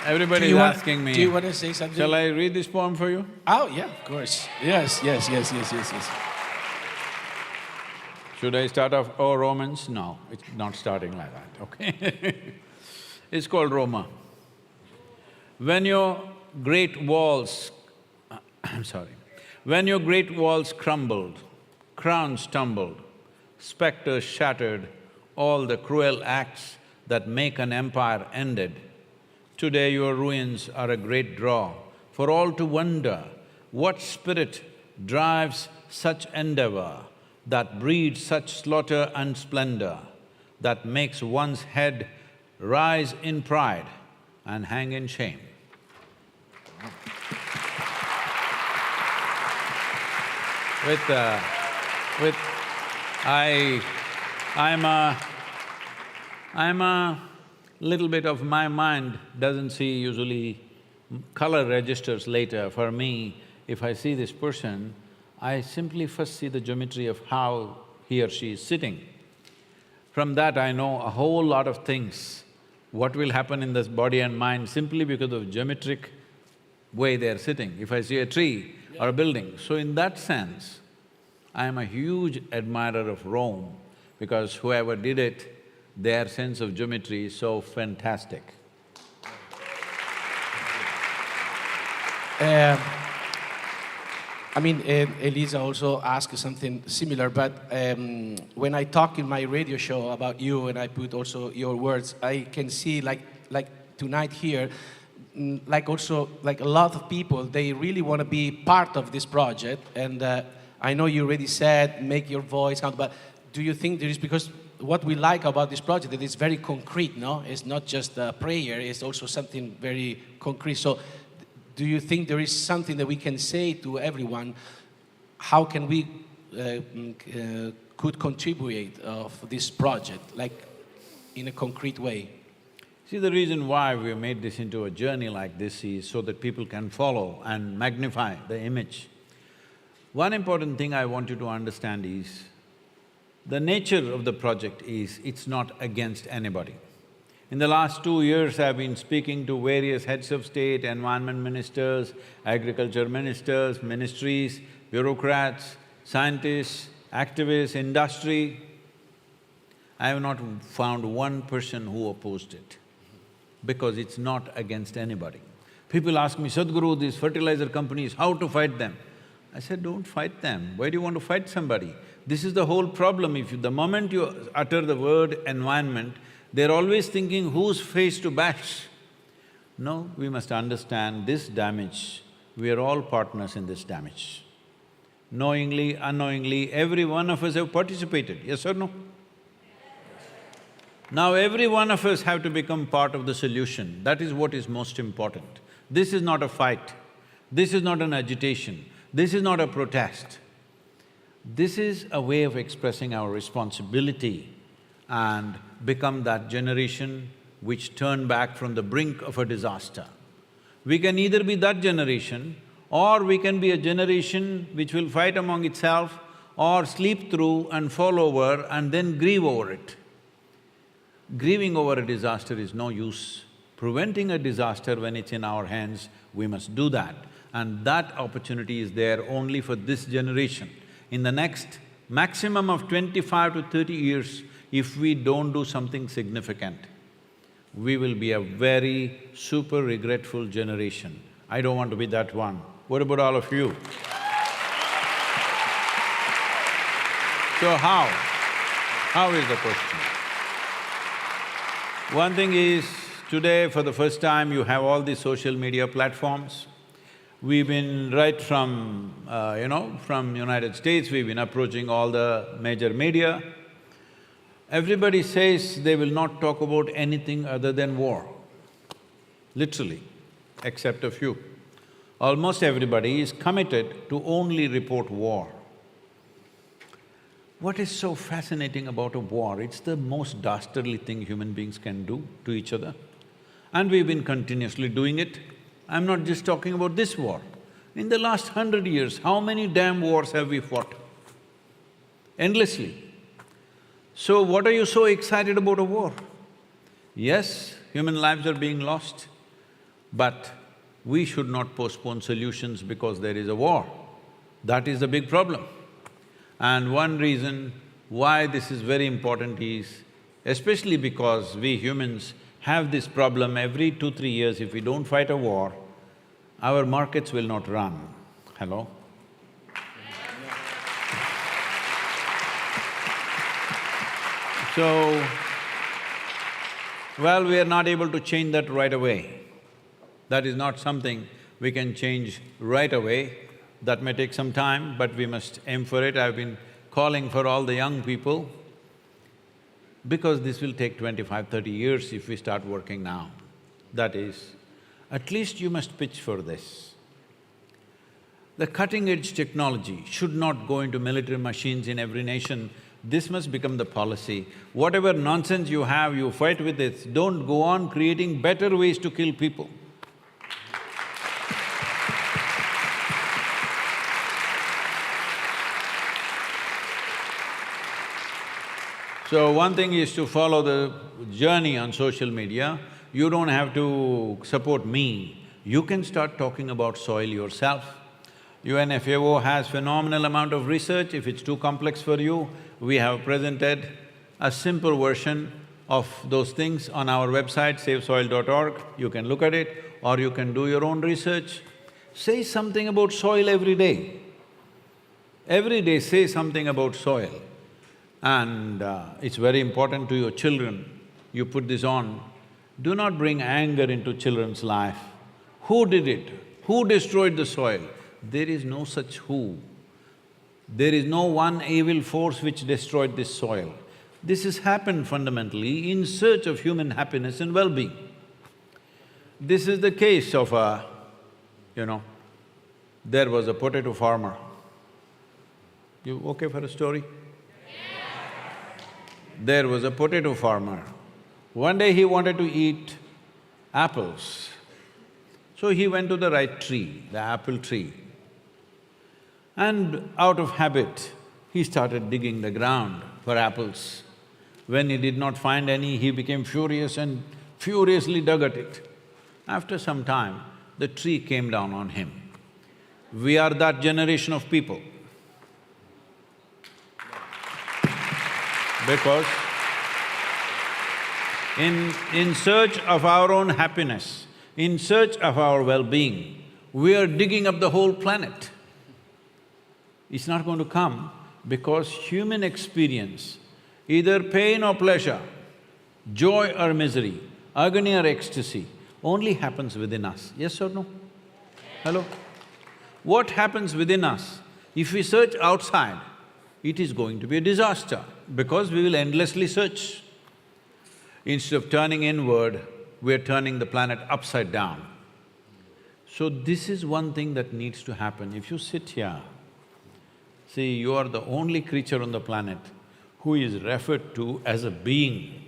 Everybody is asking me… Do you want to say something? Shall I read this poem for you? Oh, yeah, of course. Yes. Should I start off, oh, Romans? No, it's not starting like that, okay? It's called Roma. When your great walls… When your great walls crumbled, crowns tumbled, spectres shattered, all the cruel acts that make an empire ended, today your ruins are a great draw for all to wonder what spirit drives such endeavor, that breeds such slaughter and splendor, that makes one's head rise in pride and hang in shame. I'm a little bit of my mind doesn't see usually color registers later. For me, if I see this person, I simply first see the geometry of how he or she is sitting. From that I know a whole lot of things, what will happen in this body and mind simply because of geometric way they're sitting, if I see a tree or a building. So in that sense, I am a huge admirer of Rome because whoever did it, their sense of geometry is so fantastic. I mean, Elisa also asked something similar, but when I talk in my radio show about you and I put also your words, I can see like tonight here, like also like a lot of people, they really want to be part of this project. And I know you already said, make your voice count, but do you think there is, because what we like about this project, that it's very concrete, no? It's not just a prayer, it's also something very concrete. So do you think there is something that we can say to everyone? How can we could contribute of this project, like in a concrete way? See, the reason why we made this into a journey like this is so that people can follow and magnify the image. One important thing I want you to understand is, the nature of the project is, it's not against anybody. In the last 2 years, I've been speaking to various heads of state, environment ministers, agriculture ministers, ministries, bureaucrats, scientists, activists, industry. I have not found one person who opposed it, because it's not against anybody. People ask me, Sadhguru, these fertilizer companies, how to fight them? I said, don't fight them. Why do you want to fight somebody? This is the whole problem. The moment you utter the word environment, they're always thinking whose face to bash. No, we must understand this damage, we are all partners in this damage. Knowingly, unknowingly, every one of us have participated, yes or no? Now every one of us have to become part of the solution, that is what is most important. This is not a fight, this is not an agitation, this is not a protest. This is a way of expressing our responsibility and become that generation which turn back from the brink of a disaster. We can either be that generation, or we can be a generation which will fight among itself or sleep through and fall over and then grieve over it. Grieving over a disaster is no use. Preventing a disaster when it's in our hands, we must do that. And that opportunity is there only for this generation. In the next maximum of 25 to 30 years, if we don't do something significant, we will be a very super regretful generation. I don't want to be that one. What about all of you? So how is the question? One thing is, today for the first time you have all these social media platforms. We've been right from, from United States, we've been approaching all the major media. Everybody says they will not talk about anything other than war, literally, except a few. Almost everybody is committed to only report war. What is so fascinating about a war? It's the most dastardly thing human beings can do to each other. And we've been continuously doing it. I'm not just talking about this war. In the last 100 years, how many damn wars have we fought? Endlessly. So what are you so excited about a war? Yes, human lives are being lost, but we should not postpone solutions because there is a war. That is the big problem. And one reason why this is very important is, especially because we humans have this problem every 2-3 years, if we don't fight a war, our markets will not run. Hello? So, well, we are not able to change that right away. That is not something we can change right away. That may take some time, but we must aim for it. I've been calling for all the young people, because this will take 25-30 years if we start working now. That is, at least you must pitch for this. The cutting-edge technology should not go into military machines in every nation. This must become the policy. Whatever nonsense you have, you fight with it. Don't go on creating better ways to kill people. So one thing is to follow the journey on social media. You don't have to support me, You can start talking about soil yourself. UNFAO has phenomenal amount of research. If it's too complex for you, we have presented a simple version of those things on our website, savesoil.org. You can look at it, or you can do your own research. Say something about soil every day. Every day say something about soil. And it's very important to your children. You put this on. Do not bring anger into children's life. Who did it? Who destroyed the soil? There is no such who. There is no one evil force which destroyed this soil. This has happened fundamentally in search of human happiness and well-being. This is the case of there was a potato farmer. You okay for a story? There was a potato farmer. One day he wanted to eat apples. So he went to the right tree, the apple tree. And out of habit, he started digging the ground for apples. When he did not find any, he became furious and furiously dug at it. After some time, the tree came down on him. We are that generation of people. Because in search of our own happiness, in search of our well-being, we are digging up the whole planet. It's not going to come because human experience, either pain or pleasure, joy or misery, agony or ecstasy, only happens within us, yes or no? Hello? What happens within us? If we search outside, it is going to be a disaster because we will endlessly search. Instead of turning inward, we are turning the planet upside down. So this is one thing that needs to happen. If you sit here, see, you are the only creature on the planet who is referred to as a being.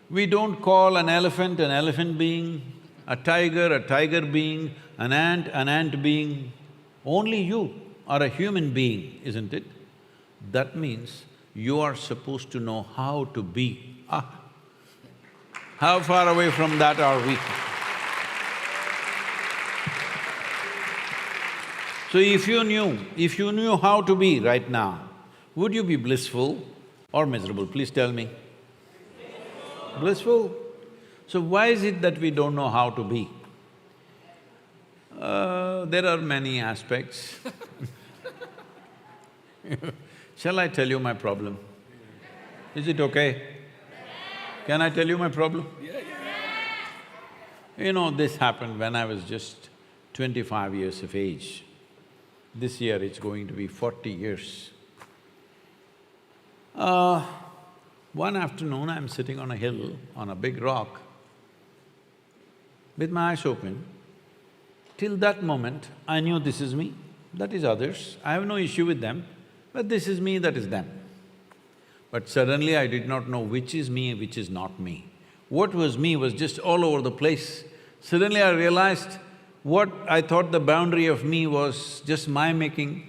We don't call an elephant being, a tiger being, an ant being. Only you are a human being, isn't it? That means you are supposed to know how to be. How far away from that are we? So if you knew how to be right now, would you be blissful or miserable? Please tell me. Blissful. So why is it that we don't know how to be? There are many aspects. Shall I tell you my problem? Is it okay? Can I tell you my problem? You know, this happened when I was just 25 years of age. This year it's going to be 40 years. One afternoon I'm sitting on a hill, on a big rock, with my eyes open. Till that moment, I knew this is me, that is others, I have no issue with them, but this is me, that is them. But suddenly I did not know which is me, which is not me. What was me was just all over the place. Suddenly I realized what I thought the boundary of me was just my making,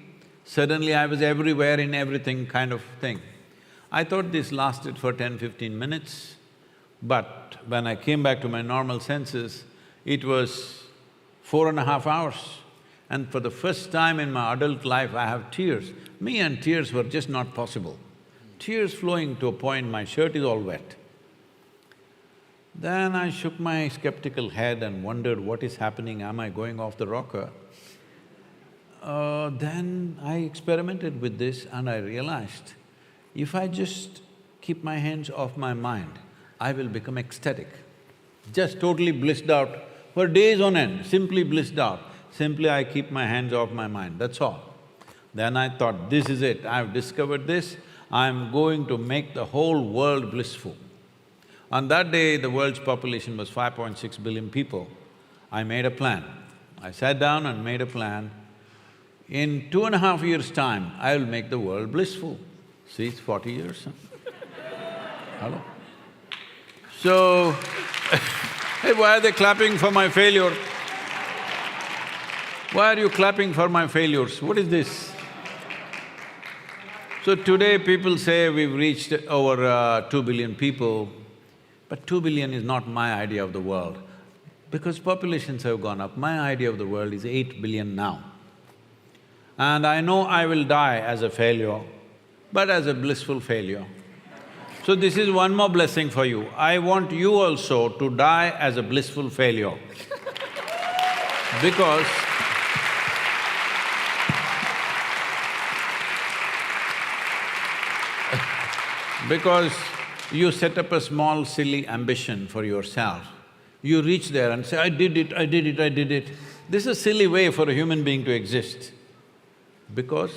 suddenly I was everywhere in everything kind of thing. I thought this lasted for 10-15 minutes, but when I came back to my normal senses, it was 4.5 hours. And for the first time in my adult life, I have tears. Me and tears were just not possible. Tears flowing to a point, my shirt is all wet. Then I shook my skeptical head and wondered what is happening, am I going off the rocker? Then I experimented with this and I realized, if I just keep my hands off my mind, I will become ecstatic. Just totally blissed out, for days on end, simply blissed out. Simply I keep my hands off my mind, that's all. Then I thought, this is it, I've discovered this, I'm going to make the whole world blissful. On that day, the world's population was 5.6 billion people. I made a plan. I sat down and made a plan. In 2.5 years' time, I will make the world blissful. See, it's 40 years, huh? Hello? So, hey, why are they clapping for my failure? Why are you clapping for my failures? What is this? So today people say we've reached over 2 billion people, but 2 billion is not my idea of the world. because populations have gone up. My idea of the world is 8 billion now. And I know I will die as a failure, but as a blissful failure. So this is one more blessing for you. I want you also to die as a blissful failure. Because you set up a small, silly ambition for yourself. You reach there and say, I did it, I did it, I did it. This is a silly way for a human being to exist. Because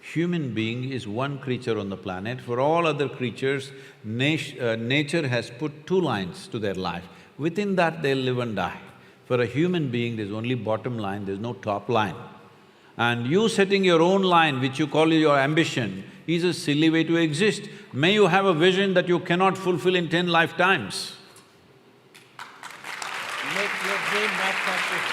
human being is one creature on the planet. For all other creatures, nature has put 2 lines to their life. Within that, they'll live and die. For a human being, there's only bottom line, there's no top line. And you setting your own line, which you call your ambition, is a silly way to exist. May you have a vision that you cannot fulfill in 10 lifetimes. Make your dream not practice.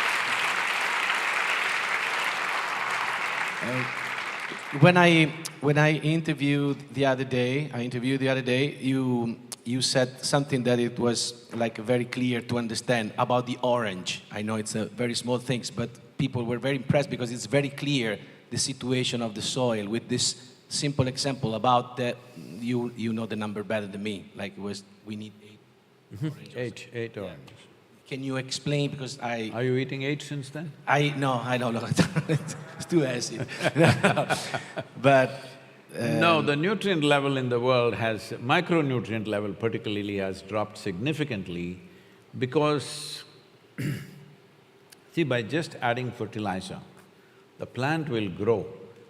When I interviewed the other day, you said something that it was like very clear to understand about the orange. I know it's a very small things, but people were very impressed because it's very clear the situation of the soil with this simple example about that. You know the number better than me. Like it was, we need 8 oranges. Eight oranges. Can you explain, because I… Are you eating 8 since then? No, I don't know. It's too acid. But… No, the nutrient level in the world has… micronutrient level particularly has dropped significantly because see, by just adding fertilizer, the plant will grow,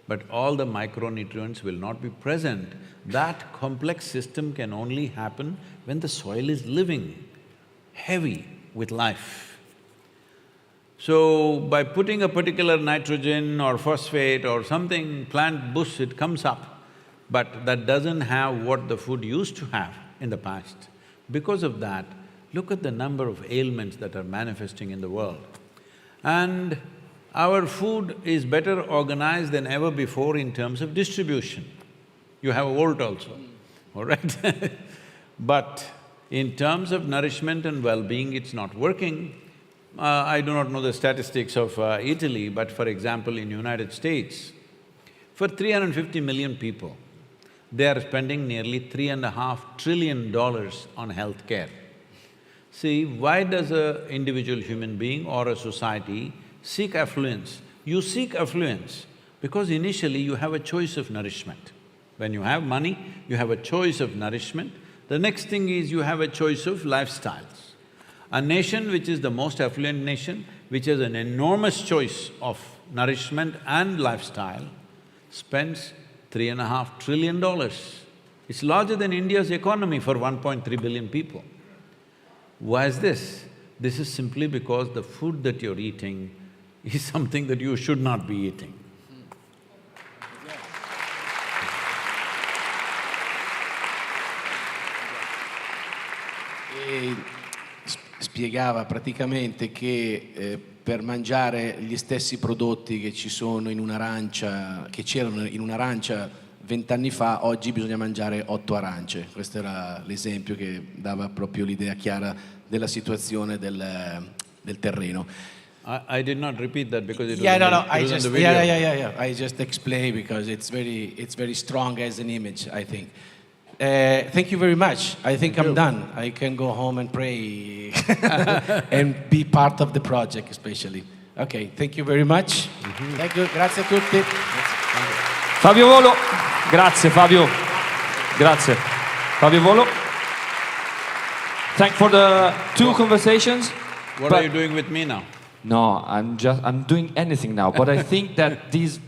but all the micronutrients will not be present. That complex system can only happen when the soil is living, heavy with life. So, by putting a particular nitrogen or phosphate or something, plant boosts, it comes up, but that doesn't have what the food used to have in the past. Because of that, look at the number of ailments that are manifesting in the world. And our food is better organized than ever before in terms of distribution. You have a volt also, all right? But in terms of nourishment and well-being, it's not working. I do not know the statistics of Italy, but for example, in United States, for 350 million people, they are spending nearly $3.5 trillion on healthcare. See, why does an individual human being or a society seek affluence? You seek affluence because initially you have a choice of nourishment. When you have money, you have a choice of nourishment. The next thing is you have a choice of lifestyles. A nation which is the most affluent nation, which has an enormous choice of nourishment and lifestyle, spends $3.5 trillion. It's larger than India's economy for 1.3 billion people. Why is this? This is simply because the food that you're eating is something that you should not be eating. Spiegava praticamente che per mangiare gli stessi prodotti che ci sono in un'arancia, che c'erano in un'arancia 20 anni fa, oggi bisogna mangiare 8 arance. Questo era l'esempio che dava proprio l'idea chiara della situazione del terreno. I did not repeat that because it was in the video. Yeah. I just explained because it's very strong as an image, I think. Thank you very much. I think I'm done. I can go home and pray and be part of the project especially. Okay, thank you very much. Thank you, grazie a tutti. Fabio Volo, grazie Fabio, grazie. Fabio Volo. Thank for the 2 conversations. What are you doing with me now? No, I'm doing anything now, but I think that these,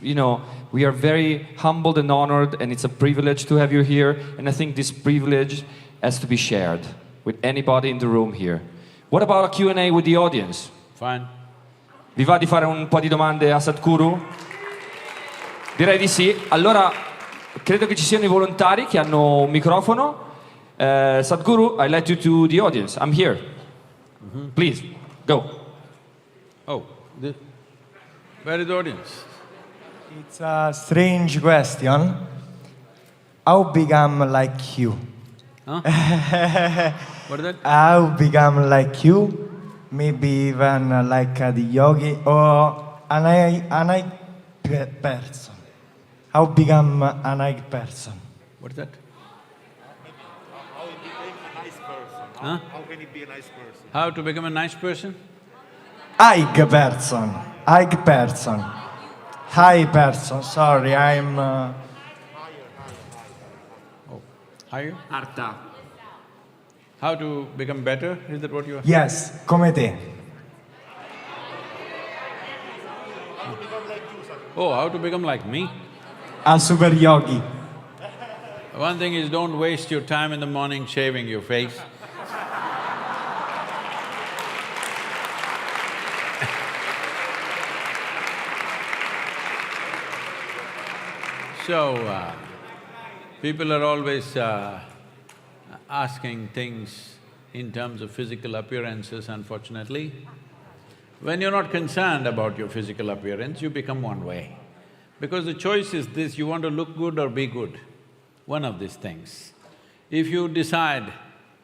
we are very humbled and honored, and it's a privilege to have you here, and I think this privilege has to be shared with anybody in the room here. What about a Q&A with the audience? Fine. Vi va di fare un po' di domande a Sadhguru? Direi di sì. Allora, credo che ci siano i volontari che hanno un microfono. Sadhguru, I let you to the audience. I'm here. Please, go. Oh, where is the audience? It's a strange question. How become like you? Huh? What is that? How become like you? maybe even like the yogi or an eye person. How become an eye person? What's that? How he became a nice person? Huh? How can he be a nice person? How to become a nice person? Eye person. Eye person. High person. Sorry, I'm. Higher? Arta. How to become better? Is that what you are? Yes, come te. Oh, how to become like me? A super yogi. One thing is, don't waste your time in the morning shaving your face. So, people are always asking things in terms of physical appearances, unfortunately. When you're not concerned about your physical appearance, you become one way. Because the choice is this, you want to look good or be good, one of these things. If you decide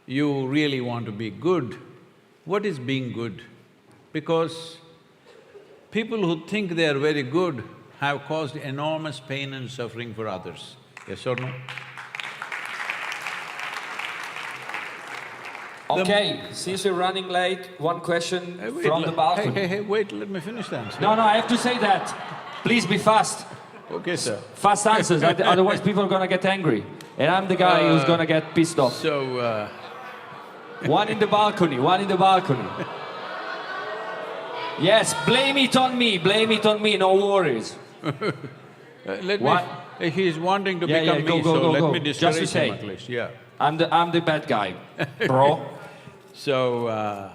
you really want to be good, what is being good? Because people who think they are very good have caused enormous pain and suffering for others. Yes or no? Okay, since we're running late, one question from the balcony. Hey, wait, let me finish the answer. No, I have to say that. Please be fast. Okay, sir. Fast answers, otherwise people are gonna get angry. And I'm the guy who's gonna get pissed off. So, One in the balcony, one in the balcony. Yes, blame it on me, no worries. He's wanting to become me, so let me discourage him at least, yeah. I'm the bad guy, bro. So,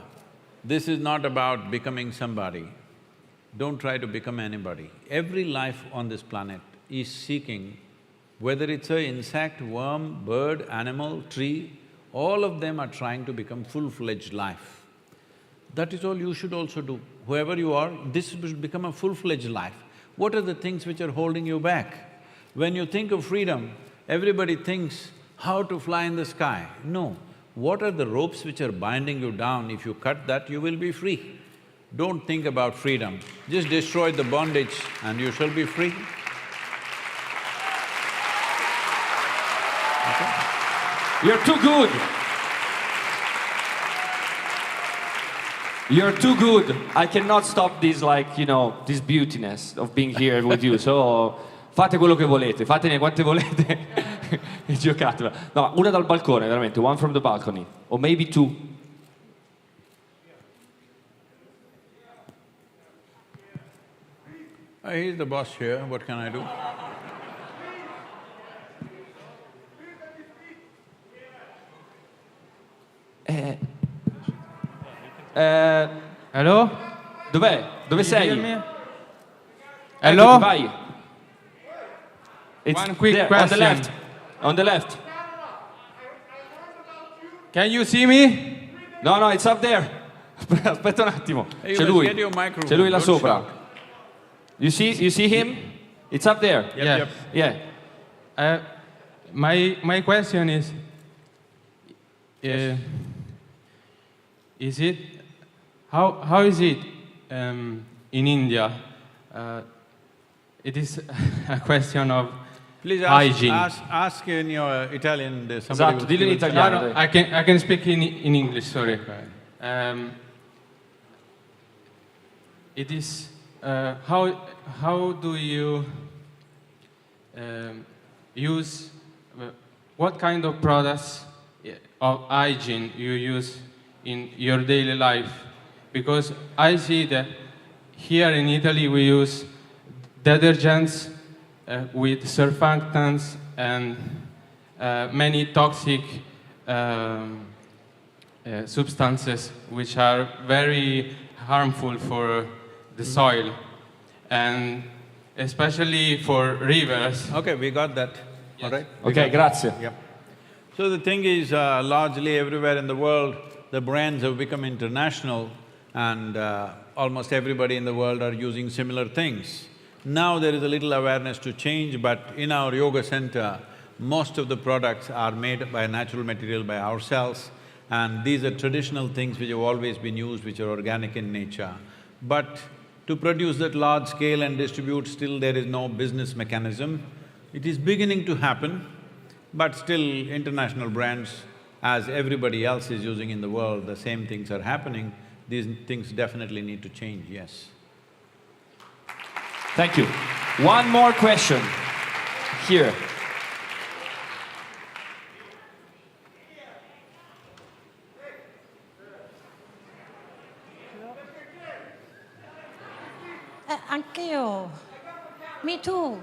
this is not about becoming somebody. Don't try to become anybody. Every life on this planet is seeking, whether it's an insect, worm, bird, animal, tree, all of them are trying to become full-fledged life. That is all you should also do. Whoever you are, this should become a full-fledged life. What are the things which are holding you back? When you think of freedom, everybody thinks how to fly in the sky. No, what are the ropes which are binding you down? If you cut that, you will be free. Don't think about freedom, just destroy the bondage and you shall be free. Okay? You're too good. You're too good. I cannot stop this, like, you know, this beautiness of being here with you. So, fate quello che volete, fatene quante volete e giocatela. No, una dal balcone, veramente, one from the balcony. Or maybe two. He's the boss here, what can I do? Hello? Dov'è? Dove sei? Hello? Vai. It's one quick there, question. On the left. On the left. Can you see me? No, it's up there. Aspetta un attimo. Hey, C'è lui. C'è lui là sopra. You see him? It's up there. Yep. Yeah. My question is it how is it in India? It is a question of Please hygiene. ask in your Italian. There's somebody Esatto, dillo in italiano. No, I can speak in English. Sorry. It is how do you use what kind of products of hygiene you use in your daily life? Because I see that here in Italy we use detergents with surfactants and many toxic substances which are very harmful for the soil and especially for rivers. Okay, we got that, Yes. all right? Okay, grazie. Yep. So the thing is, largely everywhere in the world, the brands have become international and almost everybody in the world are using similar things. Now there is a little awareness to change, but in our yoga center, most of the products are made by natural material by ourselves And these are traditional things which have always been used, which are organic in nature. But to produce that large scale and distribute, still there is no business mechanism. It is beginning to happen, but still international brands, as everybody else is using in the world, the same things are happening. These things definitely need to change, yes. Thank you. One more question here. Anch'io. Me too.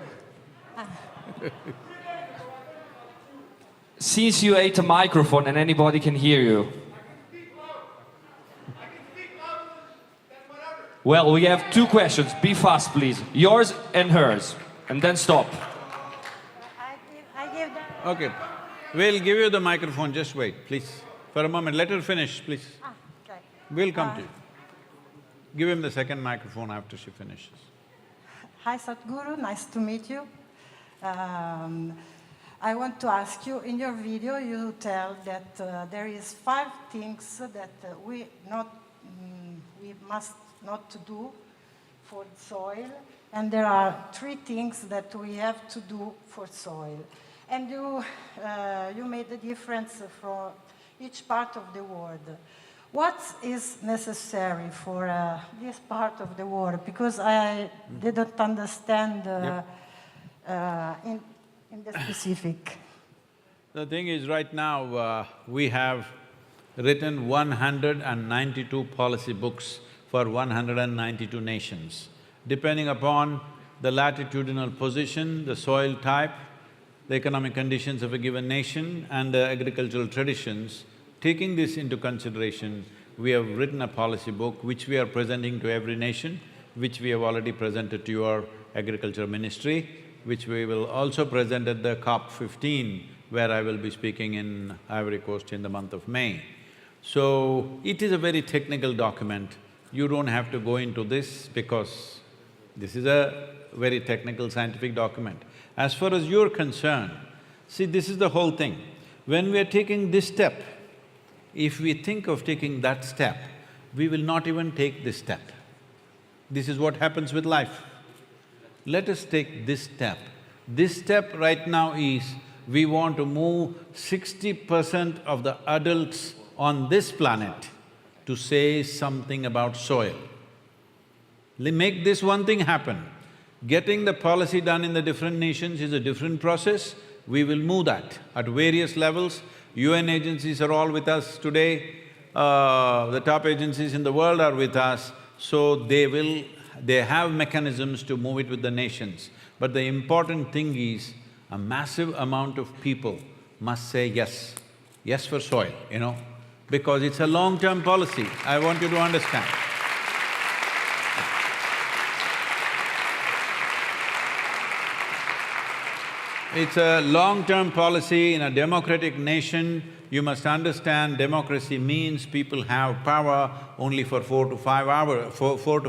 Since you ate a microphone and anybody can hear you. Well, we have two questions. Be fast, please. Yours and hers. And then stop. Okay. We'll give you the microphone, just wait, please. For a moment, let her finish, please. Okay. We'll come to you. Give him the second microphone after she finishes. Hi Sadhguru, nice to meet you. I want to ask you, in your video you tell that there is 5 things that we must not do for soil, and there are 3 things that we have to do for soil. And you made the difference for each part of the world. What is necessary for this part of the world? Because I didn't understand in the specific. The thing is, right now, we have written 192 policy books for 192 nations. Depending upon the latitudinal position, the soil type, the economic conditions of a given nation and the agricultural traditions, taking this into consideration, we have written a policy book which we are presenting to every nation, which we have already presented to your agriculture ministry, which we will also present at the COP15, where I will be speaking in Ivory Coast in the month of May. So, it is a very technical document. You don't have to go into this because this is a very technical scientific document. As far as you're concerned, see, this is the whole thing. When we are taking this step, if we think of taking that step, we will not even take this step. This is what happens with life. Let us take this step. This step right now is, we want to move 60% of the adults on this planet to say something about soil. Make this one thing happen. Getting the policy done in the different nations is a different process. We will move that at various levels. UN agencies are all with us today, the top agencies in the world are with us, so they have mechanisms to move it with the nations. But the important thing is, a massive amount of people must say yes, yes for soil, because it's a long-term policy, I want you to understand. It's a long-term policy in a democratic nation. You must understand, democracy means people have power only for 4 to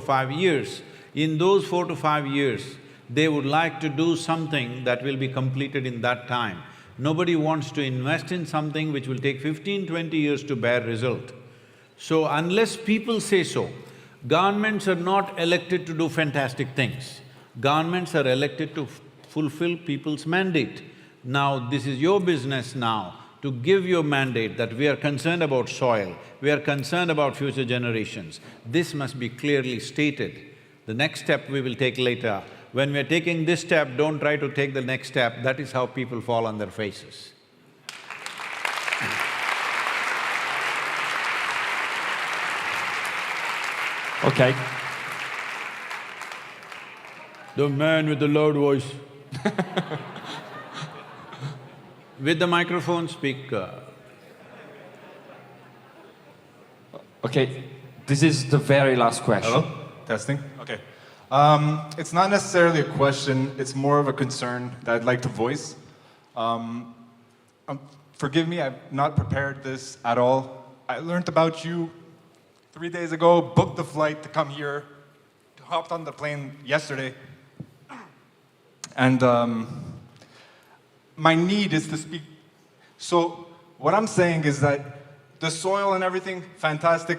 5 years. In those 4 to 5 years, they would like to do something that will be completed in that time. Nobody wants to invest in something which will take 15, 20 years to bear result. So unless people say so, governments are not elected to do fantastic things. Governments are elected to fulfill people's mandate. Now, this is your business now to give your mandate that we are concerned about soil, we are concerned about future generations. This must be clearly stated. The next step we will take later. When we are taking this step, don't try to take the next step. That is how people fall on their faces. Okay. The man with the loud voice. With the microphone, speak. Okay, this is the very last question. Hello? Testing? Okay. It's not necessarily a question, it's more of a concern that I'd like to voice. Forgive me, I've not prepared this at all. I learned about you 3 days ago, booked the flight to come here, hopped on the plane yesterday. And my need is to speak. So what I'm saying is that the soil and everything, fantastic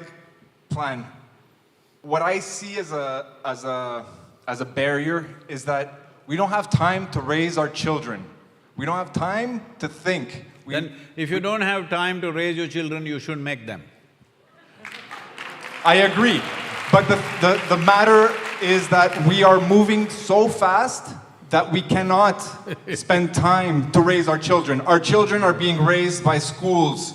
plan. What I see as a barrier is that we don't have time to raise our children. We don't have time to think. Then if you don't have time to raise your children, you should make them. I agree, but the matter is that we are moving so fast that we cannot spend time to raise our children. Our children are being raised by schools.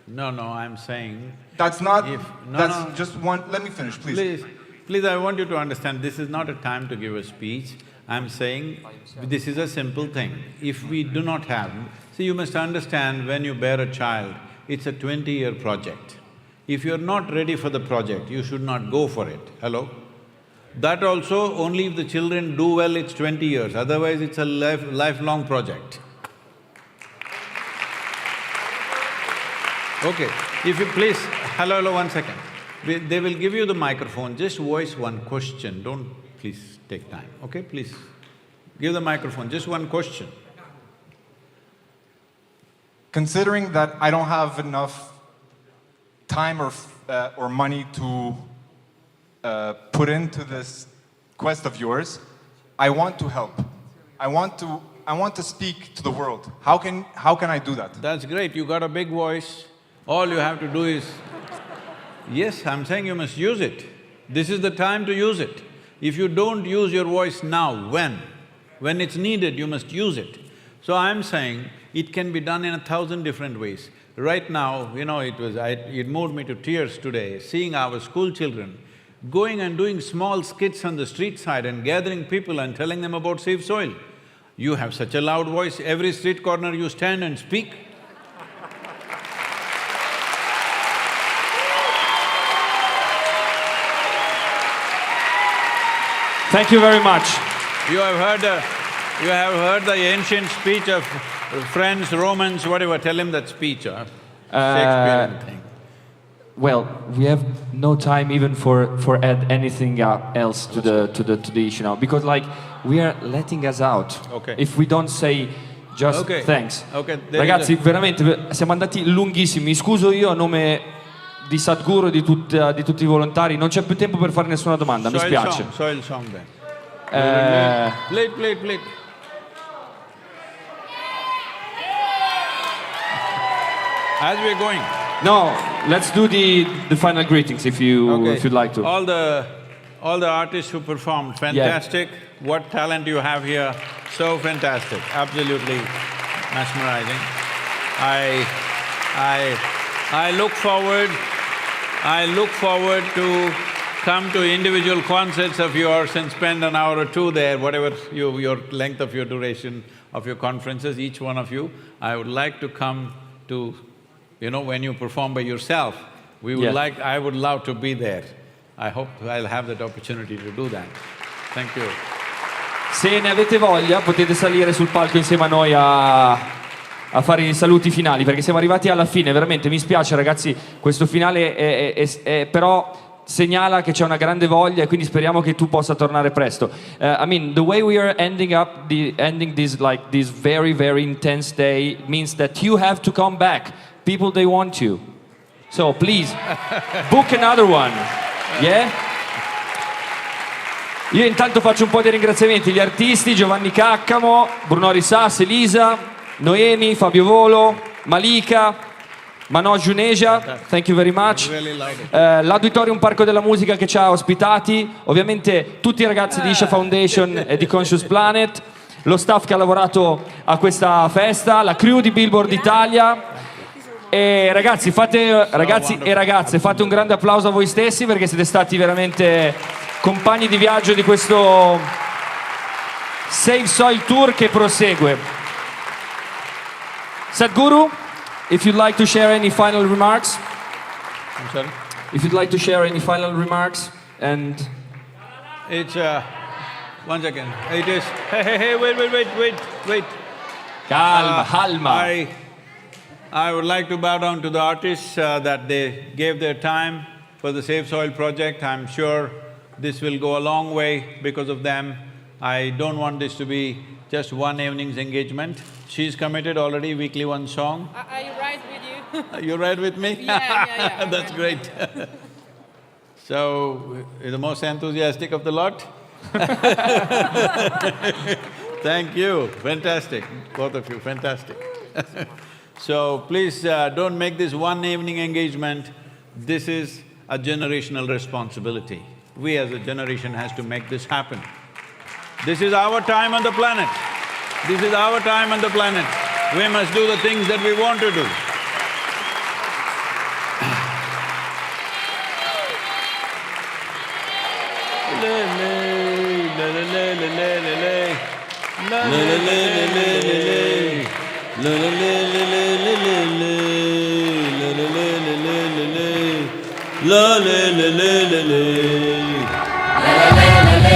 No, I'm saying… That's not… No. just one… Let me finish, please. Please, I want you to understand, this is not a time to give a speech. I'm saying this is a simple thing. If we do not have… See, you must understand, when you bear a child, it's a 20-year project. If you're not ready for the project, you should not go for it. Hello? That also, only if the children do well, it's 20 years, otherwise it's a lifelong project. Okay, if you please… Hello, 1 second. They will give you the microphone, just voice one question, don't please take time, okay? Please, give the microphone, just one question. Considering that I don't have enough time or money to put into this quest of yours, I want to help. I want to speak to the world. How can I do that? That's great, you got a big voice. All you have to do is… Yes, I'm saying you must use it. This is the time to use it. If you don't use your voice now, when? When it's needed, you must use it. So I'm saying it can be done in 1,000 different ways. Right now, you know, it moved me to tears today, seeing our school children going and doing small skits on the street side and gathering people and telling them about Save Soil. You have such a loud voice, every street corner you stand and speak. Thank you very much. You have heard the ancient speech of friends, Romans, whatever, tell him that speech, Shakespearean thing. Well, we have no time even for add anything else to the issue now, because like we are letting us out. Okay. If we don't say just thanks. Okay. Ragazzi, veramente siamo andati lunghissimi. Mi scuso io a nome di Sadhguru e di tutti i volontari, non c'è più tempo per fare nessuna domanda, mi spiace. Soil song then. Play. As we're going. No, let's do the final greetings if you'd like to. All the artists who performed, fantastic. Yeah. What talent you have here, so fantastic, absolutely mesmerizing. I look forward to come to individual concerts of yours and spend an hour or two there, whatever your length of your duration of your conferences, each one of you. I would like to come to, you know, when you perform by yourself, I would love to be there. I hope I'll have that opportunity to do that. Thank you. Se ne avete voglia potete salire sul palco insieme a noi a fare i saluti finali, perché siamo arrivati alla fine, veramente mi spiace ragazzi, questo finale però segnala che c'è una grande voglia e quindi speriamo che tu possa tornare presto. I mean, the way we are ending this very, very intense day means that you have to come back. People, they want you. So please, book another one. Yeah? Io intanto faccio un po' di ringraziamenti. Gli artisti, Giovanni Caccamo, Bruno Risas, Elisa, Noemi, Fabio Volo, Malika, Manoj Juneja, thank you very much. L'Auditorium Parco della Musica che ci ha ospitati, ovviamente tutti i ragazzi di Isha Foundation e di Conscious Planet, lo staff che ha lavorato a questa festa, la crew di Billboard Italia. E ragazzi e ragazze, fate un grande applauso a voi stessi perché siete stati veramente compagni di viaggio di questo Save Soil Tour che prosegue. Sadhguru, if you'd like to share any final remarks. I'm sorry? If you'd like to share any final remarks and… It's… 1 second. It is… Hey, wait. Calma. I would like to bow down to the artists that they gave their time for the Save Soil project. I'm sure this will go a long way because of them. I don't want this to be just one evening's engagement. She's committed already, weekly one song. Are you right with you? You ride with me? Yeah. That's great. So, you're the most enthusiastic of the lot? Thank you, fantastic, both of you, fantastic. So, please don't make this one evening engagement. This is a generational responsibility. We as a generation has to make this happen. This is our time on the planet. This is our time on the planet. We must do the things that we want to do.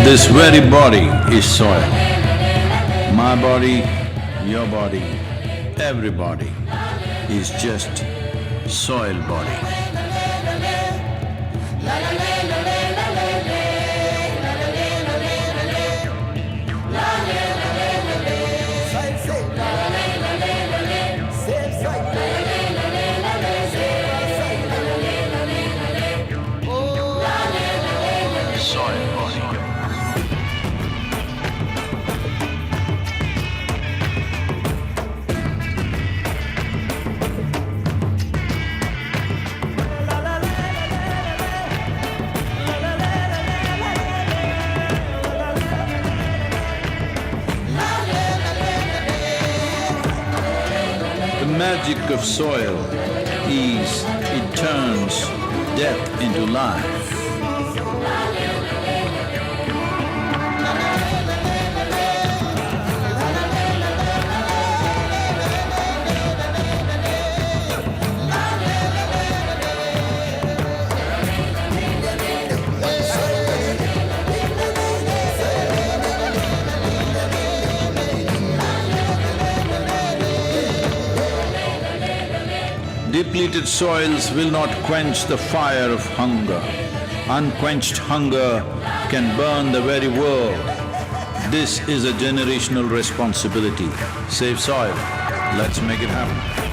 This very body is soil. My body, your body, everybody is just soil body. The magic of soil is it turns death into life. Depleted soils will not quench the fire of hunger. Unquenched hunger can burn the very world. This is a generational responsibility. Save soil. Let's make it happen.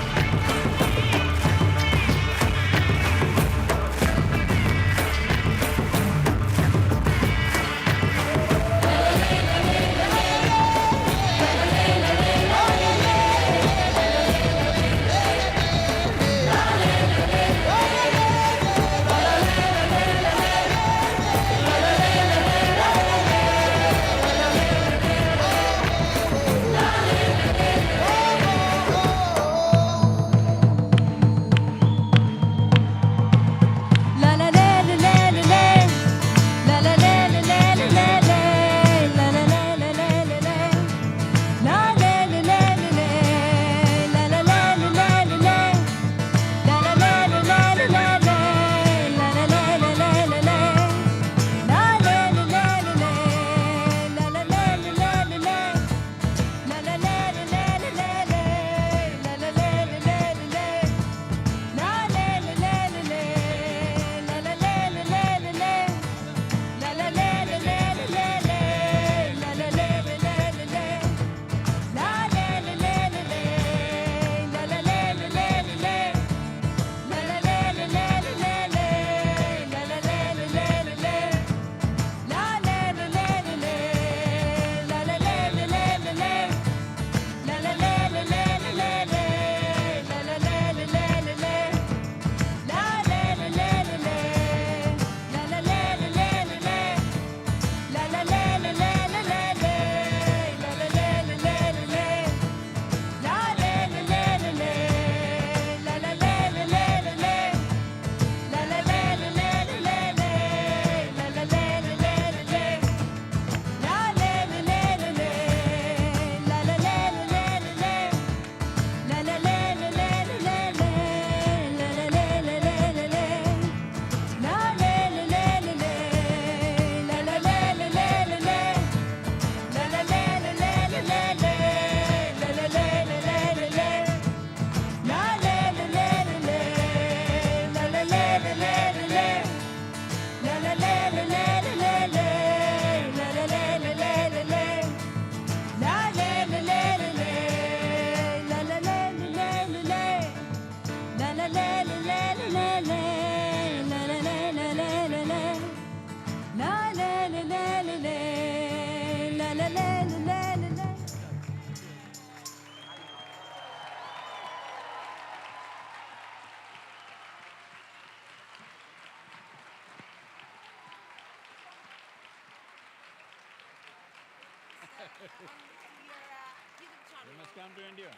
You must come to India.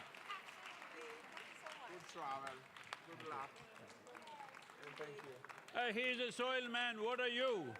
Good travel. Good luck. And thank you. He is a soil man. What are you?